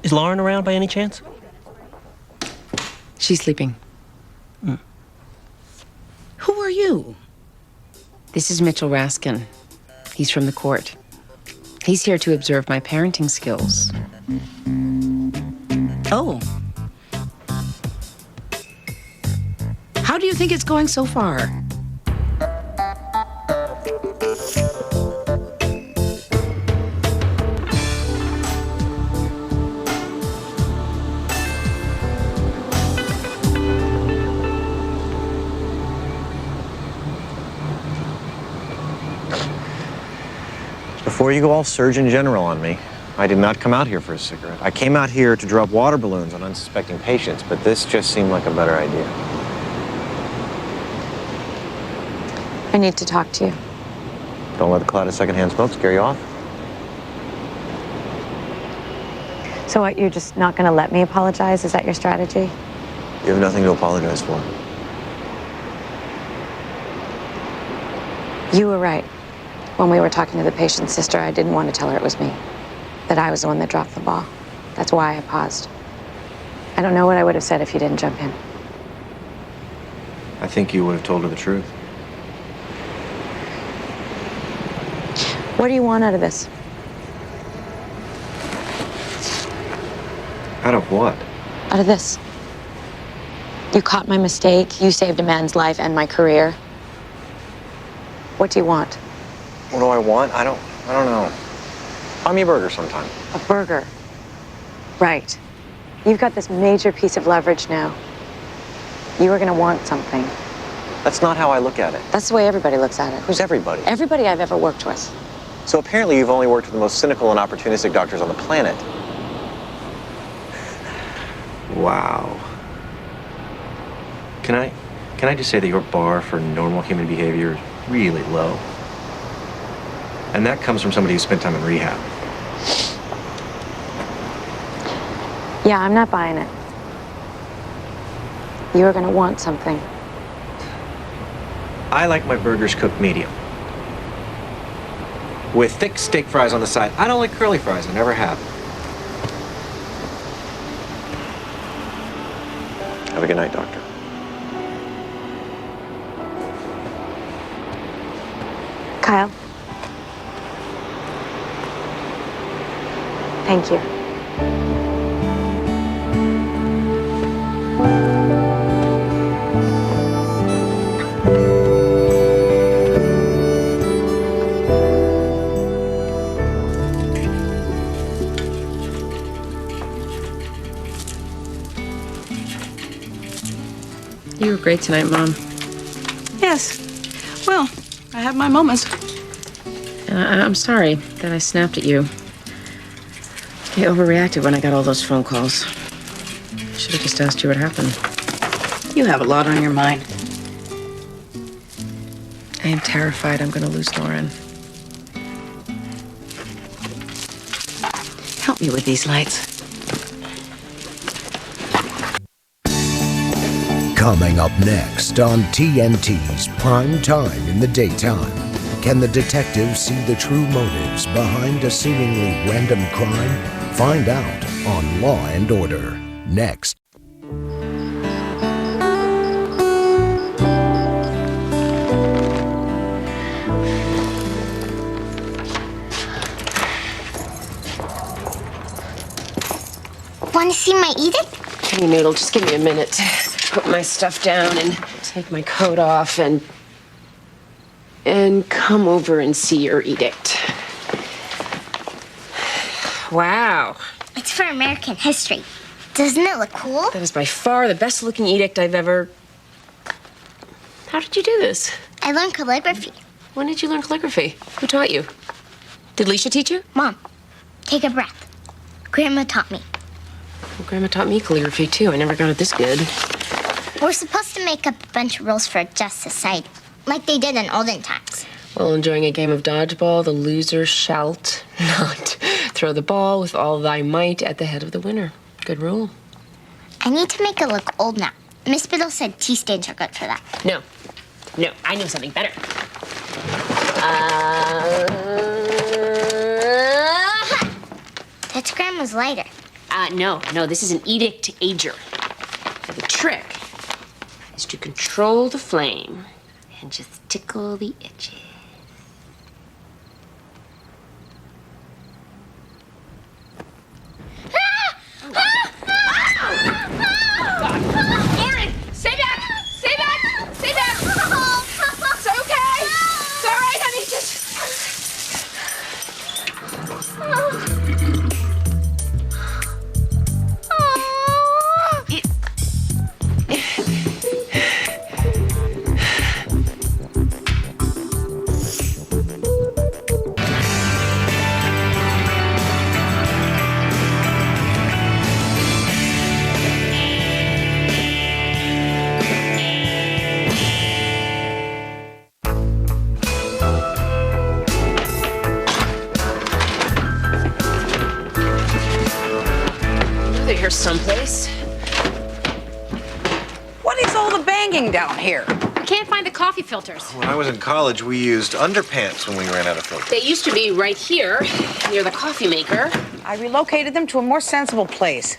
Is Lauren around by any chance? She's sleeping. Who are you? This is Mitchell Raskin. He's from the court. He's here to observe my parenting skills. Oh. How do you think it's going so far? Before you go all Surgeon General on me, I did not come out here for a cigarette. I came out here to drop water balloons on unsuspecting patients, but this just seemed like a better idea. I need to talk to you. Don't let the cloud of secondhand smoke scare you off. So what, you're just not going to let me apologize? Is that your strategy? You have nothing to apologize for. You were right. When we were talking to the patient's sister, I didn't want to tell her it was me. That I was the one that dropped the ball. That's why I paused. I don't know what I would have said if you didn't jump in. I think you would have told her the truth. What do you want out of this? Out of what? Out of this. You caught my mistake. You saved a man's life and my career. What do you want? What do I want? I don't know. Buy me a burger sometime. A burger. Right. You've got this major piece of leverage now. You are gonna want something. That's not how I look at it. That's the way everybody looks at it. Who's everybody? Everybody I've ever worked with. So apparently you've only worked with the most cynical and opportunistic doctors on the planet. Wow. Can I just say that your bar for normal human behavior is really low? And that comes from somebody who spent time in rehab. Yeah, I'm not buying it. You're gonna want something. I like my burgers cooked medium. With thick steak fries on the side. I don't like curly fries, I never have. Have a good night, Doctor. Kyle. Thank you. You were great tonight, Mom. Yes. Well, I have my moments. I'm sorry that I snapped at you. I overreacted when I got all those phone calls. Should have just asked you what happened. You have a lot on your mind. I am terrified I'm going to lose Lauren. Help me with these lights. Coming up next on TNT's Prime Time in the Daytime. Can the detectives see the true motives behind a seemingly random crime? Find out on Law and Order. Next. Want to see my edict? Hey, Noodle, just give me a minute to put my stuff down and take my coat off and come over and see your edict. Wow. It's for American history. Doesn't it look cool? That is by far the best looking edict I've ever... How did you do this? I learned calligraphy. When did you learn calligraphy? Who taught you? Did Leisha teach you? Mom, take a breath. Grandma taught me. Well, Grandma taught me calligraphy, too. I never got it this good. We're supposed to make up a bunch of rules for a just society, like they did in olden times. While enjoying a game of dodgeball, the loser shalt not throw the ball with all thy might at the head of the winner. Good rule. I need to make it look old now. Miss Biddle said tea stains are good for that. No, I know something better. That's Grandma's lighter. No, this is an edict ager. The trick is to control the flame and just tickle the edges. Lauren, stay back! Stay back! Stay back! It's okay! It's all right, honey. Just... They're here someplace. What is all the banging down here? I can't find the coffee filters. When I was in college, we used underpants when we ran out of filters. They used to be right here, near the coffee maker. I relocated them to a more sensible place.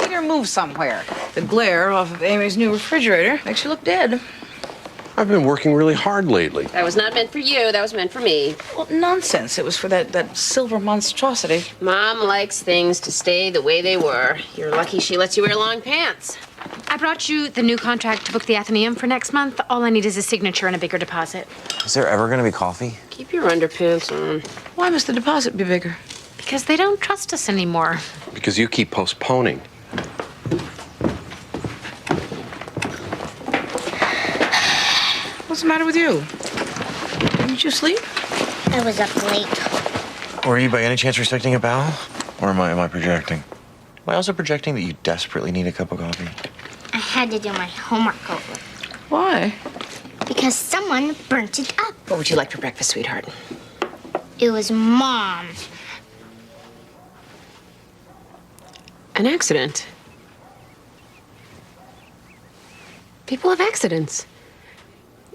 Peter moved somewhere. The glare off of Amy's new refrigerator makes you look dead. I've been working really hard lately. That was not meant for you. That was meant for me. Well, nonsense. It was for that silver monstrosity. Mom likes things to stay the way they were. You're lucky she lets you wear long pants. I brought you the new contract to book the Athenaeum for next month. All I need is a signature and a bigger deposit. Is there ever going to be coffee? Keep your underpants on. Why must the deposit be bigger? Because they don't trust us anymore. Because you keep postponing. What's the matter with you? Didn't you sleep? I was up late. Were you by any chance respecting a bowel? Or am I projecting? Am I also projecting that you desperately need a cup of coffee? I had to do my homework over. Why? Because someone burnt it up. What would you like for breakfast, sweetheart? It was Mom. An accident. People have accidents.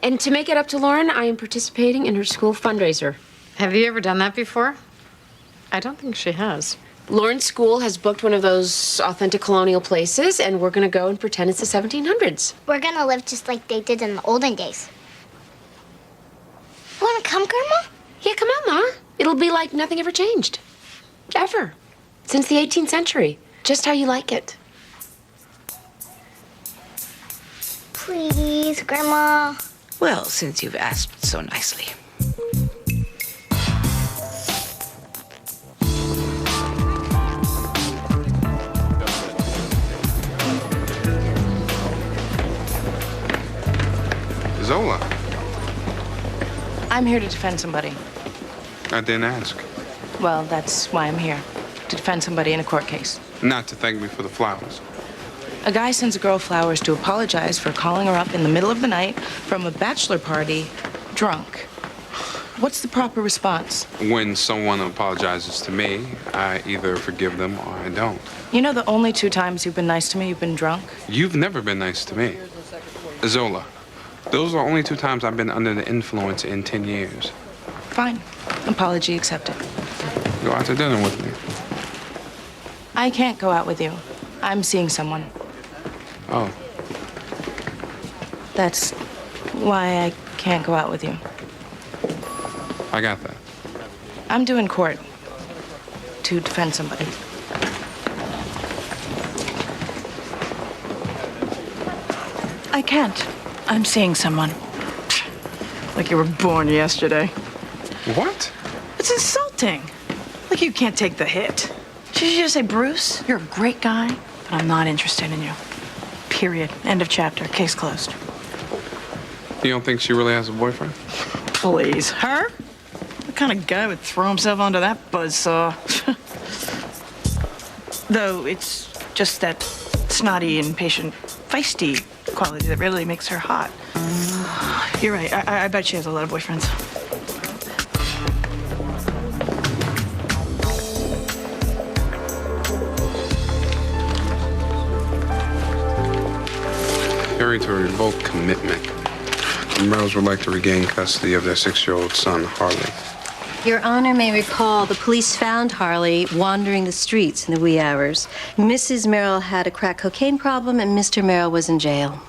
And to make it up to Lauren, I am participating in her school fundraiser. Have you ever done that before? I don't think she has. Lauren's school has booked one of those authentic colonial places, and we're going to go and pretend it's the 1700s. We're gonna live just like they did in the olden days. Wanna come, Grandma? Yeah, come on, Ma. It'll be like nothing ever changed. Ever. Since the 18th century. Just how you like it. Please, Grandma. Well, since you've asked so nicely. Zola, I'm here to defend somebody. I didn't ask. Well, that's why I'm here. To defend somebody in a court case. Not to thank me for the flowers. A guy sends a girl flowers to apologize for calling her up in the middle of the night from a bachelor party, drunk. What's the proper response? When someone apologizes to me, I either forgive them or I don't. You know the only 2 times you've been nice to me, you've been drunk? You've never been nice to me. Zola, those are only 2 times I've been under the influence in 10 years. Fine. Apology accepted. Go out to dinner with me. I can't go out with you. I'm seeing someone. Oh. That's why I can't go out with you. I got that. I'm doing court to defend somebody. I can't. I'm seeing someone. Like you were born yesterday. What? It's insulting. Like you can't take the hit. Should you just say, Bruce, you're a great guy, but I'm not interested in you. Period. End of chapter. Case closed. You don't think she really has a boyfriend? Please. Her? What kind of guy would throw himself onto that buzzsaw? Though it's just that snotty, impatient, feisty quality that really makes her hot. You're right. I bet she has a lot of boyfriends. Carried to revoke commitment. The Merrills would like to regain custody of their 6-year-old son, Harley. Your Honor may recall the police found Harley wandering the streets in the wee hours. Mrs. Merrill had a crack cocaine problem, and Mr. Merrill was in jail.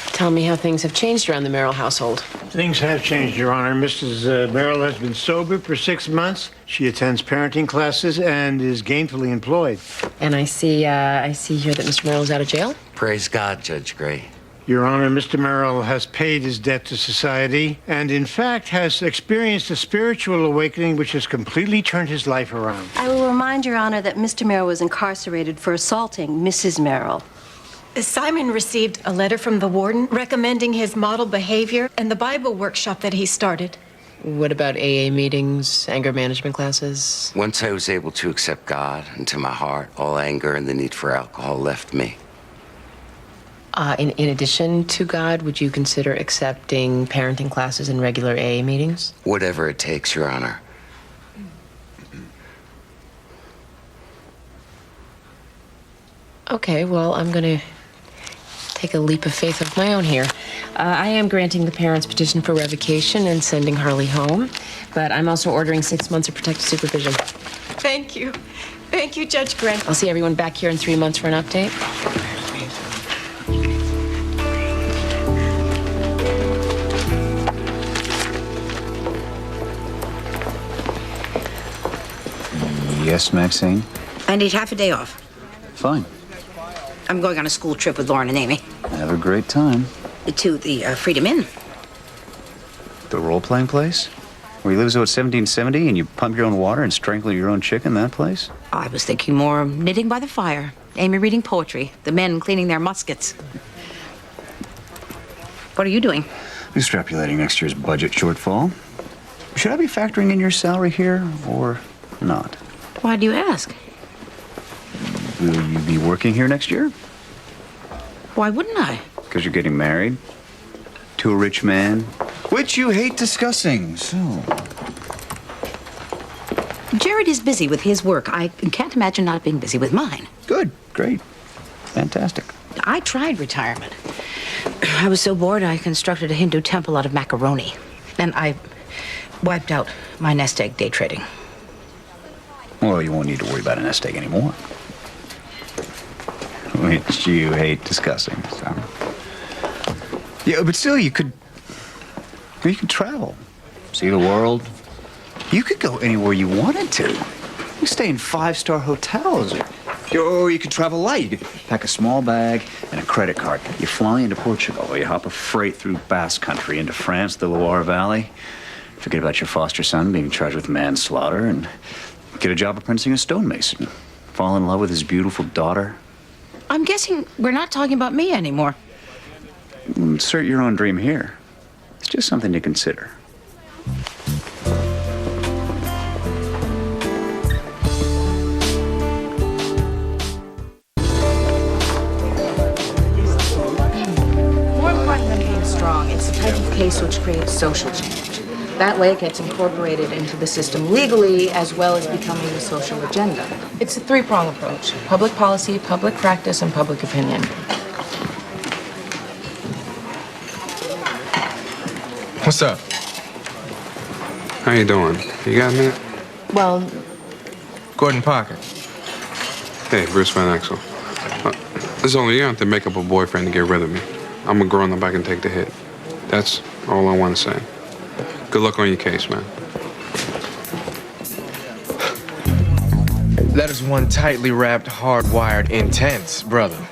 Tell me how things have changed around the Merrill household. Things have changed, Your Honor. Mrs. Merrill has been sober for 6 months. She attends parenting classes and is gainfully employed. And I see here that Mr. Merrill is out of jail? Praise God, Judge Gray. Your Honor, Mr. Merrill has paid his debt to society and, in fact, has experienced a spiritual awakening which has completely turned his life around. I will remind Your Honor that Mr. Merrill was incarcerated for assaulting Mrs. Merrill. Simon received a letter from the warden recommending his model behavior and the Bible workshop that he started. What about AA meetings, anger management classes? Once I was able to accept God into my heart, all anger and the need for alcohol left me. In addition to God, would you consider accepting parenting classes and regular AA meetings? Whatever it takes, Your Honor. Okay, well, I'm going to take a leap of faith of my own here. I am granting the parents' petition for revocation and sending Harley home, but I'm also ordering 6 months of protective supervision. Thank you. Thank you, Judge Grant. I'll see everyone back here in 3 months for an update. Yes, Maxine? I need half a day off. Fine. I'm going on a school trip with Lauren and Amy. Have a great time. To the Freedom Inn. The role-playing place? Where you live as though it's 1770 and you pump your own water and strangle your own chicken, that place? I was thinking more knitting by the fire, Amy reading poetry, the men cleaning their muskets. What are you doing? Extrapolating next year's budget shortfall. Should I be factoring in your salary here or not? Why do you ask? Will you be working here next year? Why wouldn't I? Because you're getting married to a rich man, which you hate discussing, so... Jared is busy with his work. I can't imagine not being busy with mine. Good, great, fantastic. I tried retirement. I was so bored I constructed a Hindu temple out of macaroni. And I wiped out my nest egg day trading. Well, you won't need to worry about a nest egg anymore. Which you hate discussing, so... Yeah, but still, you could travel, see the world. You could go anywhere you wanted to. You stay in 5-star hotels, or you could travel light. You could pack a small bag and a credit card. You fly into Portugal, or you hop a freight through Basque Country into France, the Loire Valley. Forget about your foster son being charged with manslaughter, and get a job apprenticing a stonemason. Fall in love with his beautiful daughter. I'm guessing we're not talking about me anymore. Insert your own dream here. It's just something to consider. More important than being strong, it's the type of case which creates social change. That way it gets incorporated into the system legally as well as becoming the social agenda. It's a three-prong approach: public policy, public practice, and public opinion. What's up? How you doing? You got a minute? Well, Gordon Parker. Hey, Bruce Van Axel. It's only you have to make up a boyfriend to get rid of me. I'm a grown-up, I can take the hit. That's all I want to say. Good luck on your case, man. That is one tightly wrapped, hardwired, intense brother.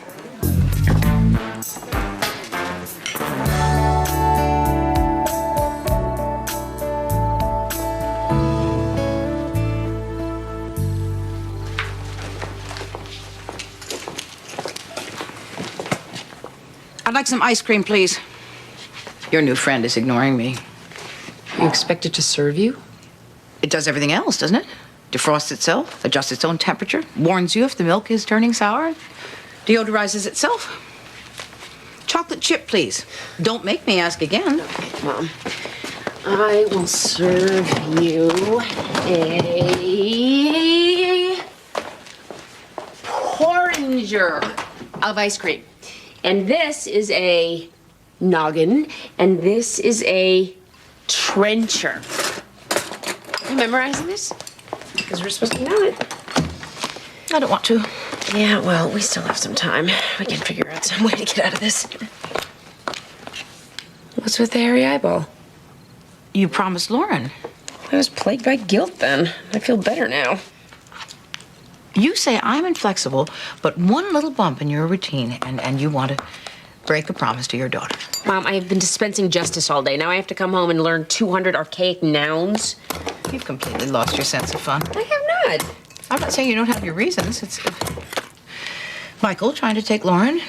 I'd like some ice cream, please. Your new friend is ignoring me. You expect it to serve you? It does everything else, doesn't it? Defrosts itself, adjusts its own temperature, warns you if the milk is turning sour, deodorizes itself. Chocolate chip, please. Don't make me ask again. Okay, Mom. I will serve you a porringer of ice cream. And this is a noggin, and this is a trencher. You memorizing this? Because we're supposed to know it. I don't want to. Yeah, well, we still have some time. We can figure out some way to get out of this. What's with the hairy eyeball? You promised Lauren. I was plagued by guilt then. I feel better now. You say I'm inflexible, but one little bump in your routine, and you want to break a promise to your daughter. Mom, I have been dispensing justice all day. Now I have to come home and learn 200 archaic nouns. You've completely lost your sense of fun. I have not. I'm not saying you don't have your reasons. It's Michael trying to take Lauren,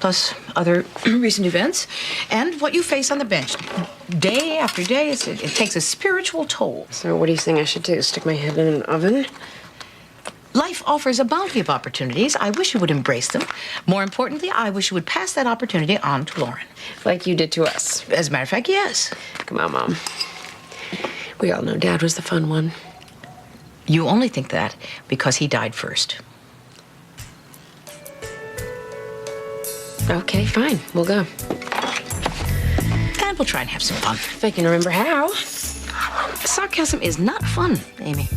plus other recent events, and what you face on the bench. Day after day, it takes a spiritual toll. So what do you think I should do? Stick my head in an oven? Life offers a bounty of opportunities. I wish you would embrace them. More importantly, I wish you would pass that opportunity on to Lauren. Like you did to us. As a matter of fact, yes. Come on, Mom. We all know Dad was the fun one. You only think that because he died first. Okay, fine. We'll go. And we'll try and have some fun. If I can remember how. Sarcasm is not fun, Amy.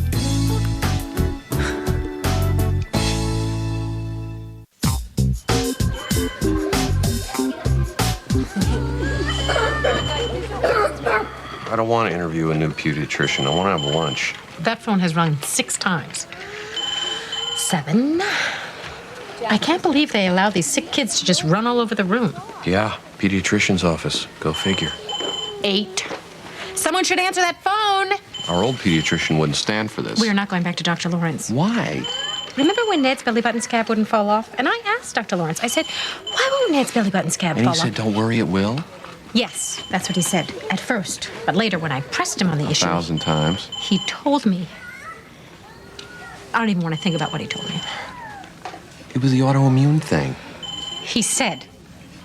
I don't want to interview a new pediatrician. I want to have lunch. That phone has rung 6 times. 7. I can't believe they allow these sick kids to just run all over the room. Yeah, pediatrician's office. Go figure. 8. Someone should answer that phone. Our old pediatrician wouldn't stand for this. We are not going back to Dr. Lawrence. Why? Remember when Ned's belly button scab wouldn't fall off? And I asked Dr. Lawrence, I said, why won't Ned's belly button scab And fall he off? said, don't worry, it will. Yes, that's what he said at first. But later, when I pressed him on the issue, 1,000 times. he told me. I don't even want to think about what he told me. It was the autoimmune thing. He said,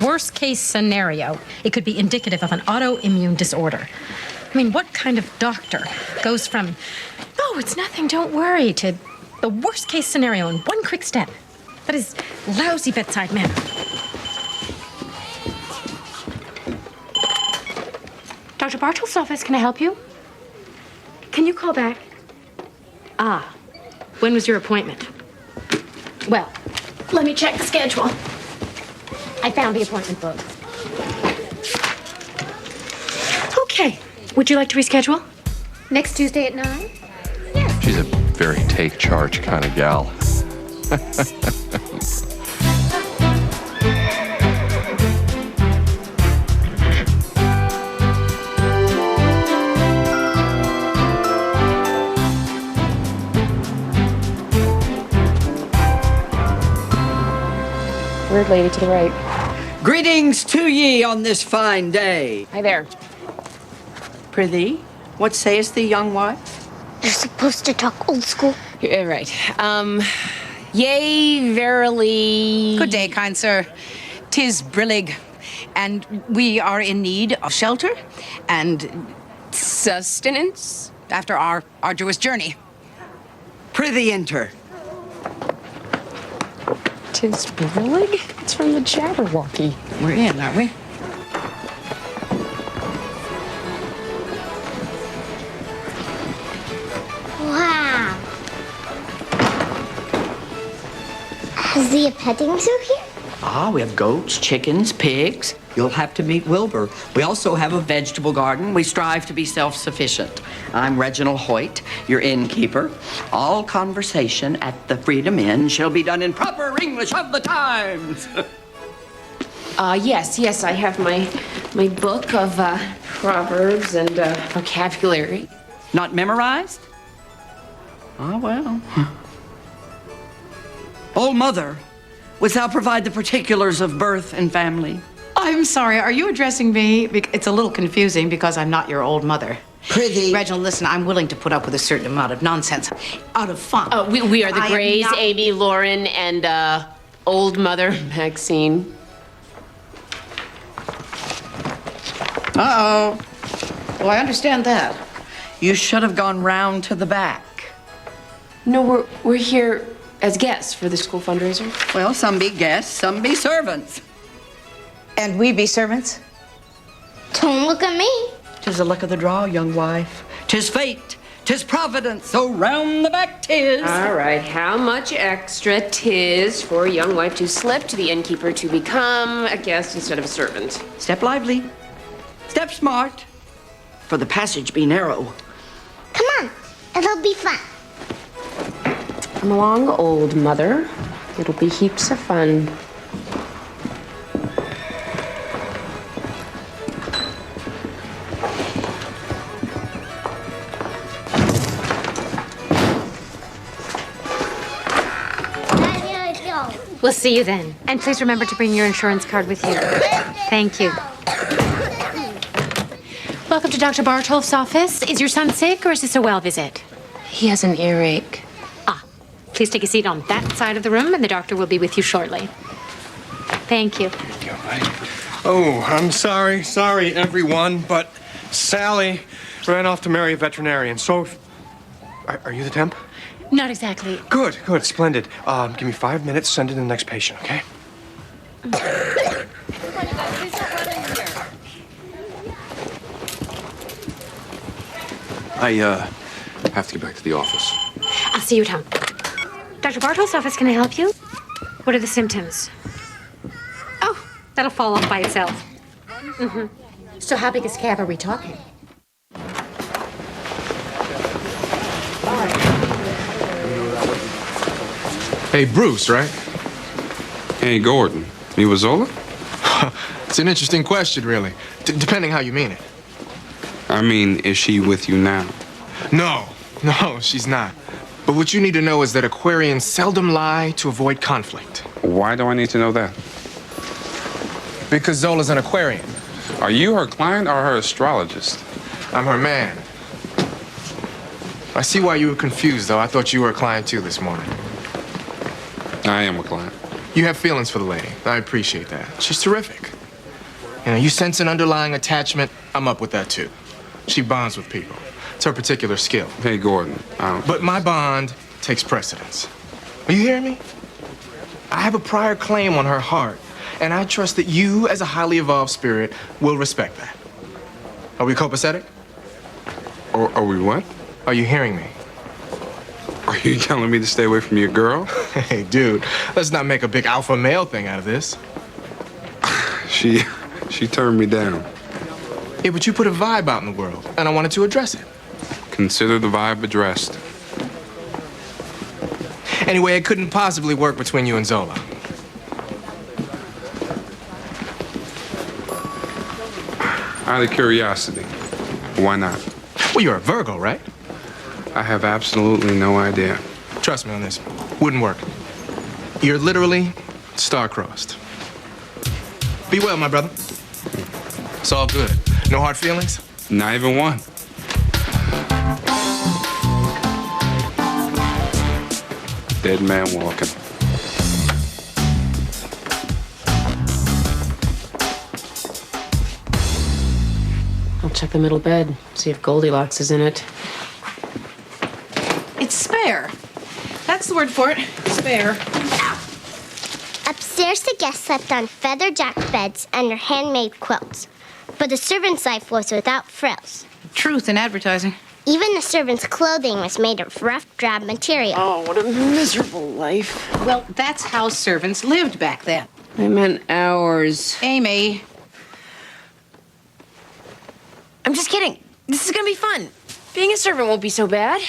worst case scenario, it could be indicative of an autoimmune disorder. I mean, what kind of doctor goes from, oh, it's nothing, don't worry, to the worst case scenario in one quick step? That is lousy bedside manner. Dr. Bartol's office, can I help you? Can you call back? Ah, when was your appointment? Well, let me check the schedule. I found the appointment book. Okay. Would you like to reschedule? Next Tuesday at 9? She's a very take charge kind of gal. Weird lady to the right. Greetings to ye on this fine day. Hi there. Prithee, what sayest thee, young wife? You're supposed to talk old school. You're right. Yea, verily. Good day, kind sir. 'Tis brillig, and we are in need of shelter and sustenance after our arduous journey. Prithee, enter. 'Tis brillig? It's from the Jabberwocky. We're in, aren't we? Wow. Is there a petting zoo here? Ah, we have goats, chickens, pigs. You'll have to meet Wilbur. We also have a vegetable garden. We strive to be self-sufficient. I'm Reginald Hoyt, your innkeeper. All conversation at the Freedom Inn shall be done in proper English of the times. Yes, I have my book of proverbs and vocabulary. Not memorized? Ah, well. Old mother, wouldst thou provide the particulars of birth and family? I'm sorry, are you addressing me? It's a little confusing because I'm not your old mother. Prithee. Reginald, listen, I'm willing to put up with a certain amount of nonsense out of fun. We are the I am Grays, not- Amy, Lauren, and old mother Maxine. Uh-oh. Well, I understand that. You should have gone round to the back. No, we're here as guests for the school fundraiser. Well, some be guests, some be servants. And we be servants? Don't look at me. 'Tis the luck of the draw, young wife. 'Tis fate, 'tis providence, so round the back 'tis. All right, how much extra 'tis for a young wife to slip to the innkeeper to become a guest instead of a servant? Step lively, step smart, for the passage be narrow. Come on, it'll be fun. Come along, old mother. It'll be heaps of fun. We'll see you then. And please remember to bring your insurance card with you. Thank you. Welcome to Dr. Bartolf's office. Is your son sick or is this a well visit? He has an earache. Please take a seat on that side of the room and the doctor will be with you shortly. Thank you. Oh, I'm sorry, everyone, but Sally ran off to marry a veterinarian. So, are you the temp? Not exactly. Good, splendid. Give me 5 minutes, send in the next patient, okay? I have to get back to the office. I'll see you at home. Dr. Bartol's office, can I help you? What are the symptoms? Oh, that'll fall off by itself. Mm-hmm. So how big a scab are we talking? Hey, Bruce, right? Hey, Gordon. You with Zola? It's an interesting question, really. Depending how you mean it. I mean, is she with you now? No, she's not. But what you need to know is that Aquarians seldom lie to avoid conflict. Why do I need to know that? Because Zola's an Aquarian. Are you her client or her astrologist? I'm her man. I see why you were confused, though. I thought you were a client, too, this morning. I am a client. You have feelings for the lady. I appreciate that. She's terrific. You know, you sense an underlying attachment. I'm up with that, too. She bonds with people. It's her particular skill. Hey, Gordon. But my bond takes precedence. Are you hearing me? I have a prior claim on her heart, and I trust that you, as a highly evolved spirit, will respect that. Are we copacetic? Are we what? Are you hearing me? Are you telling me to stay away from your girl? Hey, dude, let's not make a big alpha male thing out of this. She turned me down. Yeah, but you put a vibe out in the world, and I wanted to address it. Consider the vibe addressed. Anyway, it couldn't possibly work between you and Zola. Out of curiosity, why not? Well, you're a Virgo, right? I have absolutely no idea. Trust me on this. Wouldn't work. You're literally star-crossed. Be well, my brother. It's all good. No hard feelings? Not even one. Dead man walking. I'll check the middle bed, see if Goldilocks is in it. It's spare. That's the word for it. Spare. Upstairs, the guests slept on feather jack beds under handmade quilts. But the servants' life was without frills. Truth in advertising. Even the servants' clothing was made of rough, drab material. Oh, what a miserable life. Well, that's how servants lived back then. I meant ours. Amy. I'm just kidding. This is gonna be fun. Being a servant won't be so bad.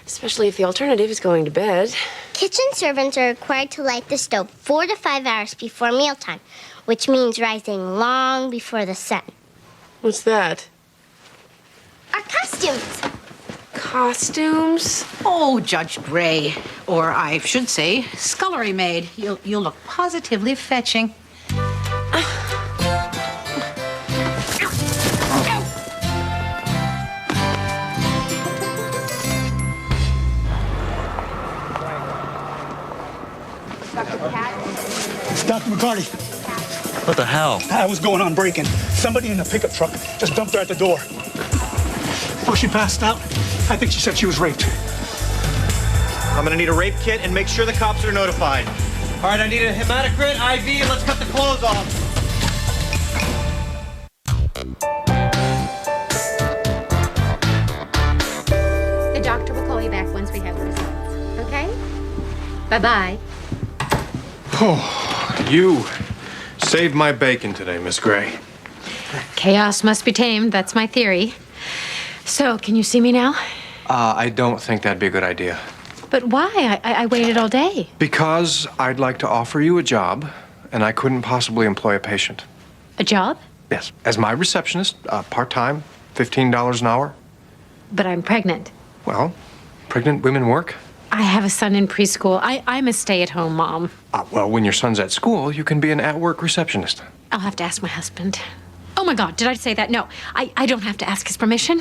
Especially if the alternative is going to bed. Kitchen servants are required to light the stove 4 to 5 hours before mealtime, which means rising long before the sun. What's that? Our costumes. Costumes? Oh, Judge Gray. Or I should say, scullery maid. You'll look positively fetching. Dr. McCarty. What the hell? I was going on break-in. Somebody in a pickup truck just dumped her at the door. Oh, she passed out? I think she said she was raped. I'm gonna need a rape kit and make sure the cops are notified. All right, I need a hematocrit, IV, and let's cut the clothes off. The doctor will call you back once we have the results. Okay? Bye-bye. Oh, you saved my bacon today, Miss Gray. Chaos must be tamed. That's my theory. So, can you see me now? I don't think that'd be a good idea. But why? I waited all day. Because I'd like to offer you a job, and I couldn't possibly employ a patient. A job? Yes, as my receptionist, part-time, $15 an hour. But I'm pregnant. Well, pregnant women work. I have a son in preschool. I'm a stay-at-home mom. Well, when your son's at school, you can be an at-work receptionist. I'll have to ask my husband. Oh my God, did I say that? No, I don't have to ask his permission.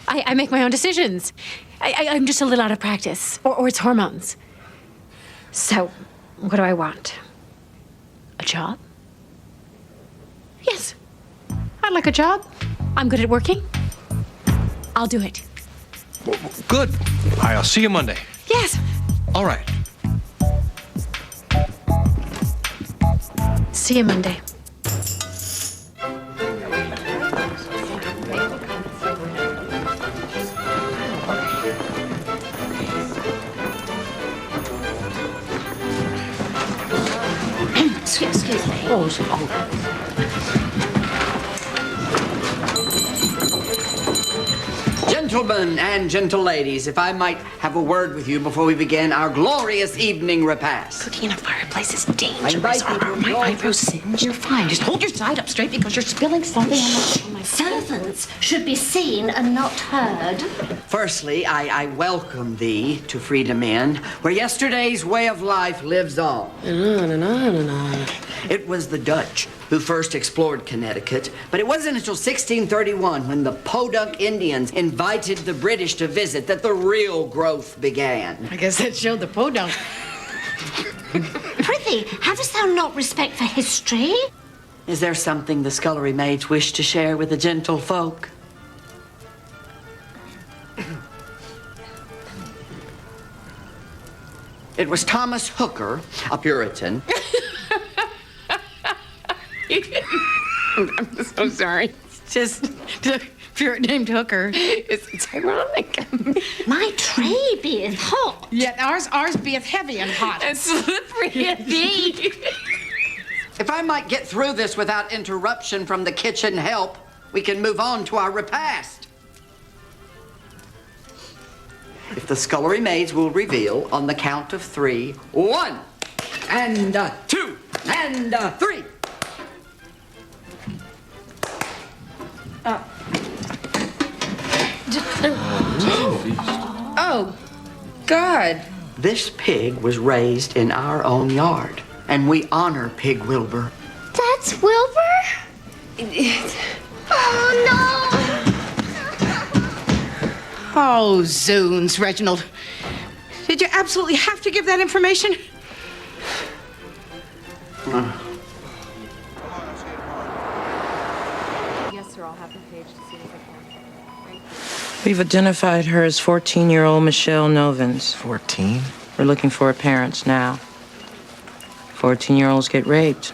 I make my own decisions. I'm just a little out of practice. Or it's hormones. So, what do I want? A job? Yes. I'd like a job. I'm good at working. I'll do it. Good. I'll see you Monday. Yes. All right. See you Monday. Excuse me. Oh. Gentlemen and gentle ladies, if I might have a word with you before we begin our glorious evening repast. Cooking in a fireplace is dangerous. I invite you to My eyebrows singed. You're fine. Just hold your side up straight because you're spilling something on my Servants should be seen and not heard. Firstly, I welcome thee to Freedom Inn, where yesterday's way of life lives on. And on and on and on. It was the Dutch who first explored Connecticut, but it wasn't until 1631, when the Podunk Indians invited the British to visit, that the real growth began. I guess that showed the podunk. Prithee, havest thou not respect for history? Is there something the scullery maids wish to share with the gentle folk? It was Thomas Hooker, a Puritan. I'm so sorry. It's just the Puritan named Hooker. It's ironic. My tray beeth hot. Yet ours beeth heavy and hot. And slippery indeed. If I might get through this without interruption from the kitchen help, we can move on to our repast. If the scullery maids will reveal on the count of 3, 1, and 2, and 3. Oh, God. This pig was raised in our own yard, and we honor Pig Wilbur. That's Wilbur? Oh, no! Oh, zoons, Reginald. Did you absolutely have to give that information? Yes, sir. I'll have the page as soon as I can. We've identified her as 14-year-old Michelle Novins. 14? We're looking for her parents now. 14-year-olds get raped.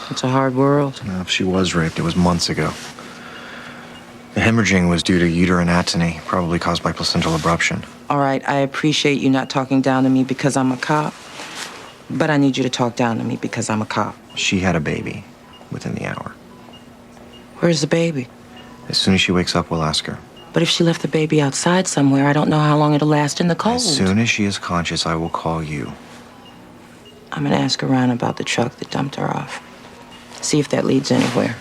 It's a hard world. No, if she was raped, it was months ago. The hemorrhaging was due to uterine atony, probably caused by placental abruption. All right, I appreciate you not talking down to me because I'm a cop. But I need you to talk down to me because I'm a cop. She had a baby within the hour. Where's the baby? As soon as she wakes up, we'll ask her. But if she left the baby outside somewhere, I don't know how long it'll last in the cold. As soon as she is conscious, I will call you. I'm gonna ask around about the truck that dumped her off. See if that leads anywhere.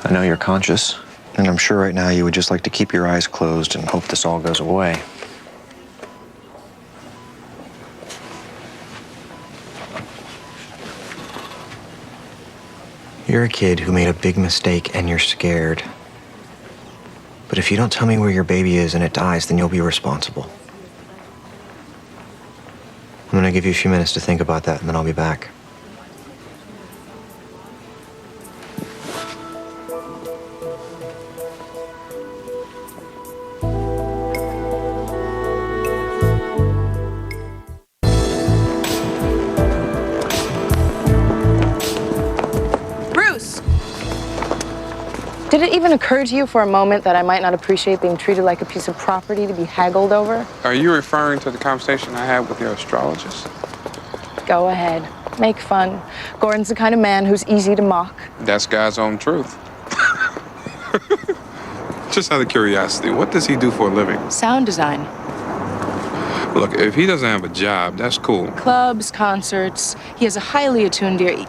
I know you're conscious, and I'm sure right now you would just like to keep your eyes closed and hope this all goes away. You're a kid who made a big mistake and you're scared. But if you don't tell me where your baby is and it dies, then you'll be responsible. I'm gonna give you a few minutes to think about that, and then I'll be back. Did it even occur to you for a moment that I might not appreciate being treated like a piece of property to be haggled over? Are you referring to the conversation I had with your astrologist? Go ahead. Make fun. Gordon's the kind of man who's easy to mock. That's God's own truth. Just out of curiosity, what does he do for a living? Sound design. Look, if he doesn't have a job, that's cool. Clubs, concerts. He has a highly attuned ear.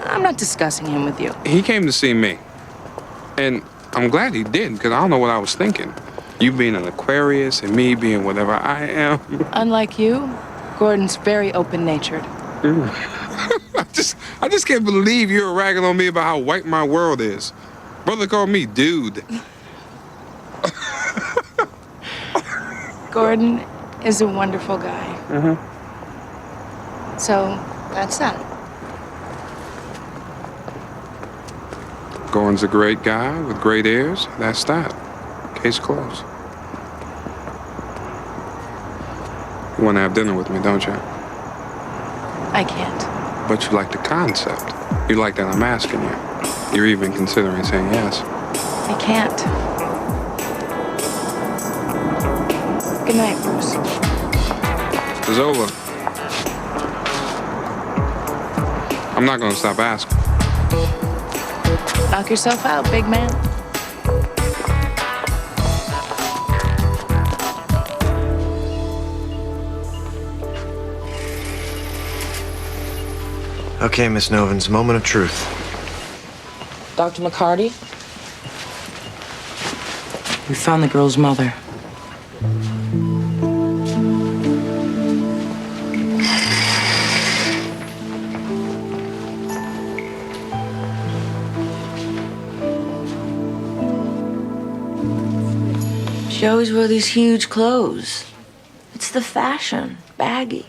I'm not discussing him with you. He came to see me. And I'm glad he did, because I don't know what I was thinking. You being an Aquarius and me being whatever I am. Unlike you, Gordon's very open-natured. I just can't believe you're ragging on me about how white my world is. Brother called me dude. Gordon is a wonderful guy. So, that's that. Gordon's a great guy with great ears. That's that. Case closed. You want to have dinner with me, don't you? I can't. But you like the concept. You like that I'm asking you. You're even considering saying yes. I can't. Good night, Bruce. It's over. I'm not gonna stop asking. Knock yourself out, big man. Okay, Miss Novins, moment of truth. Dr. McCarty? We found the girl's mother. She always wore these huge clothes. It's the fashion, baggy.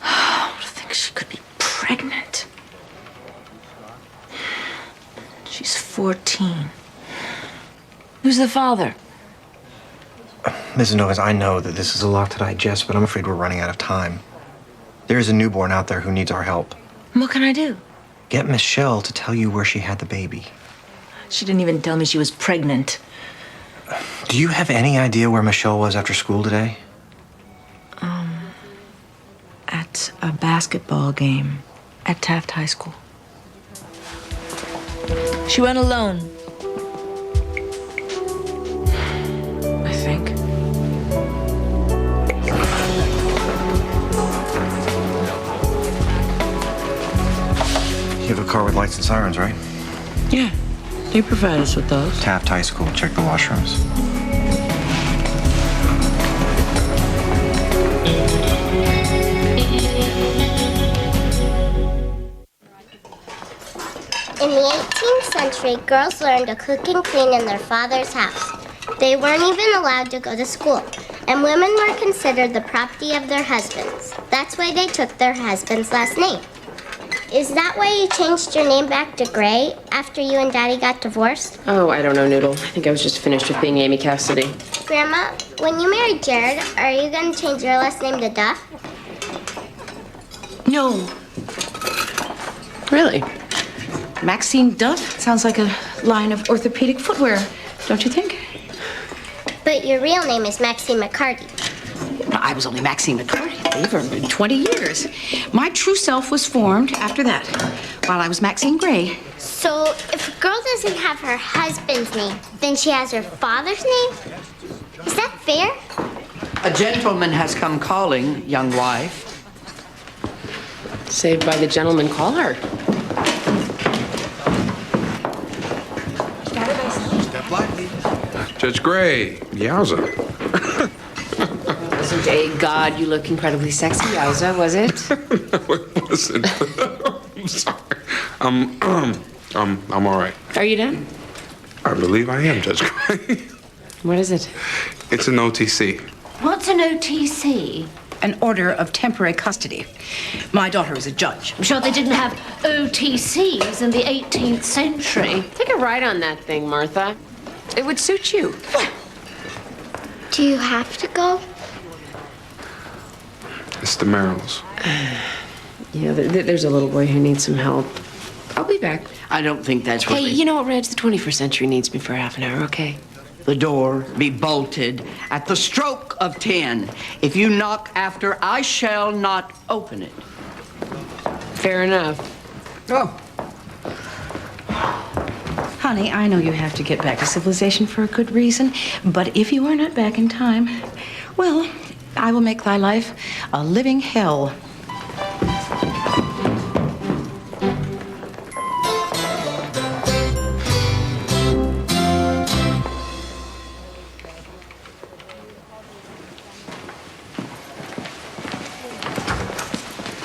I think she could be pregnant. She's 14. Who's the father? Mrs. Novins, I know that this is a lot to digest, but I'm afraid we're running out of time. There is a newborn out there who needs our help. What can I do? Get Michelle to tell you where she had the baby. She didn't even tell me she was pregnant. Do you have any idea where Michelle was after school today? At a basketball game at Taft High School. She went alone. I think. You have a car with lights and sirens, right? Yeah, they provide us with those. Taft High School. Check the washrooms. In the 18th century, girls learned to cook and clean in their father's house. They weren't even allowed to go to school, and women were considered the property of their husbands. That's why they took their husband's last name. Is that why you changed your name back to Gray after you and Daddy got divorced? Oh, I don't know, Noodle. I think I was just finished with being Amy Cassidy. Grandma, when you marry Jared, are you going to change your last name to Duff? No. Really? Maxine Duff? Sounds like a line of orthopedic footwear, don't you think? But your real name is Maxine McCarty. I was only Maxine McCarty for 20 years. My true self was formed after that, while I was Maxine Gray. So if a girl doesn't have her husband's name, then she has her father's name? Is that fair? A gentleman has come calling, young wife. Saved by the gentleman caller. Step lightly. Judge Gray, yowza. Wasn't a God, you look incredibly sexy, yowza, was it? Listen, I'm sorry. I'm all right. Are you done? I believe I am, Judge Gray. What is it? It's an OTC. What's an OTC? An order of temporary custody. My daughter is a judge. I'm sure they didn't have OTCs in the 18th century. Take a ride on that thing, Martha. It would suit you. Do you have to go? It's the Merrills. Yeah, there's a little boy who needs some help. I'll be back. I don't think that's Hey, really... you know what, Reg? The 21st century needs me for half an hour, okay? The door be bolted at the stroke of 10. If you knock after, I shall not open it. Fair enough. Oh. Honey, I know you have to get back to civilization for a good reason, but if you are not back in time, well, I will make thy life a living hell.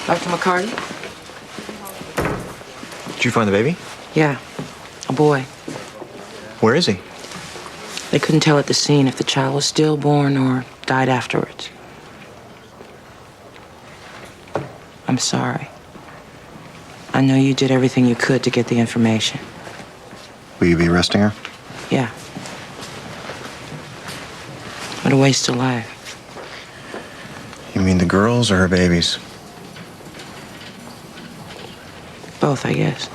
Dr. McCarty? Did you find the baby? Yeah, a boy. Where is he? They couldn't tell at the scene if the child was stillborn or died afterwards. I'm sorry. I know you did everything you could to get the information. Will you be arresting her? Yeah. What a waste of life. You mean the girls or her babies? Both, I guess.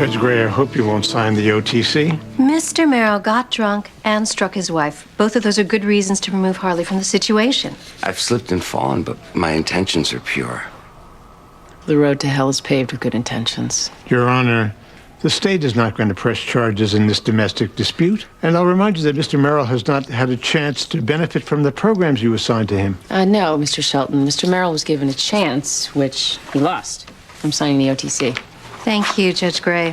Judge Gray, I hope you won't sign the OTC. Mr. Merrill got drunk and struck his wife. Both of those are good reasons to remove Harley from the situation. I've slipped and fallen, but my intentions are pure. The road to hell is paved with good intentions. Your Honor, the state is not going to press charges in this domestic dispute. And I'll remind you that Mr. Merrill has not had a chance to benefit from the programs you assigned to him. No, Mr. Shelton. Mr. Merrill was given a chance, which he lost. I'm signing the OTC. Thank you, Judge Gray.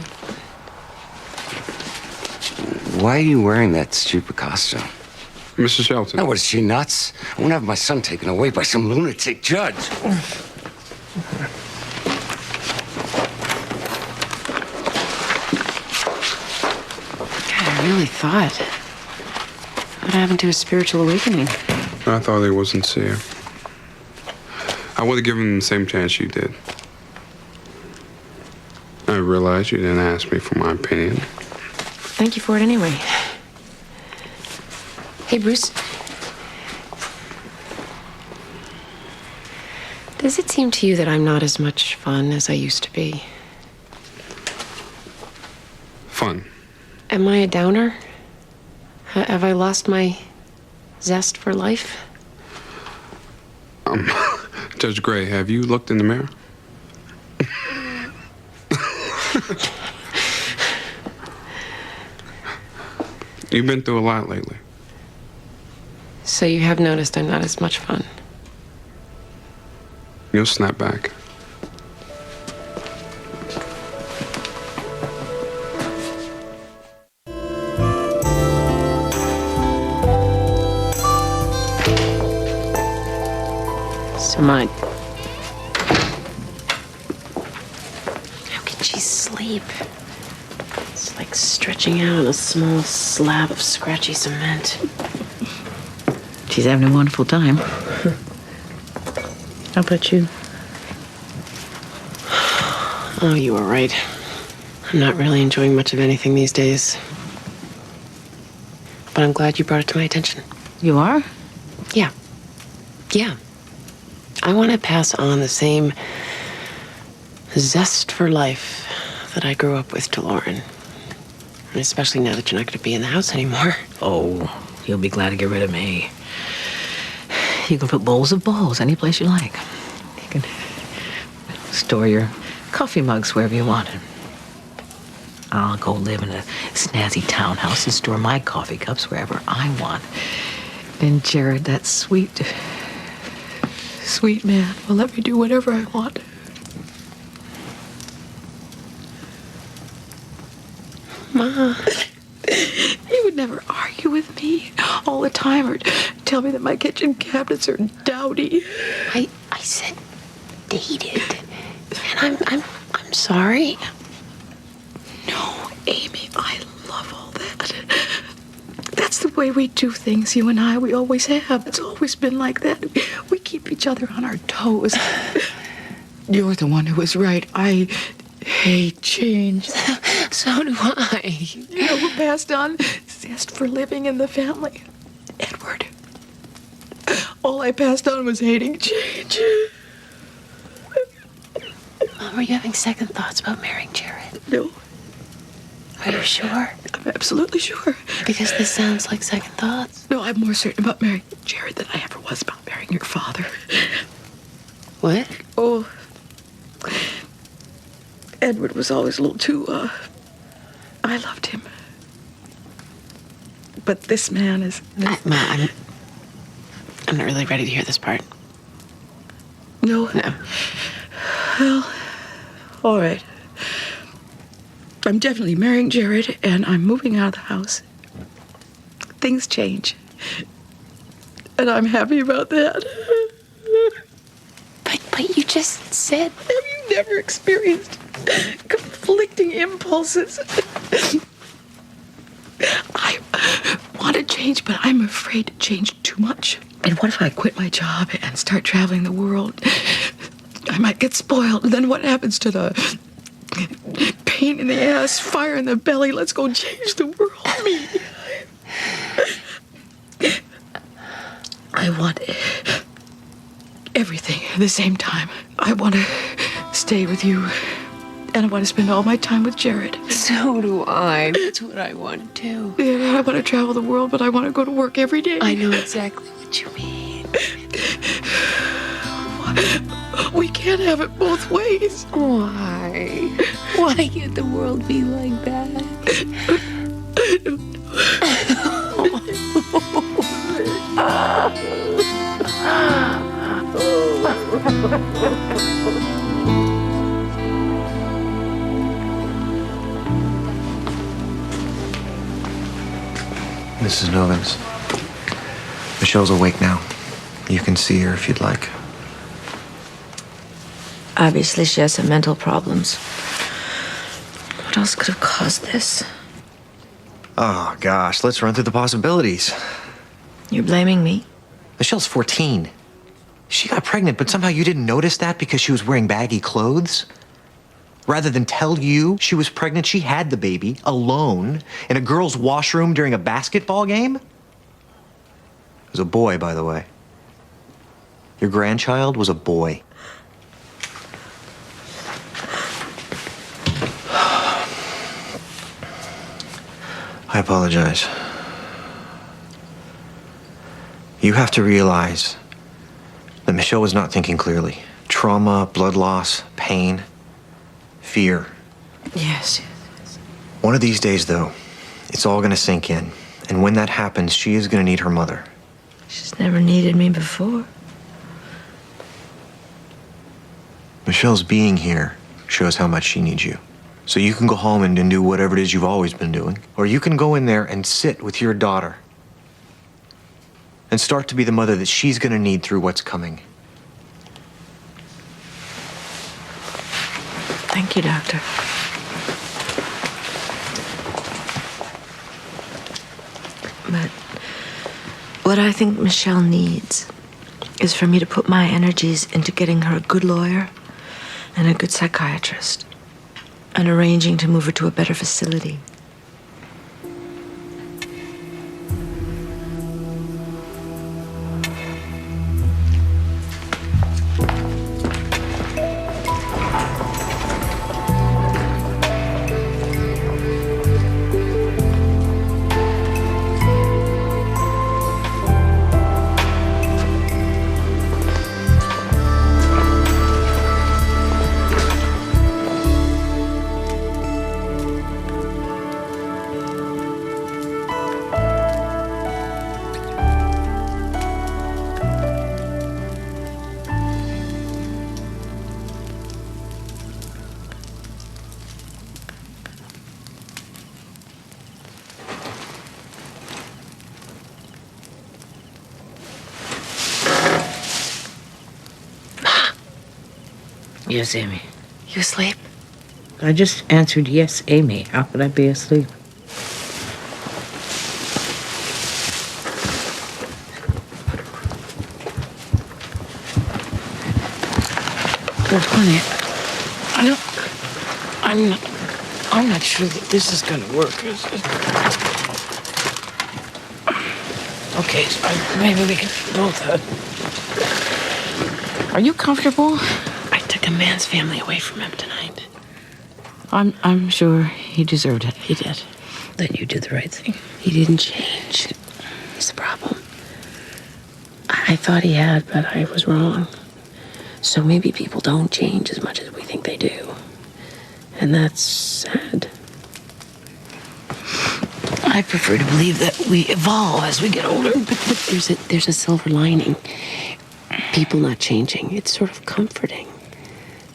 Why are you wearing that stupid costume? Mr. Shelton. Now, what is she, nuts? I won't have my son taken away by some lunatic judge. I really thought. What happened to his spiritual awakening? I thought he was sincere. I would have given him the same chance you did. I realized you didn't ask me for my opinion. Thank you for it anyway. Hey, Bruce. Does it seem to you that I'm not as much fun as I used to be? Fun. Am I a downer? Have I lost my zest for life? Judge Gray, have you looked in the mirror? You've been through a lot lately. So you have noticed I'm not as much fun. You'll snap back. So mine. How can she sleep? It's like stretching out on a small slab of scratchy cement. She's having a wonderful time. How about you? Oh, you were right. I'm not really enjoying much of anything these days. But I'm glad you brought it to my attention. You are? Yeah. Yeah. I want to pass on the same zest for life that I grew up with to Lauren. And especially now that you're not going to be in the house anymore. Oh, you'll be glad to get rid of me. You can put bowls of balls any place you like. You can store your coffee mugs wherever you want. I'll go live in a snazzy townhouse and store my coffee cups wherever I want. And Jared, that sweet man, will let me do whatever I want. Ma. He would never argue with me all the time or tell me that my kitchen cabinets are dowdy. I said dated. And I'm sorry. No, Amy, I love all that. That's the way we do things, you and I. We always have. It's always been like that. We keep each other on our toes. You're the one who was right. I hate change. So do I. You know who passed on zest for living in the family? Edward. All I passed on was hating change. Mom, are you having second thoughts about marrying Jared? No. Are you sure? I'm absolutely sure. Because this sounds like second thoughts. No, I'm more certain about marrying Jared than I ever was about marrying your father. What? Oh. Edward was always a little too, I loved him. But this man is... Ma, I'm not really ready to hear this part. No? No. Well, all right. I'm definitely marrying Jared, and I'm moving out of the house. Things change. And I'm happy about that. But you just said... Have you never experienced conflicting impulses? I want to change, but I'm afraid to change too much. And what if I quit my job and start traveling the world? I might get spoiled. Then what happens to the pain in the ass, fire in the belly? Let's go change the world. Me. I want everything at the same time. I want to stay with you And I want to spend all my time with Jared. So do I. That's what I want to do. Yeah, I want to travel the world, but I want to go to work every day. I know exactly what you mean. We can't have it both ways. Why? Why can't the world be like that? Mrs. Novins. Michelle's awake now. You can see her if you'd like. Obviously, she has some mental problems. What else could have caused this? Oh, gosh, let's run through the possibilities. You're blaming me? Michelle's 14. She got pregnant, but somehow you didn't notice that because she was wearing baggy clothes? Rather than tell you she was pregnant, she had the baby alone in a girl's washroom during a basketball game? It was a boy, by the way. Your grandchild was a boy. I apologize. You have to realize that Michelle was not thinking clearly. Trauma, blood loss, pain, fear. Yes. One of these days, though, it's all gonna sink in. And when that happens, she is gonna need her mother. She's never needed me before. Michelle's being here shows how much she needs you. So you can go home and do whatever it is you've always been doing. Or you can go in there and sit with your daughter and start to be the mother that she's gonna need through what's coming. Thank you, Doctor. But what I think Michelle needs is for me to put my energies into getting her a good lawyer and a good psychiatrist and arranging to move her to a better facility. Yes, Amy. You asleep? I just answered yes, Amy. How could I be asleep? Well, honey, I'm not sure that this is going to work. Okay, so maybe we can both. Are you comfortable? I took a man's family away from him tonight. I'm sure he deserved it. He did. Then you did the right thing. He didn't change. He's the problem. I thought he had, but I was wrong. So maybe people don't change as much as we think they do. And that's sad. I prefer to believe that we evolve as we get older. But there's a silver lining. People not changing. It's sort of comforting.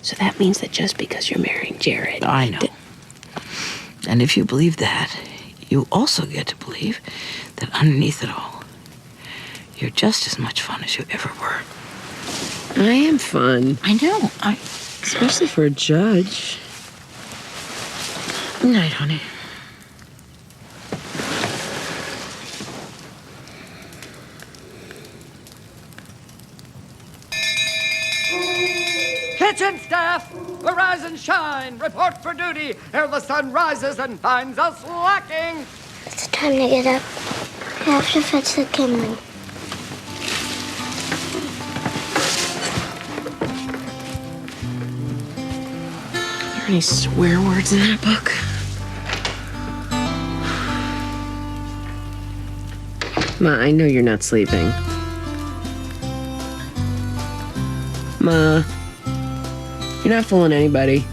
So that means that just because you're marrying Jared... I know. And if you believe that, you also get to believe that underneath it all, you're just as much fun as you ever were. I am fun. I know. Especially for a judge. Good night, honey. Kitchen staff, arise and shine. Report for duty ere the sun rises and finds us lacking. It's time to get up. I have to fetch the kindling. Any swear words in that book? Ma, I know you're not sleeping. Ma, you're not fooling anybody.